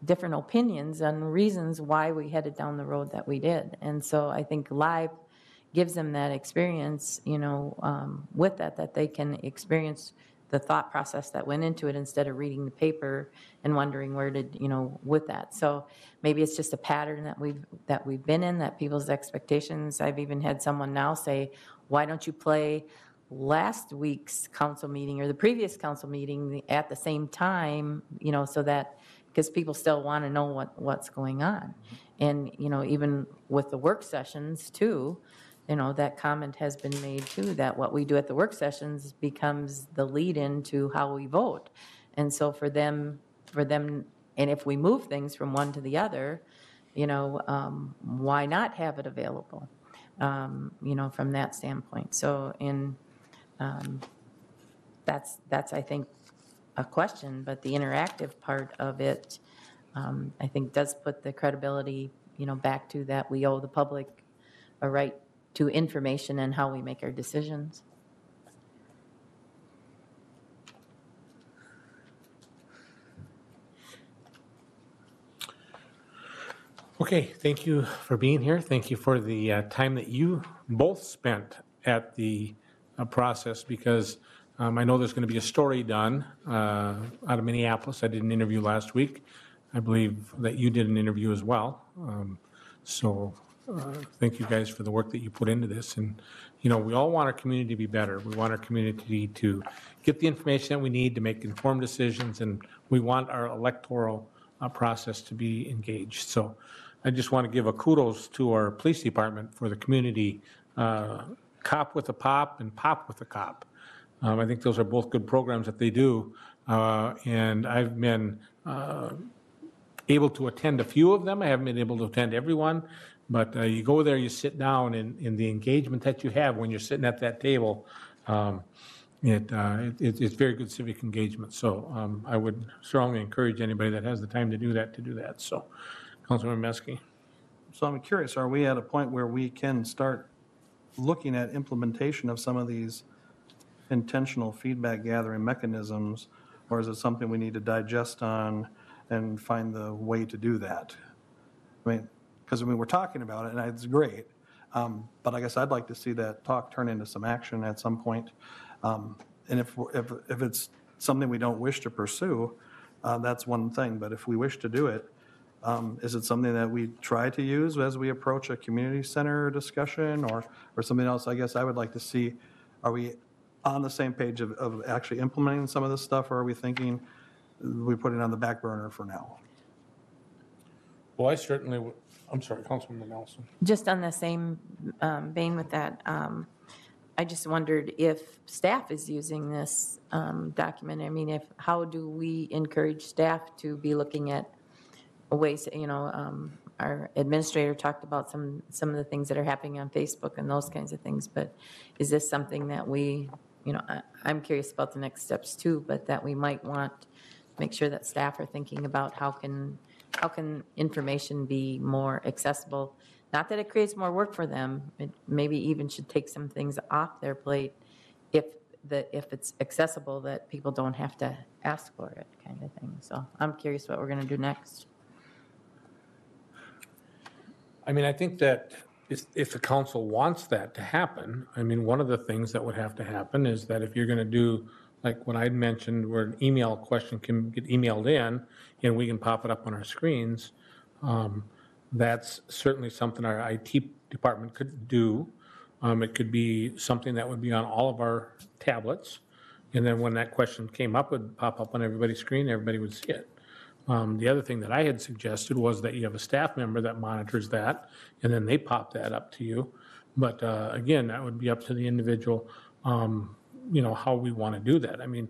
opinions and reasons why we headed down the road that we did. And so I think live gives them that experience, with that they can experience the thought process that went into it instead of reading the paper and wondering where did, with that. So maybe it's just a pattern that we've been in, that people's expectations. I've even had someone now say, why don't you play last week's council meeting or the previous council meeting at the same time, so that, because people still want to know what's going on. And, even with the work sessions too, that comment has been made too, that what we do at the work sessions becomes the lead into how we vote. And so for them, and if we move things from one to the other, why not have it available, from that standpoint. So that's, I think, a question, but the interactive part of it, I think does put the credibility, back to that we owe the public a right to information and how we make our decisions. Okay, thank you for being here. Thank you for the time that you both spent at the process, because I know there's going to be a story done out of Minneapolis. I did an interview last week. I believe that you did an interview as well. Thank you guys for the work that you put into this. And, we all want our community to be better. We want our community to get the information that we need to make informed decisions, and we want our electoral process to be engaged. So I just want to give a kudos to our police department for the community cop with a pop and pop with a cop. I think those are both good programs that they do. And I've been able to attend a few of them. I haven't been able to attend everyone. But you go there, you sit down, and the engagement that you have when you're sitting at that table, it's very good civic engagement. So I would strongly encourage anybody that has the time to do that. So, Councilmember Meske. So I'm curious, are we at a point where we can start looking at implementation of some of these intentional feedback gathering mechanisms, or is it something we need to digest on and find the way to do that? Because we're talking about it, and it's great, but I guess I'd like to see that talk turn into some action at some point. And if it's something we don't wish to pursue, that's one thing. But if we wish to do it, is it something that we try to use as we approach a community center discussion, or something else? I guess I would like to see, are we on the same page of actually implementing some of this stuff, or are we thinking we put it on the back burner for now? Well, I certainly would. I'm sorry, Councilwoman Nelson. Just on the same vein with that, I just wondered if staff is using this document. I mean, how do we encourage staff to be looking at ways, our administrator talked about some of the things that are happening on Facebook and those kinds of things, but is this something that we, I'm curious about the next steps too, but that we might want to make sure that staff are thinking about how can information be more accessible? Not that it creates more work for them. It maybe even should take some things off their plate if it's accessible, that people don't have to ask for it, kind of thing. So I'm curious what we're going to do next. I mean, I think that if the council wants that to happen, I mean, one of the things that would have to happen is that if you're going to do, like what I mentioned, where an email question can get emailed in and we can pop it up on our screens, that's certainly something our IT department could do. It could be something that would be on all of our tablets. And then when that question came up, it would pop up on everybody's screen, everybody would see it. The other thing that I had suggested was that you have a staff member that monitors that, and then they pop that up to you. But again, that would be up to the individual, how we want to do that. I mean,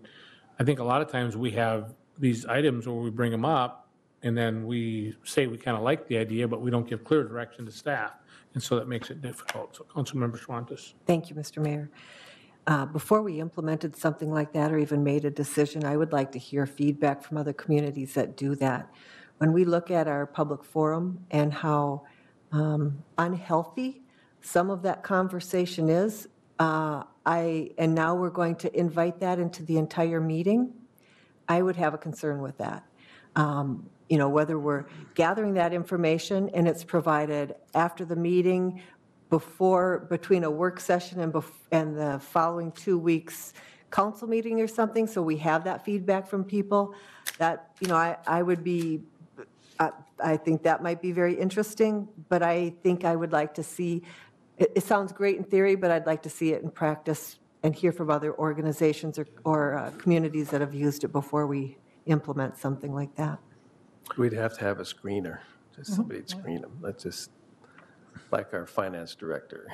I think a lot of times we have these items where we bring them up, and then we say we kind of like the idea, but we don't give clear direction to staff, and so that makes it difficult. So Councilmember Schwantes. Thank you, Mr. Mayor. Before we implemented something like that or even made a decision, I would like to hear feedback from other communities that do that. When we look at our public forum and how unhealthy some of that conversation is, and now we're going to invite that into the entire meeting, I would have a concern with that. Whether we're gathering that information and it's provided after the meeting, between a work session and the following 2 weeks council meeting or something, so we have that feedback from people, that, I think that might be very interesting, but I think I would like to see, it sounds great in theory, but I'd like to see it in practice and hear from other organizations or communities that have used it before we implement something like that. We'd have to have a screener, just somebody to screen them. That's just like our finance director.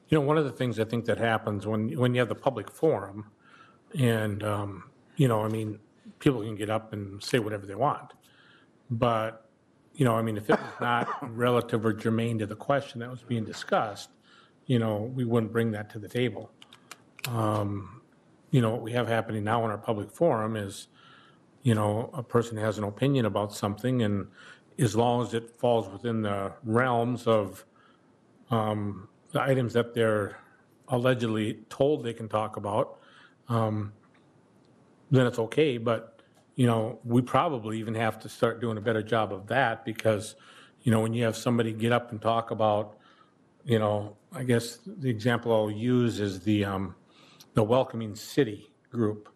One of the things I think that happens when you have the public forum, and, people can get up and say whatever they want. But, if it was not relative or germane to the question that was being discussed, we wouldn't bring that to the table. What we have happening now in our public forum is, a person has an opinion about something, and as long as it falls within the realms of the items that they're allegedly told they can talk about, then it's okay. But, we probably even have to start doing a better job of that, because, when you have somebody get up and talk about, I guess the example I'll use is the Welcoming City group.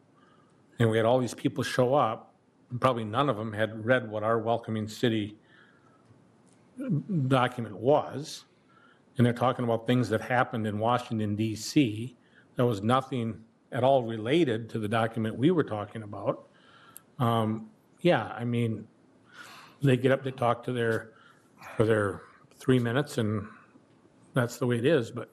And we had all these people show up, and probably none of them had read what our Welcoming City document was. And they're talking about things that happened in Washington, D.C. That was nothing at all related to the document we were talking about. They get up, they talk to for their 3 minutes, and that's the way it is. But,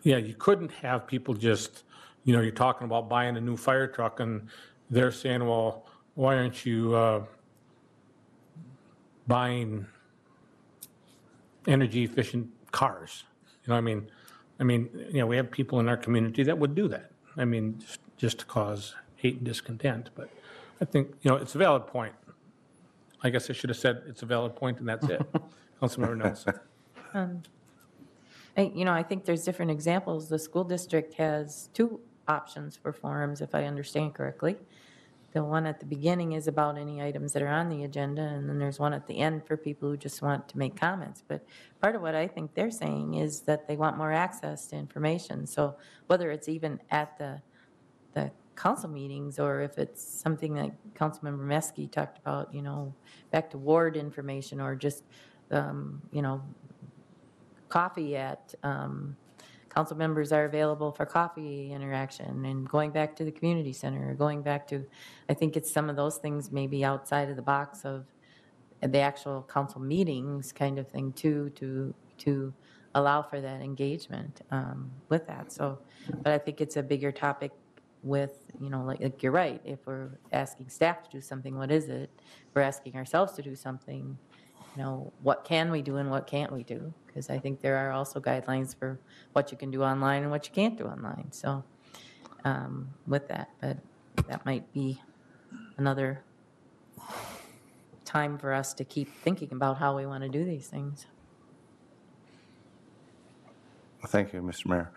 you couldn't have people just, you're talking about buying a new fire truck, and they're saying, well, why aren't you buying energy efficient cars? We have people in our community that would do that. Just to cause hate and discontent. But I think, it's a valid point. I guess I should have said it's a valid point, and that's it. Councilmember Nelson. I think there's different examples. The school district has 2 options for forums, if I understand correctly. The one at the beginning is about any items that are on the agenda, and then there's one at the end for people who just want to make comments. But part of what I think they're saying is that they want more access to information. So whether it's even at the council meetings, or if it's something that Councilmember Meske talked about, back to ward information, or just, coffee at, council members are available for coffee interaction, and going back to the community center, or going back to, I think it's some of those things maybe outside of the box of the actual council meetings kind of thing too, to allow for that engagement with that. So, but I think it's a bigger topic with, like you're right, if we're asking staff to do something, what is it? If we're asking ourselves to do something, what can we do and what can't we do? Because I think there are also guidelines for what you can do online and what you can't do online. So with that, but that might be another time for us to keep thinking about how we want to do these things. Thank you, Mr. Mayor.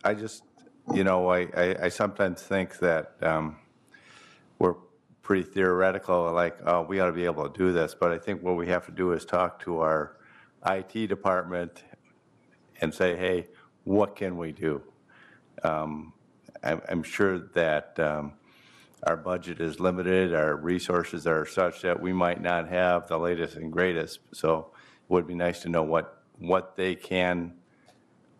I just, I sometimes think that we're pretty theoretical, like, oh, we ought to be able to do this. But I think what we have to do is talk to our IT department and say, hey, what can we do? I'm sure that our budget is limited, our resources are such that we might not have the latest and greatest. So it would be nice to know what they can,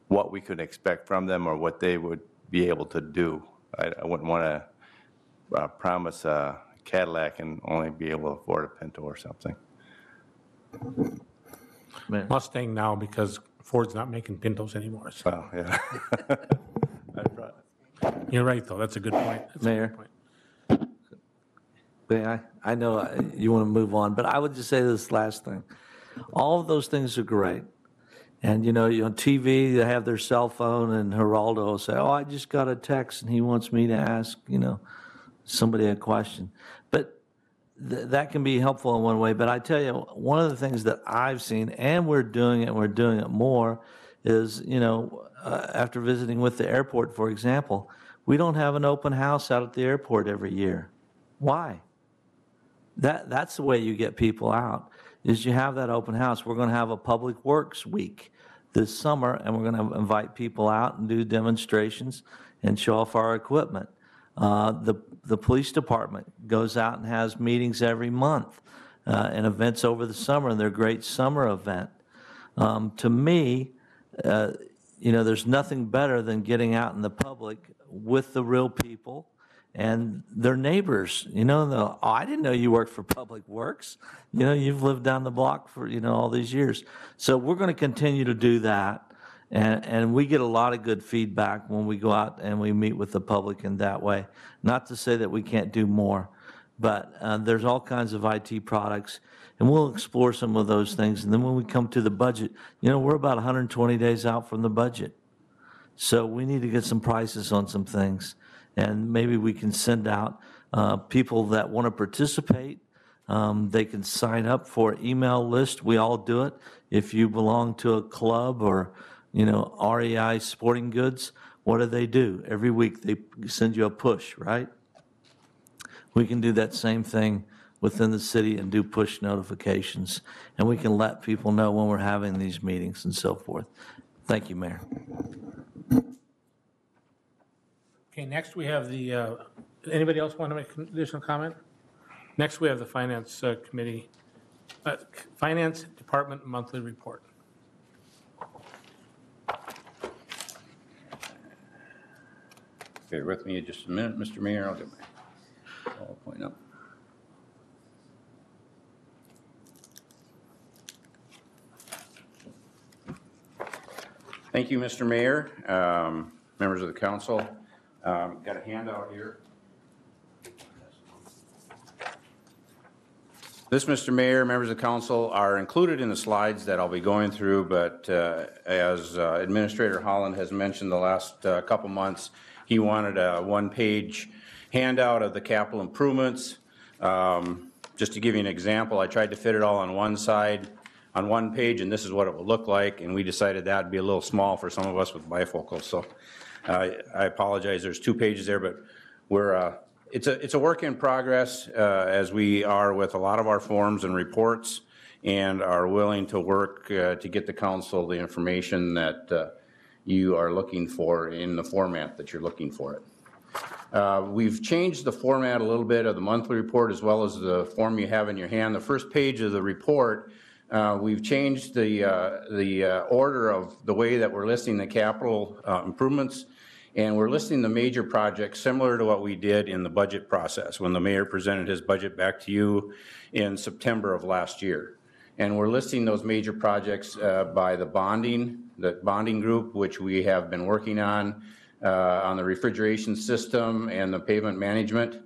what we could expect from them, or what they would be able to do. I wouldn't want to promise a Cadillac and only be able to afford a Pinto or something. Mustang now because Ford's not making Pintos anymore. So. Well, yeah. You're right, though. That's a good point. That's a Mayor? good point. I know you want to move on, but I would just say this last thing. All of those things are great. And, you know, on TV, they have their cell phone, and Geraldo will say, oh, I just got a text, and he wants me to ask, you know, somebody a question. But that can be helpful in one way. But I tell you, one of the things that I've seen, and we're doing it more, is, you know, after visiting with the airport, for example, we don't have an open house out at the airport every year. Why? That's the way you get people out, is you have that open house. We're going to have a Public Works Week this summer, and we're going to invite people out and do demonstrations and show off our equipment. The police department goes out and has meetings every month and events over the summer, and they're a great summer event. To me, you know, there's nothing better than getting out in the public with the real people and their neighbors. You know, oh, I didn't know you worked for Public Works. You know, you've lived down the block for, you know, all these years. So we're going to continue to do that. And we get a lot of good feedback when we go out and we meet with the public in that way. Not to say that we can't do more, but there's all kinds of IT products, and we'll explore some of those things. And then when we come to the budget, you know, we're about 120 days out from the budget. So we need to get some prices on some things. And maybe we can send out people that want to participate. They can sign up for an email list. We all do it. If you belong to a club or, you know, REI Sporting Goods, what do? Every week they send you a push, right? We can do that same thing within the city and do push notifications. And we can let people know when we're having these meetings and so forth. Thank you, Mayor. Okay, next we have the, anybody else want to make an additional comment? Next we have the Finance Committee, Finance Department Monthly Report. Bear with me just a minute, Mr. Mayor. I'll get my PowerPoint up. Thank you, Mr. Mayor, members of the council. Got a handout here. This, Mr. Mayor, members of the council, are included in the slides that I'll be going through, but as Administrator Holland has mentioned the last couple months, he wanted a one-page handout of the capital improvements. Just to give you an example, I tried to fit it all on one side, on one page, and this is what it would look like, and we decided that would be a little small for some of us with bifocals. So I apologize, there's 2 pages there, but we're it's a work in progress as we are with a lot of our forms and reports, and are willing to work to get the council the information that you are looking for in the format that you're looking for it. We've changed the format a little bit of the monthly report as well as the form you have in your hand. The first page of the report, we've changed the order of the way that we're listing the capital improvements. And we're listing the major projects similar to what we did in the budget process when the mayor presented his budget back to you in September of last year. And we're listing those major projects by the bonding group, which we have been working on the refrigeration system and the pavement management.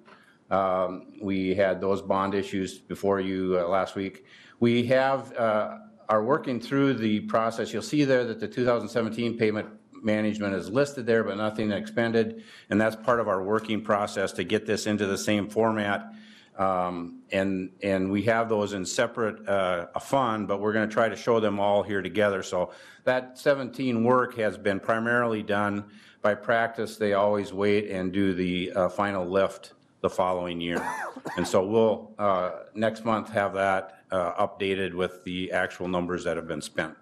We had those bond issues before you last week. We have are working through the process. You'll see there that the 2017 pavement management is listed there, but nothing expended, and that's part of our working process to get this into the same format. And we have those in separate a fund, but we're going to try to show them all here together. So that 17 work has been primarily done by practice. They always wait and do the final lift the following year, and so we'll next month have that updated with the actual numbers that have been spent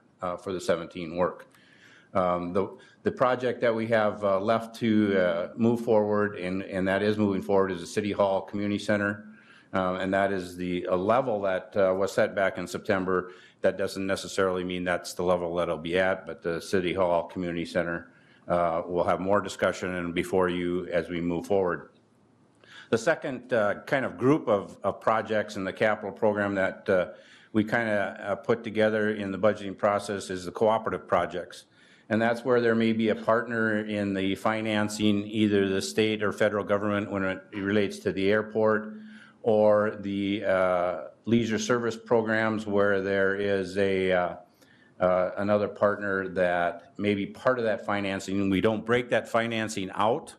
for the 17 work. The project that we have left to move forward, and that is moving forward, is the City Hall Community Center. And that is the level that was set back in September. That doesn't necessarily mean that's the level that it'll be at, but the City Hall Community Center will have more discussion and before you as we move forward. The second kind of group of projects in the capital program that we kind of put together in the budgeting process is the cooperative projects. And that's where there may be a partner in the financing, either the state or federal government when it relates to the airport, or the leisure service programs where there is another partner that may be part of that financing. And we don't break that financing out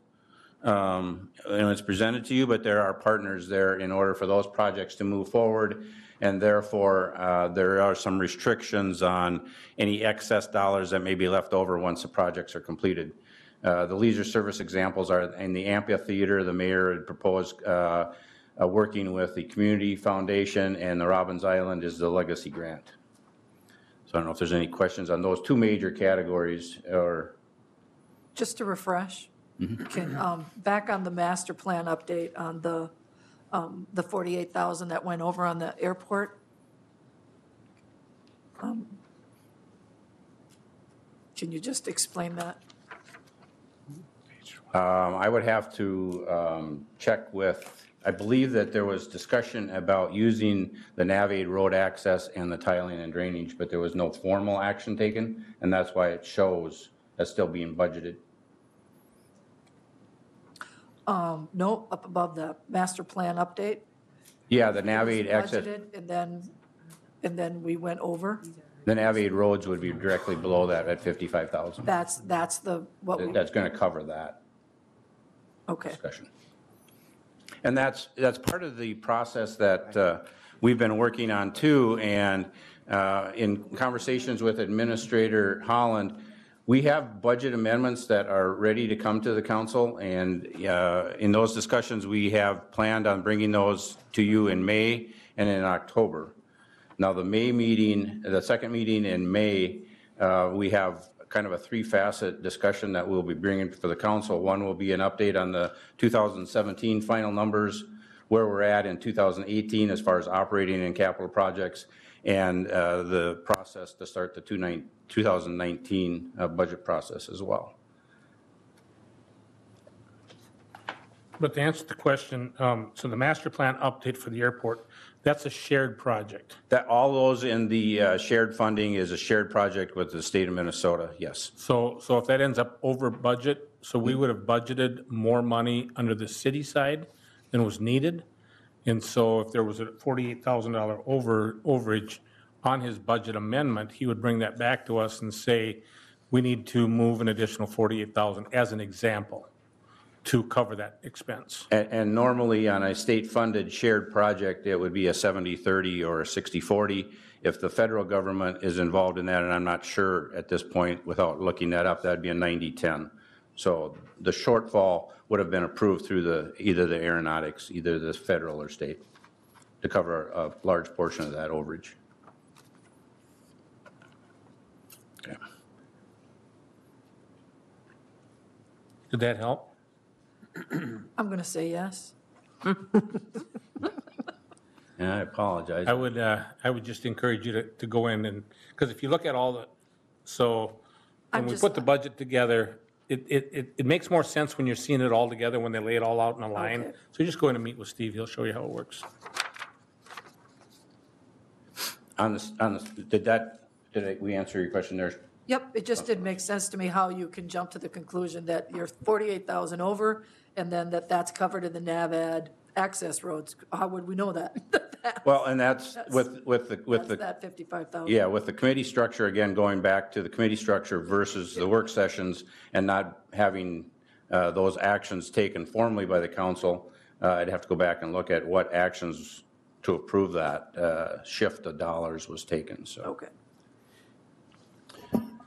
and it's presented to you, but there are partners there in order for those projects to move forward. And therefore, there are some restrictions on any excess dollars that may be left over once the projects are completed. The leisure service examples are in the amphitheater. The mayor had proposed working with the Community Foundation, and the Robbins Island is the Legacy Grant. So I don't know if there's any questions on those two major categories. Or Just to refresh, can, back on the master plan update on the 48,000 that went over on the airport. Can you just explain that? I would have to check with, I believe that there was discussion about using the Navaid road access and the tiling and drainage, but there was no formal action taken, and that's why it shows as still being budgeted. No, up above the master plan update. Yeah, the Navaid access, Budgeted, and then we went over. the Navaid roads would be directly below that at 55,000. That's the, what we, That's going to cover that okay. discussion. And that's part of the process that we've been working on too. And in conversations with Administrator Holland, we have budget amendments that are ready to come to the council. And in those discussions, we have planned on bringing those to you in May and in October. Now, the May meeting, the second meeting in May, we have kind of a three-facet discussion that we'll be bringing for the council. One will be an update on the 2017 final numbers, where we're at in 2018 as far as operating and capital projects, and the process to start the 2019 budget process as well. But to answer the question, so the master plan update for the airport, that's a shared project. That all those in the shared funding is a shared project with the state of Minnesota, yes. So if that ends up over budget, so we would have budgeted more money under the city side than was needed. And so if there was a $48,000 overage on his budget amendment, he would bring that back to us and say, we need to move an additional $48,000 as an example to cover that expense. And normally on a state-funded shared project, it would be a 70-30 or a 60-40. If the federal government is involved in that, and I'm not sure at this point without looking that up, that'd be a 90-10. So the shortfall would have been approved through either the aeronautics, either the federal or state, to cover a large portion of that overage. Okay. Did that help? I'm going to say yes. And I apologize. I would just encourage you to go in and, because if you look at all the, so when we put the budget together, it makes more sense when you're seeing it all together, when they lay it all out in a line. Okay. So you just go in and meet with Steve, he'll show you how it works. Did we answer your question there? Yep, it just didn't make sense to me how you can jump to the conclusion that you're 48,000 over, and then that's covered in the NAVAD access roads. How would we know that? Well, and that's with That's the, that 55,000. yeah, with the committee structure, again, going back to the committee structure versus the work sessions and not having those actions taken formally by the council, I'd have to go back and look at what actions to approve that shift of dollars was taken, so. Okay.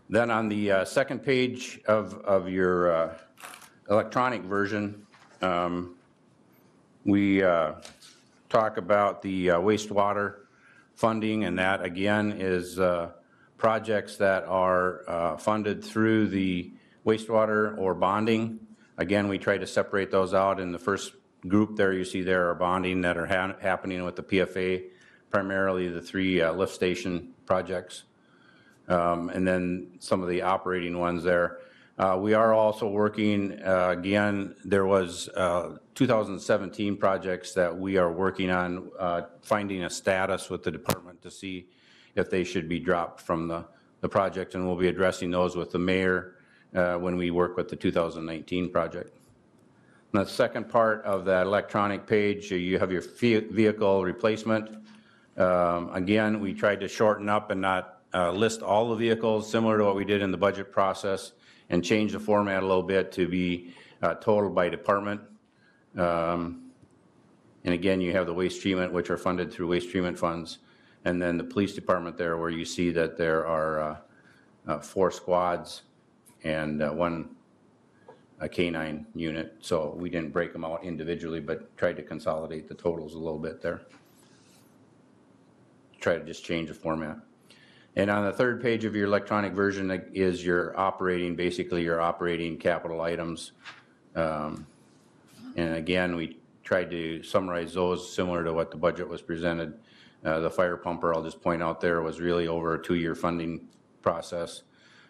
Then on the second page of your electronic version, we talk about the wastewater funding, and that again is projects that are funded through the wastewater or bonding. Again, we try to separate those out. In the first group there, you see there are bonding that are happening with the PFA, primarily the 3 lift station projects. And then some of the operating ones there. We are also working, again, there was 2017 projects that we are working on, finding a status with the department to see if they should be dropped from the project, and we'll be addressing those with the mayor when we work with the 2019 project. And the second part of that electronic page, you have your vehicle replacement. Again, we tried to shorten up and not list all the vehicles, similar to what we did in the budget process, and change the format a little bit to be totaled by department. And again, you have the waste treatment, which are funded through waste treatment funds, and then the police department there, where you see that there are 4 squads and 1 K-9 unit. So we didn't break them out individually, but tried to consolidate the totals a little bit there. Try to just change the format. And on the third page of your electronic version is your operating, basically your operating capital items. And again, we tried to summarize those similar to what the budget was presented. The fire pumper, I'll just point out there, was really over a 2-year funding process.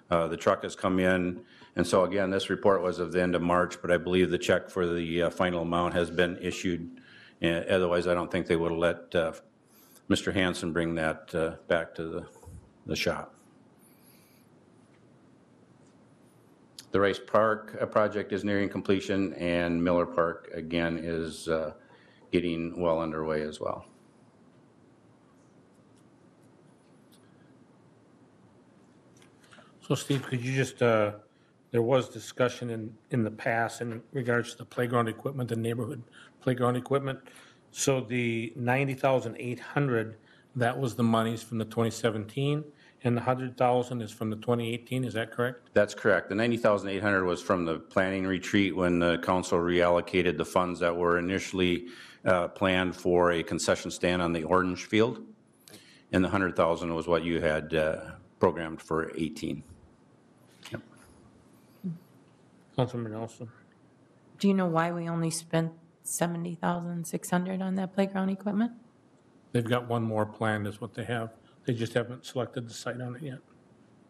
The truck has come in, and so again, this report was of the end of March, but I believe the check for the final amount has been issued. Otherwise, I don't think they would have let Mr. Hanson bring that back to the shop. The Rice Park project is nearing completion, and Miller Park, again, is getting well underway as well. So Steve, could you just, there was discussion in the past in regards to the playground equipment, the neighborhood playground equipment. So the 90,800, that was the monies from the 2017, and the 100,000 is from the 2018, is that correct? That's correct. The 90,800 was from the planning retreat when the council reallocated the funds that were initially planned for a concession stand on the Orange Field. And the 100,000 was what you had programmed for 18. Yep. Councilmember Nelson. Do you know why we only spent 70,600 on that playground equipment? They've got one more planned is what they have. They just haven't selected the site on it yet.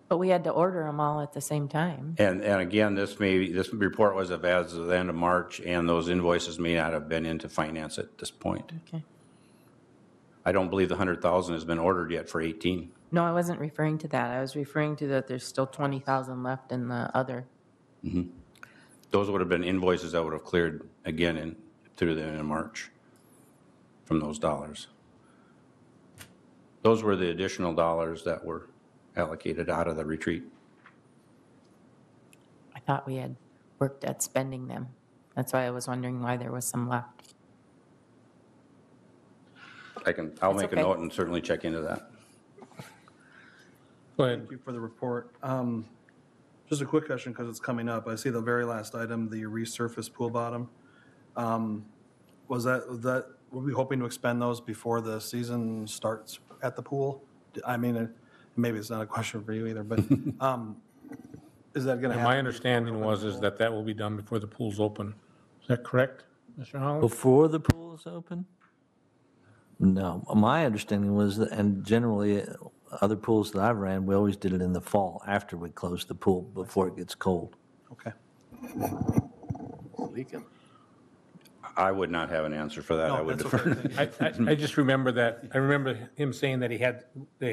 But we had to order them all at the same time. And again, this report was as of the end of March, and those invoices may not have been into finance at this point. Okay. I don't believe the 100,000 has been ordered yet for 18. No, I wasn't referring to that. I was referring to that there's still 20,000 left in the other. Mm-hmm. Those would have been invoices that would have cleared again through the end of March from those dollars. Those were the additional dollars that were allocated out of the retreat. I thought we had worked at spending them. That's why I was wondering why there was some left. I'll make a note and certainly check into that. Go ahead. Thank you for the report. Just a quick question because it's coming up. I see the very last item, the resurfaced pool bottom. Were we hoping to expend those before the season starts at the pool? I mean, maybe it's not a question for you either, but is that going to happen? My understanding is that will be done before the pool's open. Is that correct, Mr. Holland? Before the pool is open? No, my understanding was, and generally other pools that I've ran, we always did it in the fall after we closed the pool before it gets cold. Okay. Leaking. I would not have an answer for that. No, I would that's defer. okay. I just remember that. I remember him saying that they had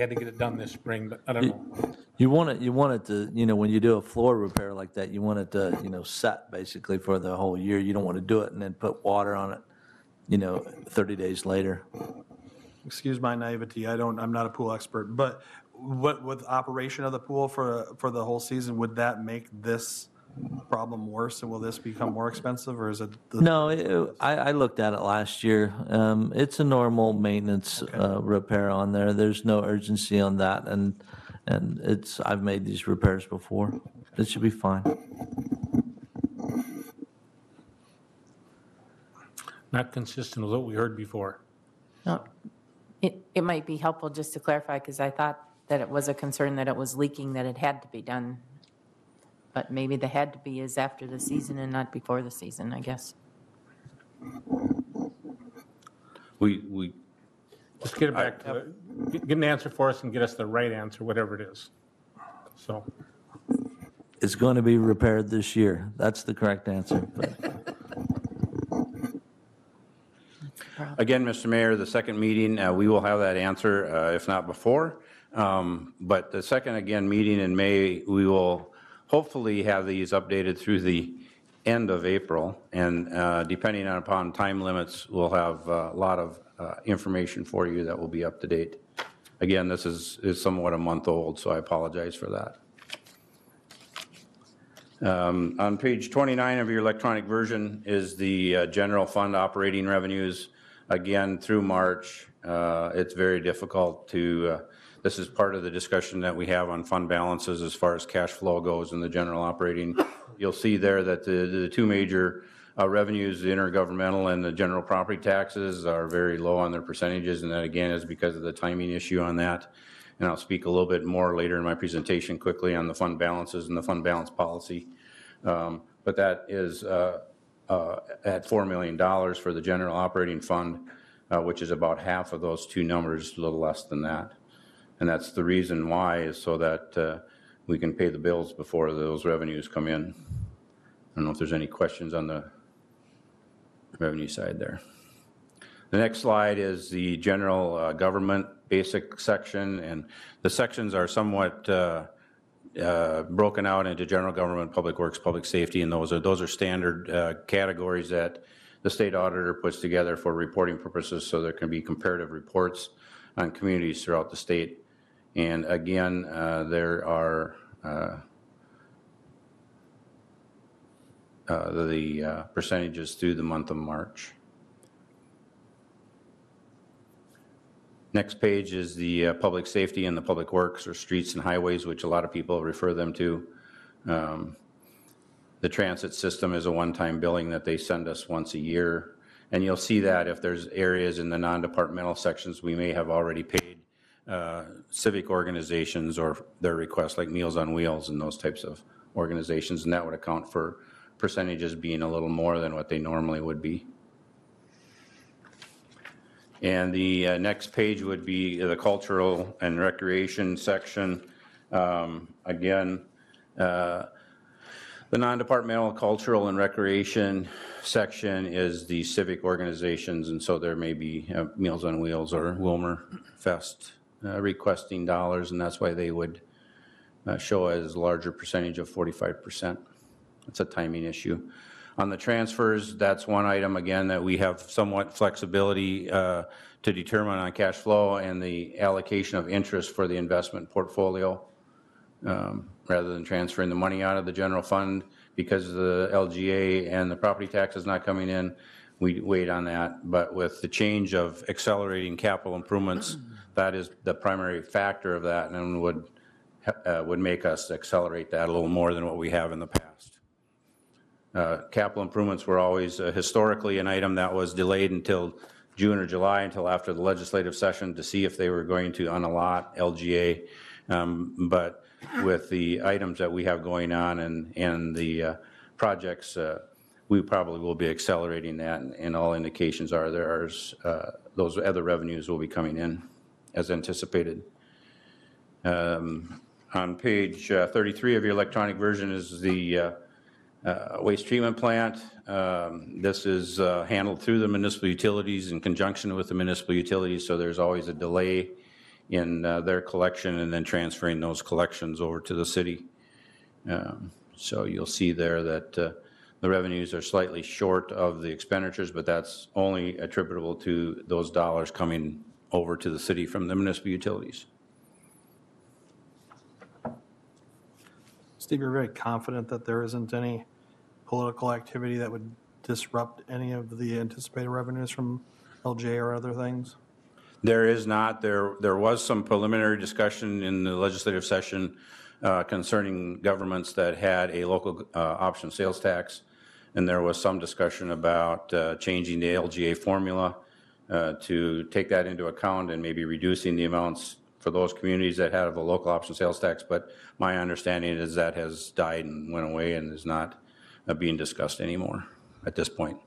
to get it done this spring, but I don't know. You want it to, when you do a floor repair like that, you want it to, set basically for the whole year. You don't want to do it and then put water on it, 30 days later. Excuse my naivety. I'm not a pool expert, but with operation of the pool for the whole season, would that make this problem worse, and will this become more expensive, or is it? No, I looked at it last year. It's a normal maintenance repair on there. There's no urgency on that, and I've made these repairs before. It should be fine. Not consistent with what we heard before. No, it might be helpful just to clarify, because I thought that it was a concern that it was leaking, that it had to be done. But maybe the had to be is after the season and not before the season, I guess. We Just get it back to get an answer for us and get us the right answer, whatever it is. So It's going to be repaired this year. That's the correct answer. Again, Mr. Mayor, the second meeting, we will have that answer, if not before. But the second, again, meeting in May, we will hopefully have these updated through the end of April. And depending upon time limits, we'll have a lot of information for you that will be up to date. Again, this is somewhat a month old, so I apologize for that. On page 29 of your electronic version is the general fund operating revenues. Again, through March, it's very difficult to, this is part of the discussion that we have on fund balances as far as cash flow goes in the general operating. You'll see there that the two major revenues, the intergovernmental and the general property taxes, are very low on their percentages, and that again is because of the timing issue on that. And I'll speak a little bit more later in my presentation quickly on the fund balances and the fund balance policy. But that is at $4 million for the general operating fund, which is about half of those two numbers, a little less than that. And that's the reason why, is so that we can pay the bills before those revenues come in. I don't know if there's any questions on the revenue side there. The next slide is the general government basic section, and the sections are somewhat broken out into general government, public works, public safety, and those are standard categories that the state auditor puts together for reporting purposes, so there can be comparative reports on communities throughout the state. And again, there are the percentages through the month of March. Next page is the public safety and the public works, or streets and highways, which a lot of people refer them to. The transit system is a one-time billing that they send us once a year. And you'll see that if there's areas in the non-departmental sections, we may have already paid civic organizations or their requests, like Meals on Wheels and those types of organizations, and that would account for percentages being a little more than what they normally would be. And the next page would be the cultural and recreation section. Again, the non-departmental cultural and recreation section is the civic organizations, and so there may be Meals on Wheels or Wilmer Fest requesting dollars, and that's why they would show as a larger percentage of 45%. It's a timing issue. On the transfers, that's one item, again, that we have somewhat flexibility to determine on cash flow and the allocation of interest for the investment portfolio, rather than transferring the money out of the general fund. Because the LGA and the property tax is not coming in, we wait on that. But with the change of accelerating capital improvements, that is the primary factor of that, and would make us accelerate that a little more than what we have in the past. Capital improvements were always historically an item that was delayed until June or July, until after the legislative session, to see if they were going to unallot LGA. But with the items that we have going on and the projects, we probably will be accelerating that, and all indications are those other revenues will be coming in as anticipated. On page 33 of your electronic version is the waste treatment plant. This is handled through the municipal utilities in conjunction with the municipal utilities, so there's always a delay in their collection and then transferring those collections over to the city. So you'll see there that the revenues are slightly short of the expenditures, but that's only attributable to those dollars coming over to the city from the municipal utilities. Steve, you're very confident that there isn't any political activity that would disrupt any of the anticipated revenues from LJ or other things? There is not. There was some preliminary discussion in the legislative session concerning governments that had a local option sales tax, and there was some discussion about changing the LGA formula to take that into account and maybe reducing the amounts for those communities that have a local option sales tax. But my understanding is that has died and went away and is not being discussed anymore at this point.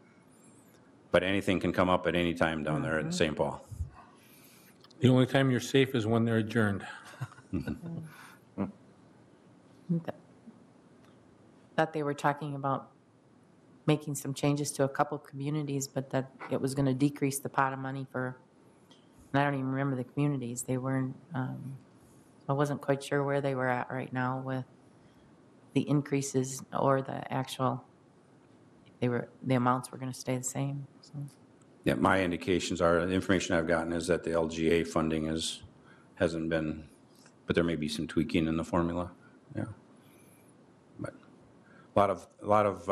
But anything can come up at any time down there at St. Paul. The only time you're safe is when they're adjourned. Okay. thought they were talking about making some changes to a couple communities, but that it was going to decrease the pot of money for, and I don't even remember the communities. They weren't, I wasn't quite sure where they were at right now with the increases or the actual, the amounts were going to stay the same. So. Yeah, my indications are, the information I've gotten is that the LGA funding hasn't been, but there may be some tweaking in the formula. Yeah. But a lot of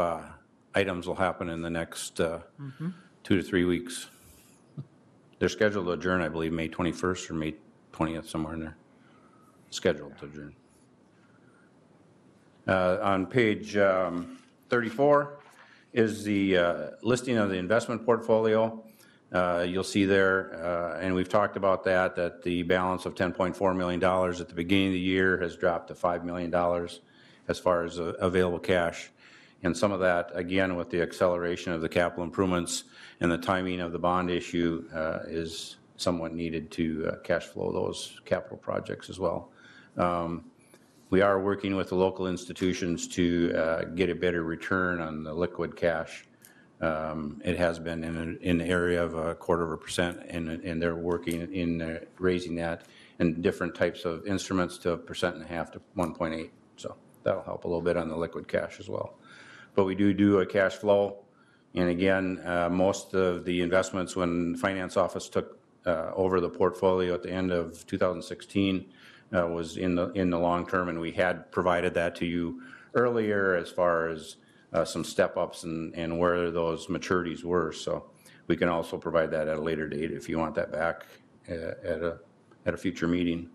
items will happen in the next 2 to 3 weeks. They're scheduled to adjourn, I believe, May 21st or May 20th, somewhere in there. Scheduled to adjourn. On page 34 is the listing of the investment portfolio. You'll see there, and we've talked about that the balance of $10.4 million at the beginning of the year has dropped to $5 million as far as available cash. And some of that, again, with the acceleration of the capital improvements and the timing of the bond issue is somewhat needed to cash flow those capital projects as well. We are working with the local institutions to get a better return on the liquid cash. It has been in the area of 0.25%, and they're working in raising that in different types of instruments to 1.5% to 1.8%. So that'll help a little bit on the liquid cash as well. But we do a cash flow, and again, most of the investments when the finance office took over the portfolio at the end of 2016 was in the long term, and we had provided that to you earlier as far as some step-ups and where those maturities were. So we can also provide that at a later date if you want that back at a future meeting.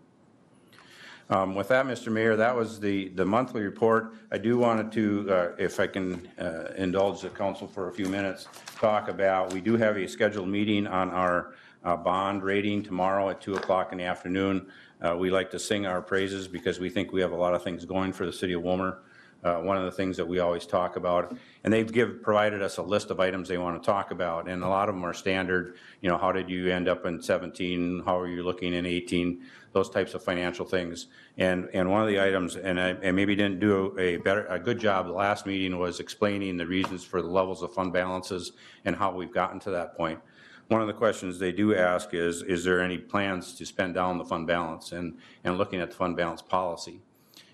With that, Mr. Mayor, that was the monthly report. I do wanted to, if I can indulge the council for a few minutes, talk about, we do have a scheduled meeting on our bond rating tomorrow at 2 o'clock in the afternoon. We like to sing our praises because we think we have a lot of things going for the city of Willmar. One of the things that we always talk about, and they've provided us a list of items they want to talk about, and a lot of them are standard. You know, how did you end up in 17? How are you looking in 18? Those types of financial things. And one of the items, and I maybe didn't do a good job the last meeting, was explaining the reasons for the levels of fund balances and how we've gotten to that point. One of the questions they do ask is there any plans to spend down the fund balance, and looking at the fund balance policy.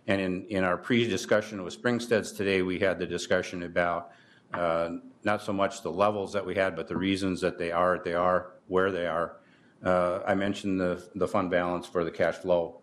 And in our pre-discussion with Springstead's today, we had the discussion about not so much the levels that we had, but the reasons that they are where they are. I mentioned the fund balance for the cash flow.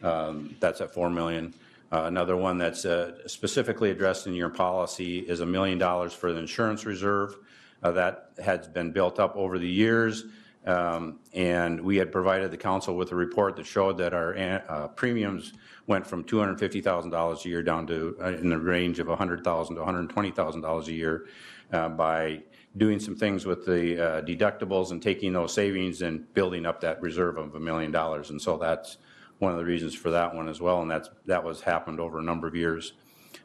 That's at $4 million. Another one that's specifically addressed in your policy is $1 million for the insurance reserve. That has been built up over the years. And we had provided the council with a report that showed that our premiums went from $250,000 a year down to in the range of $100,000 to $120,000 a year by doing some things with the deductibles and taking those savings and building up that reserve of $1 million. And so that's one of the reasons for that one as well, and that was happened over a number of years.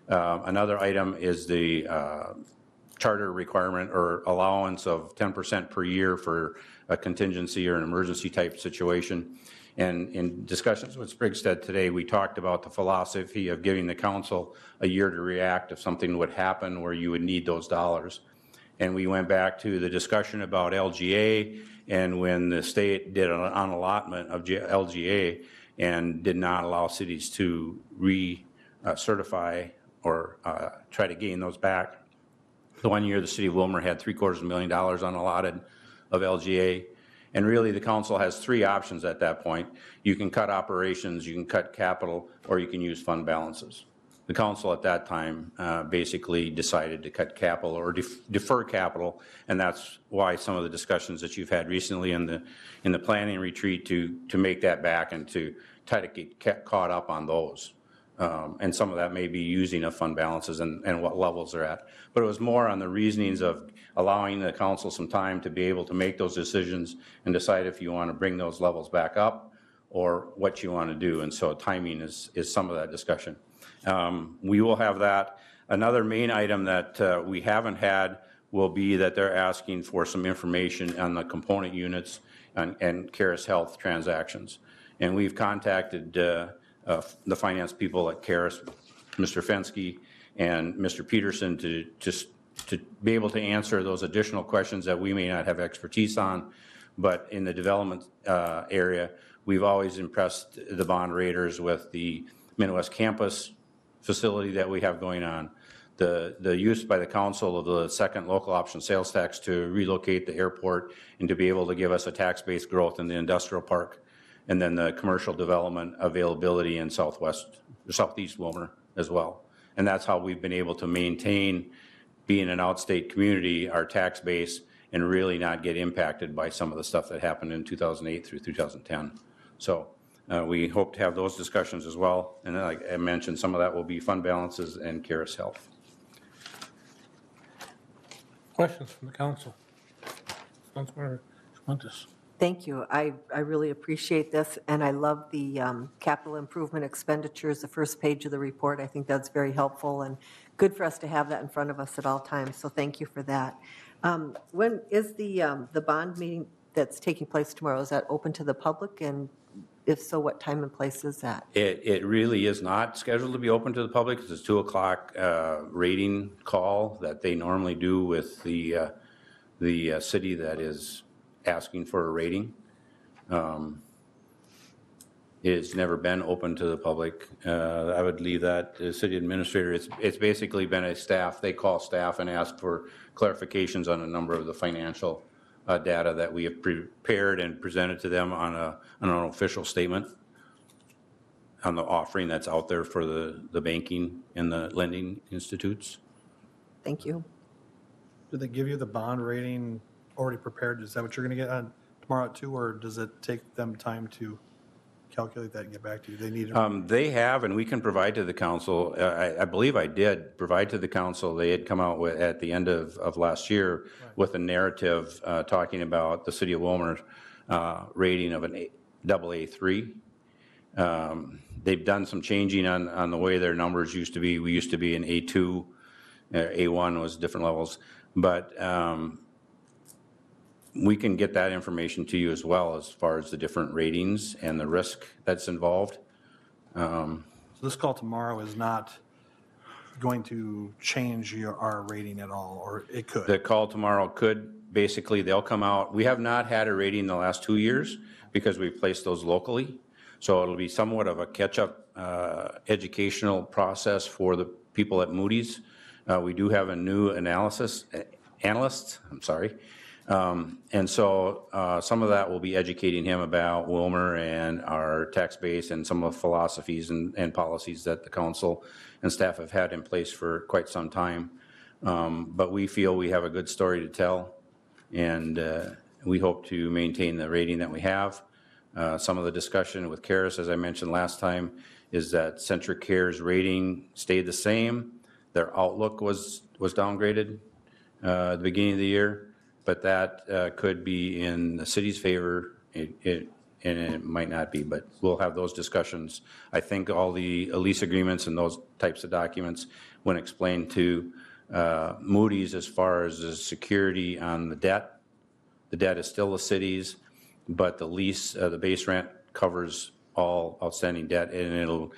Another item is the charter requirement or allowance of 10% per year for a contingency or an emergency type situation. And in discussions with Springstead today, we talked about the philosophy of giving the council a year to react if something would happen where you would need those dollars. And we went back to the discussion about LGA, and when the state did an allotment of LGA and did not allow cities to recertify or try to gain those back. The 1 year the city of Willmar had $750,000 unallotted of LGA. And really the council has three options at that point. You can cut operations, you can cut capital, or you can use fund balances. The council at that time basically decided to cut capital or defer capital, and that's why some of the discussions that you've had recently in the planning retreat to make that back and to try to get caught up on those. And some of that may be using of fund balances and what levels they're at. But it was more on the reasonings of allowing the council some time to be able to make those decisions and decide if you want to bring those levels back up or what you want to do. And so timing is some of that discussion. We will have that. Another main item that we haven't had will be that they're asking for some information on the component units and Caris Health transactions. And we've contacted the finance people at Caris, Mr. Fensky, and Mr. Peterson to be able to answer those additional questions that we may not have expertise on. But in the development area, we've always impressed the bond raters with the Midwest Campus facility that we have going on, the use by the council of the second local option sales tax to relocate the airport and to be able to give us a tax-based growth in the industrial park, and then the commercial development availability in southeast Wilmer as well. And that's how we've been able to maintain, being an outstate community, our tax base, and really not get impacted by some of the stuff that happened in 2008 through 2010. So we hope to have those discussions as well. And like I mentioned, some of that will be fund balances and Caris Health. Questions from the council? Councilmember Schwantes. Thank you. I really appreciate this, and I love the capital improvement expenditures, the first page of the report. I think that's very helpful and good for us to have that in front of us at all times, so thank you for that. When is the bond meeting that's taking place tomorrow, is that open to the public, and if so, what time and place is that? It really is not scheduled to be open to the public. It's a 2 o'clock rating call that they normally do with the city that is asking for a rating. It's never been open to the public. I would leave that to the city administrator. It's basically been a staff, they call staff and ask for clarifications on a number of the financial data that we have prepared and presented to them on an official statement on the offering that's out there for the banking and the lending institutes. Thank you. Did they give you the bond rating already prepared? Is that what you're going to get on tomorrow at 2, or does it take them time to calculate that and get back to you? They need it. They have, and we can provide to the council. I believe I did provide to the council. They had come out with, at the end of last year, with a narrative talking about the city of Wilmer rating of an AA3. They've done some changing on the way their numbers used to be. We used to be an A2, A1 was different levels, but we can get that information to you as well as far as the different ratings and the risk that's involved. So this call tomorrow is not going to change our rating at all, or it could? The call tomorrow could, basically, they'll come out. We have not had a rating the last 2 years because we've placed those locally. So it'll be somewhat of a catch-up educational process for the people at Moody's. We do have a new analyst, and so some of that will be educating him about Wilmer and our tax base and some of the philosophies and policies that the council and staff have had in place for quite some time. But we feel we have a good story to tell, and we hope to maintain the rating that we have. Some of the discussion with Caris, as I mentioned last time, is that CentricCare's rating stayed the same. Their outlook was downgraded at the beginning of the year, but that could be in the city's favor, and it might not be, but we'll have those discussions. I think all the lease agreements and those types of documents, when explained to Moody's as far as the security on the debt is still the city's, but the lease, the base rent covers all outstanding debt, and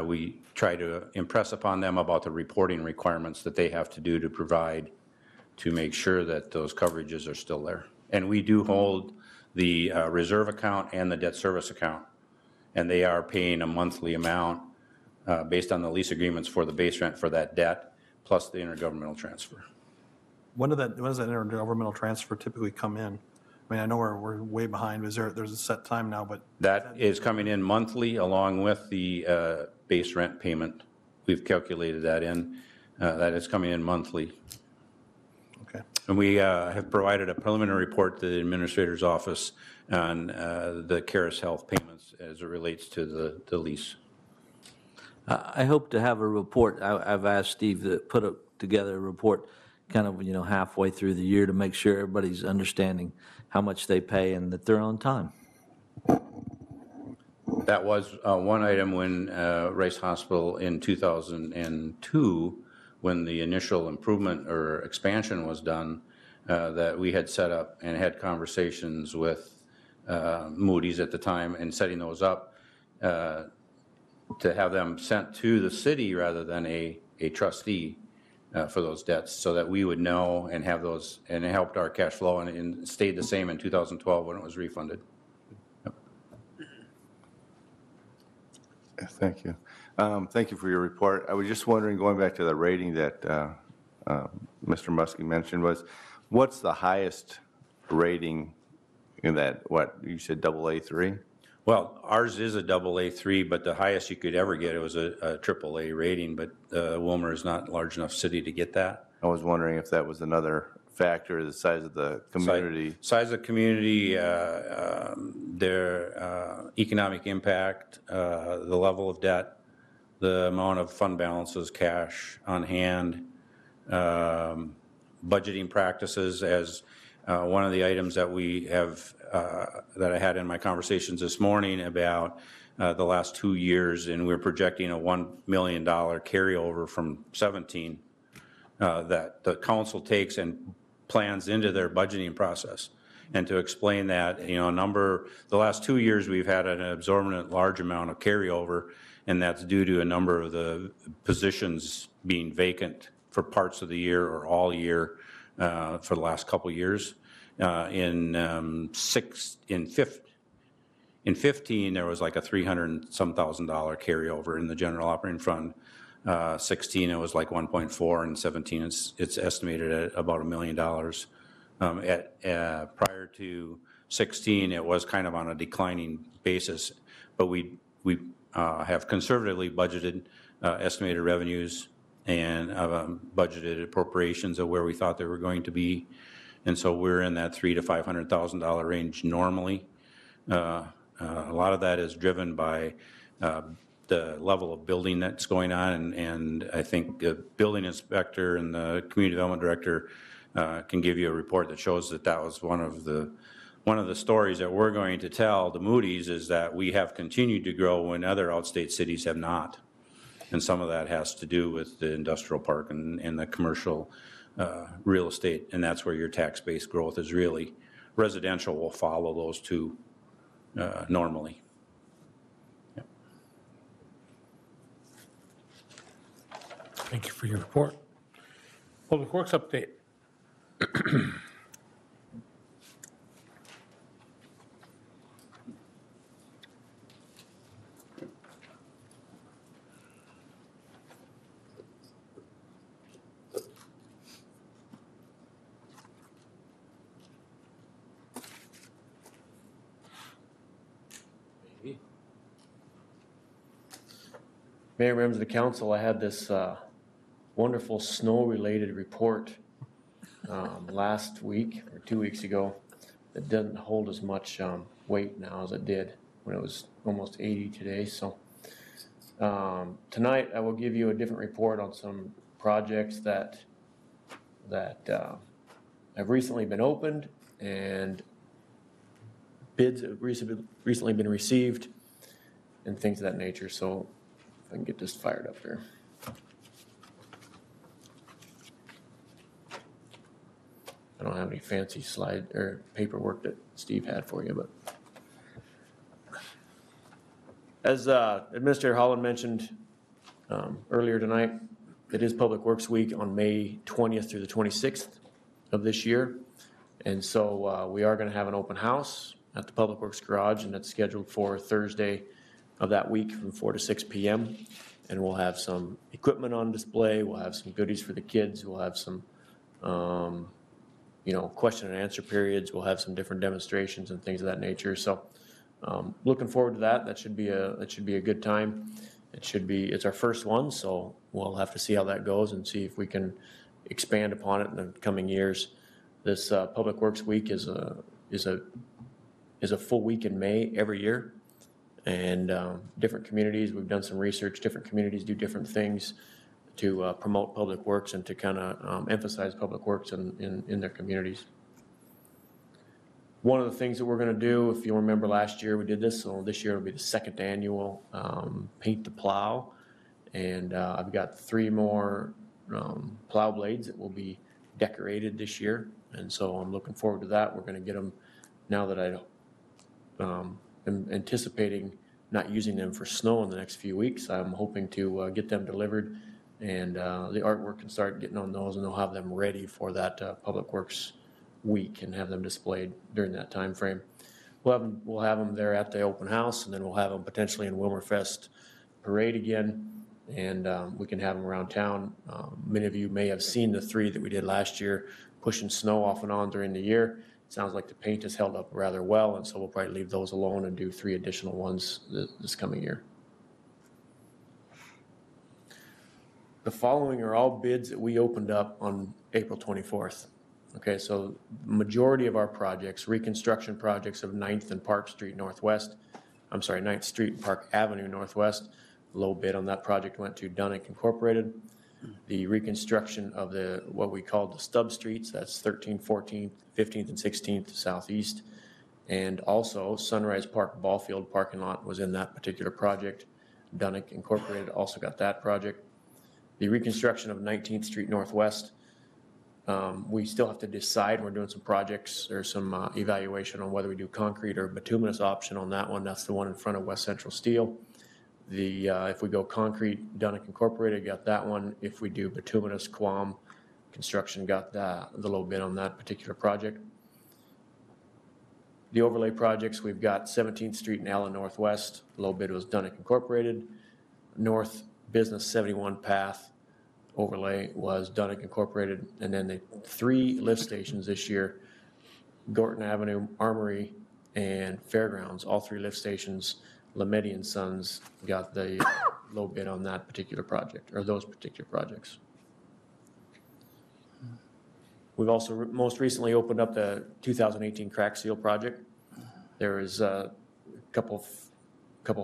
we try to impress upon them about the reporting requirements that they have to do to provide to make sure that those coverages are still there. And we do hold the reserve account and the debt service account, and they are paying a monthly amount based on the lease agreements for the base rent for that debt, plus the intergovernmental transfer. When does that intergovernmental transfer typically come in? I mean, I know we're way behind. There's a set time now, but that is coming in monthly along with the base rent payment. We've calculated that in. That is coming in monthly. Okay. And we have provided a preliminary report to the administrator's office on the Caris Health payments as it relates to the lease. I hope to have a report. I've asked Steve to put together a report kind of, halfway through the year to make sure everybody's understanding how much they pay and that they're on time. That was one item when Rice Hospital in 2002, when the initial improvement or expansion was done, that we had set up and had conversations with Moody's at the time and setting those up to have them sent to the city rather than a a trustee for those debts so that we would know and have those, and it helped our cash flow, and it stayed the same in 2012 when it was refunded. Thank you. Thank you for your report. I was just wondering, going back to the rating that Mr. Muskie mentioned, what's the highest rating in that, what, you said AA3? Well, ours is a AA3, but the highest you could ever get, it was a AAA rating, but Wilmer is not a large enough city to get that. I was wondering if that was another factor, the size of the community. Size of community, their economic impact, the level of debt, the amount of fund balances, cash on hand, budgeting practices as one of the items that we have, that I had in my conversations this morning about the last 2 years, and we're projecting a $1 million carryover from 17 that the council takes and plans into their budgeting process. And to explain that, the last 2 years we've had an absorbent large amount of carryover, and that's due to a number of the positions being vacant for parts of the year or all year for the last couple of years. In 15, there was like a $300,000 carryover in the general operating fund. 16, it was like 1.4, and 17, it's estimated at about $1 million. Prior to 16, it was kind of on a declining basis, but we have conservatively budgeted estimated revenues and budgeted appropriations of where we thought they were going to be. And so we're in that $300,000 to $500,000 range normally. A lot of that is driven by the level of building that's going on, and I think the building inspector and the community development director can give you a report that shows that that was one of the stories that we're going to tell the Moody's, is that we have continued to grow when other outstate cities have not. And some of that has to do with the industrial park and the commercial real estate, and that's where your tax-based growth is really. Residential will follow those two normally. Yep. Thank you for your report. Public Works update. Mayor, members of the council, I had this wonderful snow-related report last week or 2 weeks ago that doesn't hold as much weight now as it did when it was almost 80 today. So tonight I will give you a different report on some projects that have recently been opened and bids have recently been received and things of that nature. So if I can get this fired up here. I don't have any fancy slide or paperwork that Steve had for you, but as Administrator Holland mentioned earlier tonight, it is Public Works Week on May 20th through the 26th of this year. And so we are going to have an open house at the Public Works Garage, and it's scheduled for Thursday of that week from 4 to 6 p.m. And we'll have some equipment on display. We'll have some goodies for the kids. We'll have some, question and answer periods. We'll have some different demonstrations and things of that nature. So looking forward to that. That should be a good time. It's our first one, so we'll have to see how that goes and see if we can expand upon it in the coming years. This Public Works Week is a full week in May every year. And different communities, we've done some research, different communities do different things to promote public works and to kind of emphasize public works in their communities. One of the things that we're going to do, if you remember last year we did this, so this year will be the second annual Paint the Plow. And I've got 3 more plow blades that will be decorated this year. And so I'm looking forward to that. We're going to get them now that I am anticipating not using them for snow in the next few weeks. I'm hoping to get them delivered And the artwork can start getting on those, and they'll have them ready for that Public Works Week and have them displayed during that time frame. We'll have them there at the open house, and then we'll have them potentially in Wilmerfest Parade again, and we can have them around town. Many of you may have seen the 3 that we did last year, pushing snow off and on during the year. It sounds like the paint has held up rather well, and so we'll probably leave those alone and do 3 additional ones this coming year. The following are all bids that we opened up on April 24th. Okay, so majority of our projects, reconstruction projects of 9th and Park Street Northwest, 9th Street and Park Avenue Northwest, low bid on that project went to Dunick Incorporated. The reconstruction of what we called the stub streets, that's 13th, 14th, 15th, and 16th Southeast. And also Sunrise Park Ballfield parking lot was in that particular project. Dunick Incorporated also got that project. The reconstruction of 19th Street Northwest, we still have to decide. We're doing some projects. There's some evaluation on whether we do concrete or bituminous option on that one. That's the one in front of West Central Steel. If we go concrete, Dunick Incorporated got that one. If we do bituminous, Quam Construction got the low bid on that particular project. The overlay projects, we've got 17th Street and Allen Northwest. Low bid was Dunick Incorporated. North Business 71 Path overlay was Dunick Incorporated. And then the 3 lift stations this year, Gorton Avenue, Armory, and Fairgrounds, all 3 lift stations, Lamedi and Sons got the low bid on that particular project, or those particular projects. We've also most recently opened up the 2018 crack seal project. There is a couple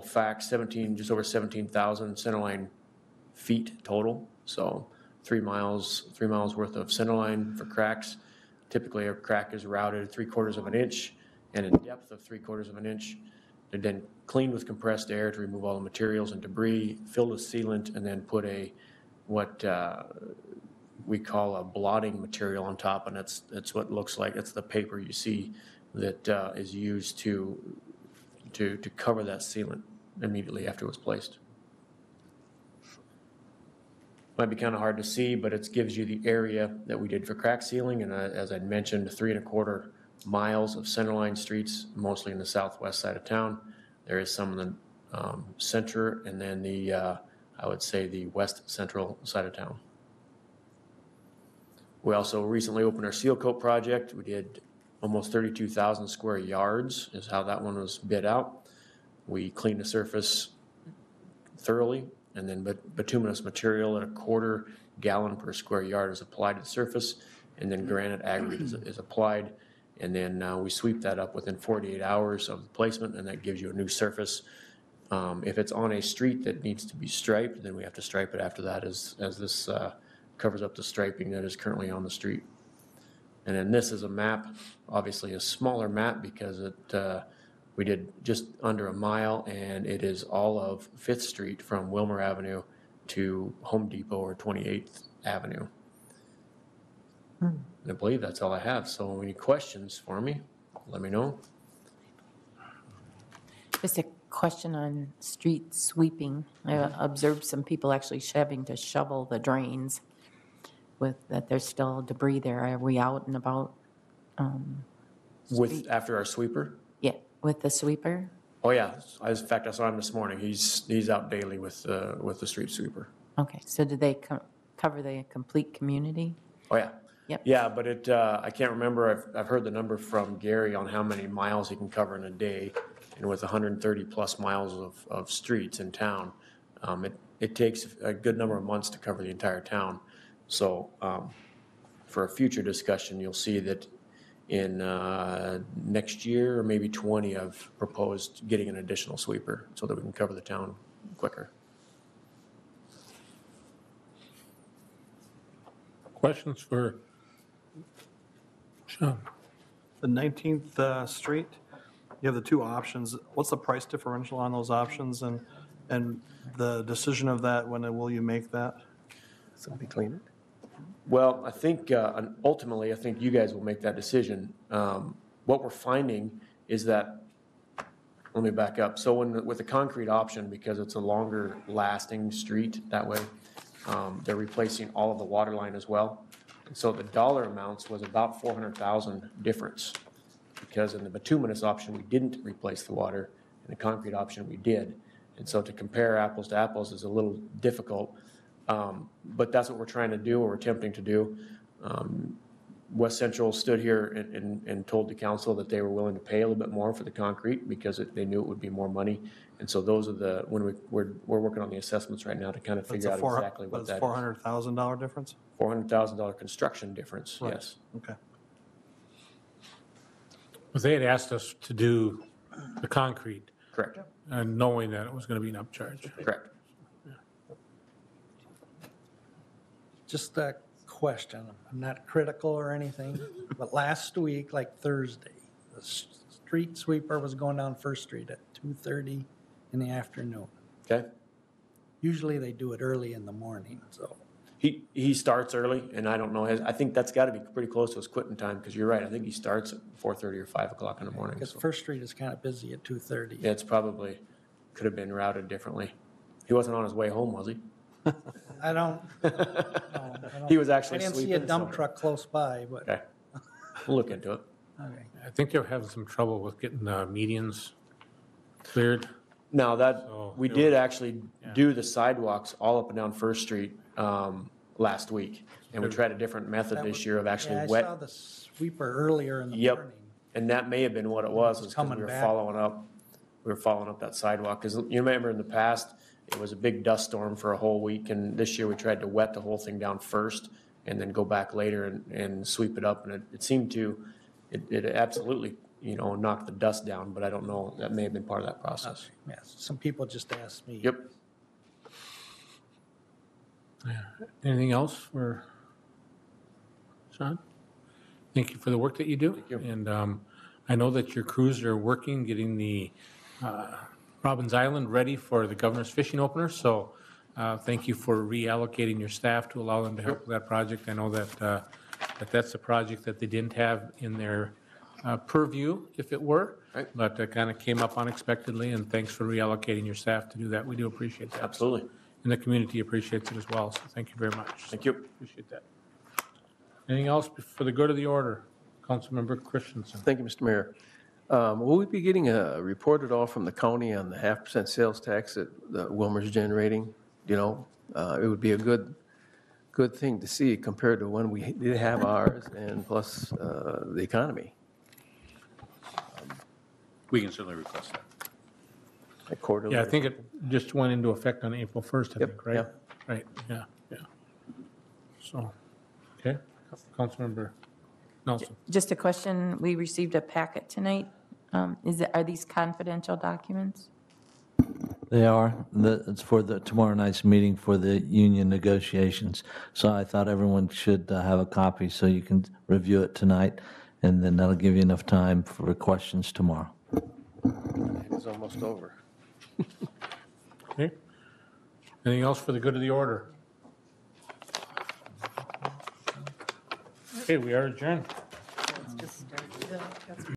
facts, just over 17,000 centerline feet total. So 3 miles worth of centerline for cracks. Typically a crack is routed 3/4 of an inch and in depth of 3/4 of an inch. They're then cleaned with compressed air to remove all the materials and debris, filled with sealant, and then put what we call a blotting material on top, and that's what it looks like. It's the paper you see that is used to cover that sealant immediately after it was placed. Might be kind of hard to see, but it gives you the area that we did for crack sealing, and as I mentioned, 3¼ miles of centerline streets, mostly in the southwest side of town. There is some in the center, and then I would say the west central side of town. We also recently opened our seal coat project. We did almost 32,000 square yards is how that one was bid out. We cleaned the surface thoroughly, and then bituminous material at 1/4 gallon per square yard is applied to the surface, and then granite aggregate is applied, and then we sweep that up within 48 hours of the placement, and that gives you a new surface. If it's on a street that needs to be striped, then we have to stripe it after that as this covers up the striping that is currently on the street. And then this is a map, obviously a smaller map because we did just under a mile, and it is all of 5th Street from Wilmer Avenue to Home Depot or 28th Avenue. And I believe that's all I have. So any questions for me, let me know. Just a question on street sweeping. I observed some people actually having to shovel the drains that there's still debris there. Are we out and about? After our sweeper? Yeah, with the sweeper? Oh, yeah. In fact, I saw him this morning. He's out daily with the street sweeper. Okay, so did they cover the complete community? Oh, yeah. Yep. Yeah, but I can't remember. I've heard the number from Gary on how many miles he can cover in a day. And with 130 plus miles of streets in town, it takes a good number of months to cover the entire town. So for a future discussion, you'll see that in next year or maybe 20, I've proposed getting an additional sweeper so that we can cover the town quicker. Questions for Sean? The 19th Street, you have the 2 options. What's the price differential on those options, and the decision of that, when will you make that? Somebody clean it? Well, I think ultimately, I think you guys will make that decision. What we're finding is that, let me back up. So with the concrete option, because it's a longer lasting street that way, They're replacing all of the water line as well. And so the dollar amounts was about 400,000 difference, because in the bituminous option, we didn't replace the water, in the concrete option, we did. And so to compare apples to apples is a little difficult, but that's what we're trying to do, or we're attempting to do. West Central stood here and told the council that they were willing to pay a little bit more for the concrete because they knew it would be more money. And so those are we're working on the assessments right now to kind of figure out exactly what that is. $400,000 difference? $400,000 construction difference, Right. yes. Okay. But they had asked us to do the concrete, Correct, and knowing that it was going to be an upcharge. correct. Just a question, I'm not critical or anything, but last week, like Thursday, the street sweeper was going down First Street at 2:30 in the afternoon. Okay. Usually they do it early in the morning, so. He starts early, and I don't know, I think that's got to be pretty close to his quitting time, because you're right, I think he starts at 4:30 or 5 o'clock in the morning. Because So First Street is kind of busy at 2:30. yeah, it's probably, could have been routed differently. He wasn't on his way home, was he? I don't. He was actually I didn't see a sleeping, dump so- truck close by, but. Okay. We'll look into it. Okay. I think they're having some trouble with getting the medians cleared. Now that, So we it did was- actually do the sidewalks all up and down First Street last week. And we tried a different method That this was- year of actually Yeah, I wet. saw the sweeper earlier in the Yep. morning. And that may have been what it was, It's is because coming we were back. following up. We were following up that sidewalk, because you remember in the past, it was a big dust storm for a whole week, and this year we tried to wet the whole thing down first and then go back later and sweep it up, and it seemed to, it absolutely, knocked the dust down, but I don't know, that may have been part of that process. Yes, some people just asked me. Yep. Anything else for Sean? Thank you for the work that you do. Thank you. And I know that your crews are working, getting the Robbins Island ready for the governor's fishing opener. So thank you for reallocating your staff to allow them to help with that project. I know that that's a project that they didn't have in their purview, if it were. Right. But it kind of came up unexpectedly, and thanks for reallocating your staff to do that. We do appreciate that. Absolutely. And the community appreciates it as well, so thank you very much. Thank you. Appreciate that. Anything else for the good of the order? Councilmember Christensen. Thank you, Mr. Mayor. Will we be getting a report at all from the county on the 0.5% sales tax that Wilmer's generating? It would be a good thing to see compared to when we did have ours, and plus the economy. We can certainly request that. Quarterly. Yeah, I think it just went into effect on April 1st, I Yep, think, right? yeah. Right, yeah. So, okay, Councilmember Nelson. Just a question, we received a packet tonight. Are these confidential documents? They are. It's for tomorrow night's meeting for the union negotiations. So I thought everyone should have a copy so you can review it tonight, and then that'll give you enough time for questions tomorrow. It's almost over. Okay. Anything else for the good of the order? Okay, we are adjourned.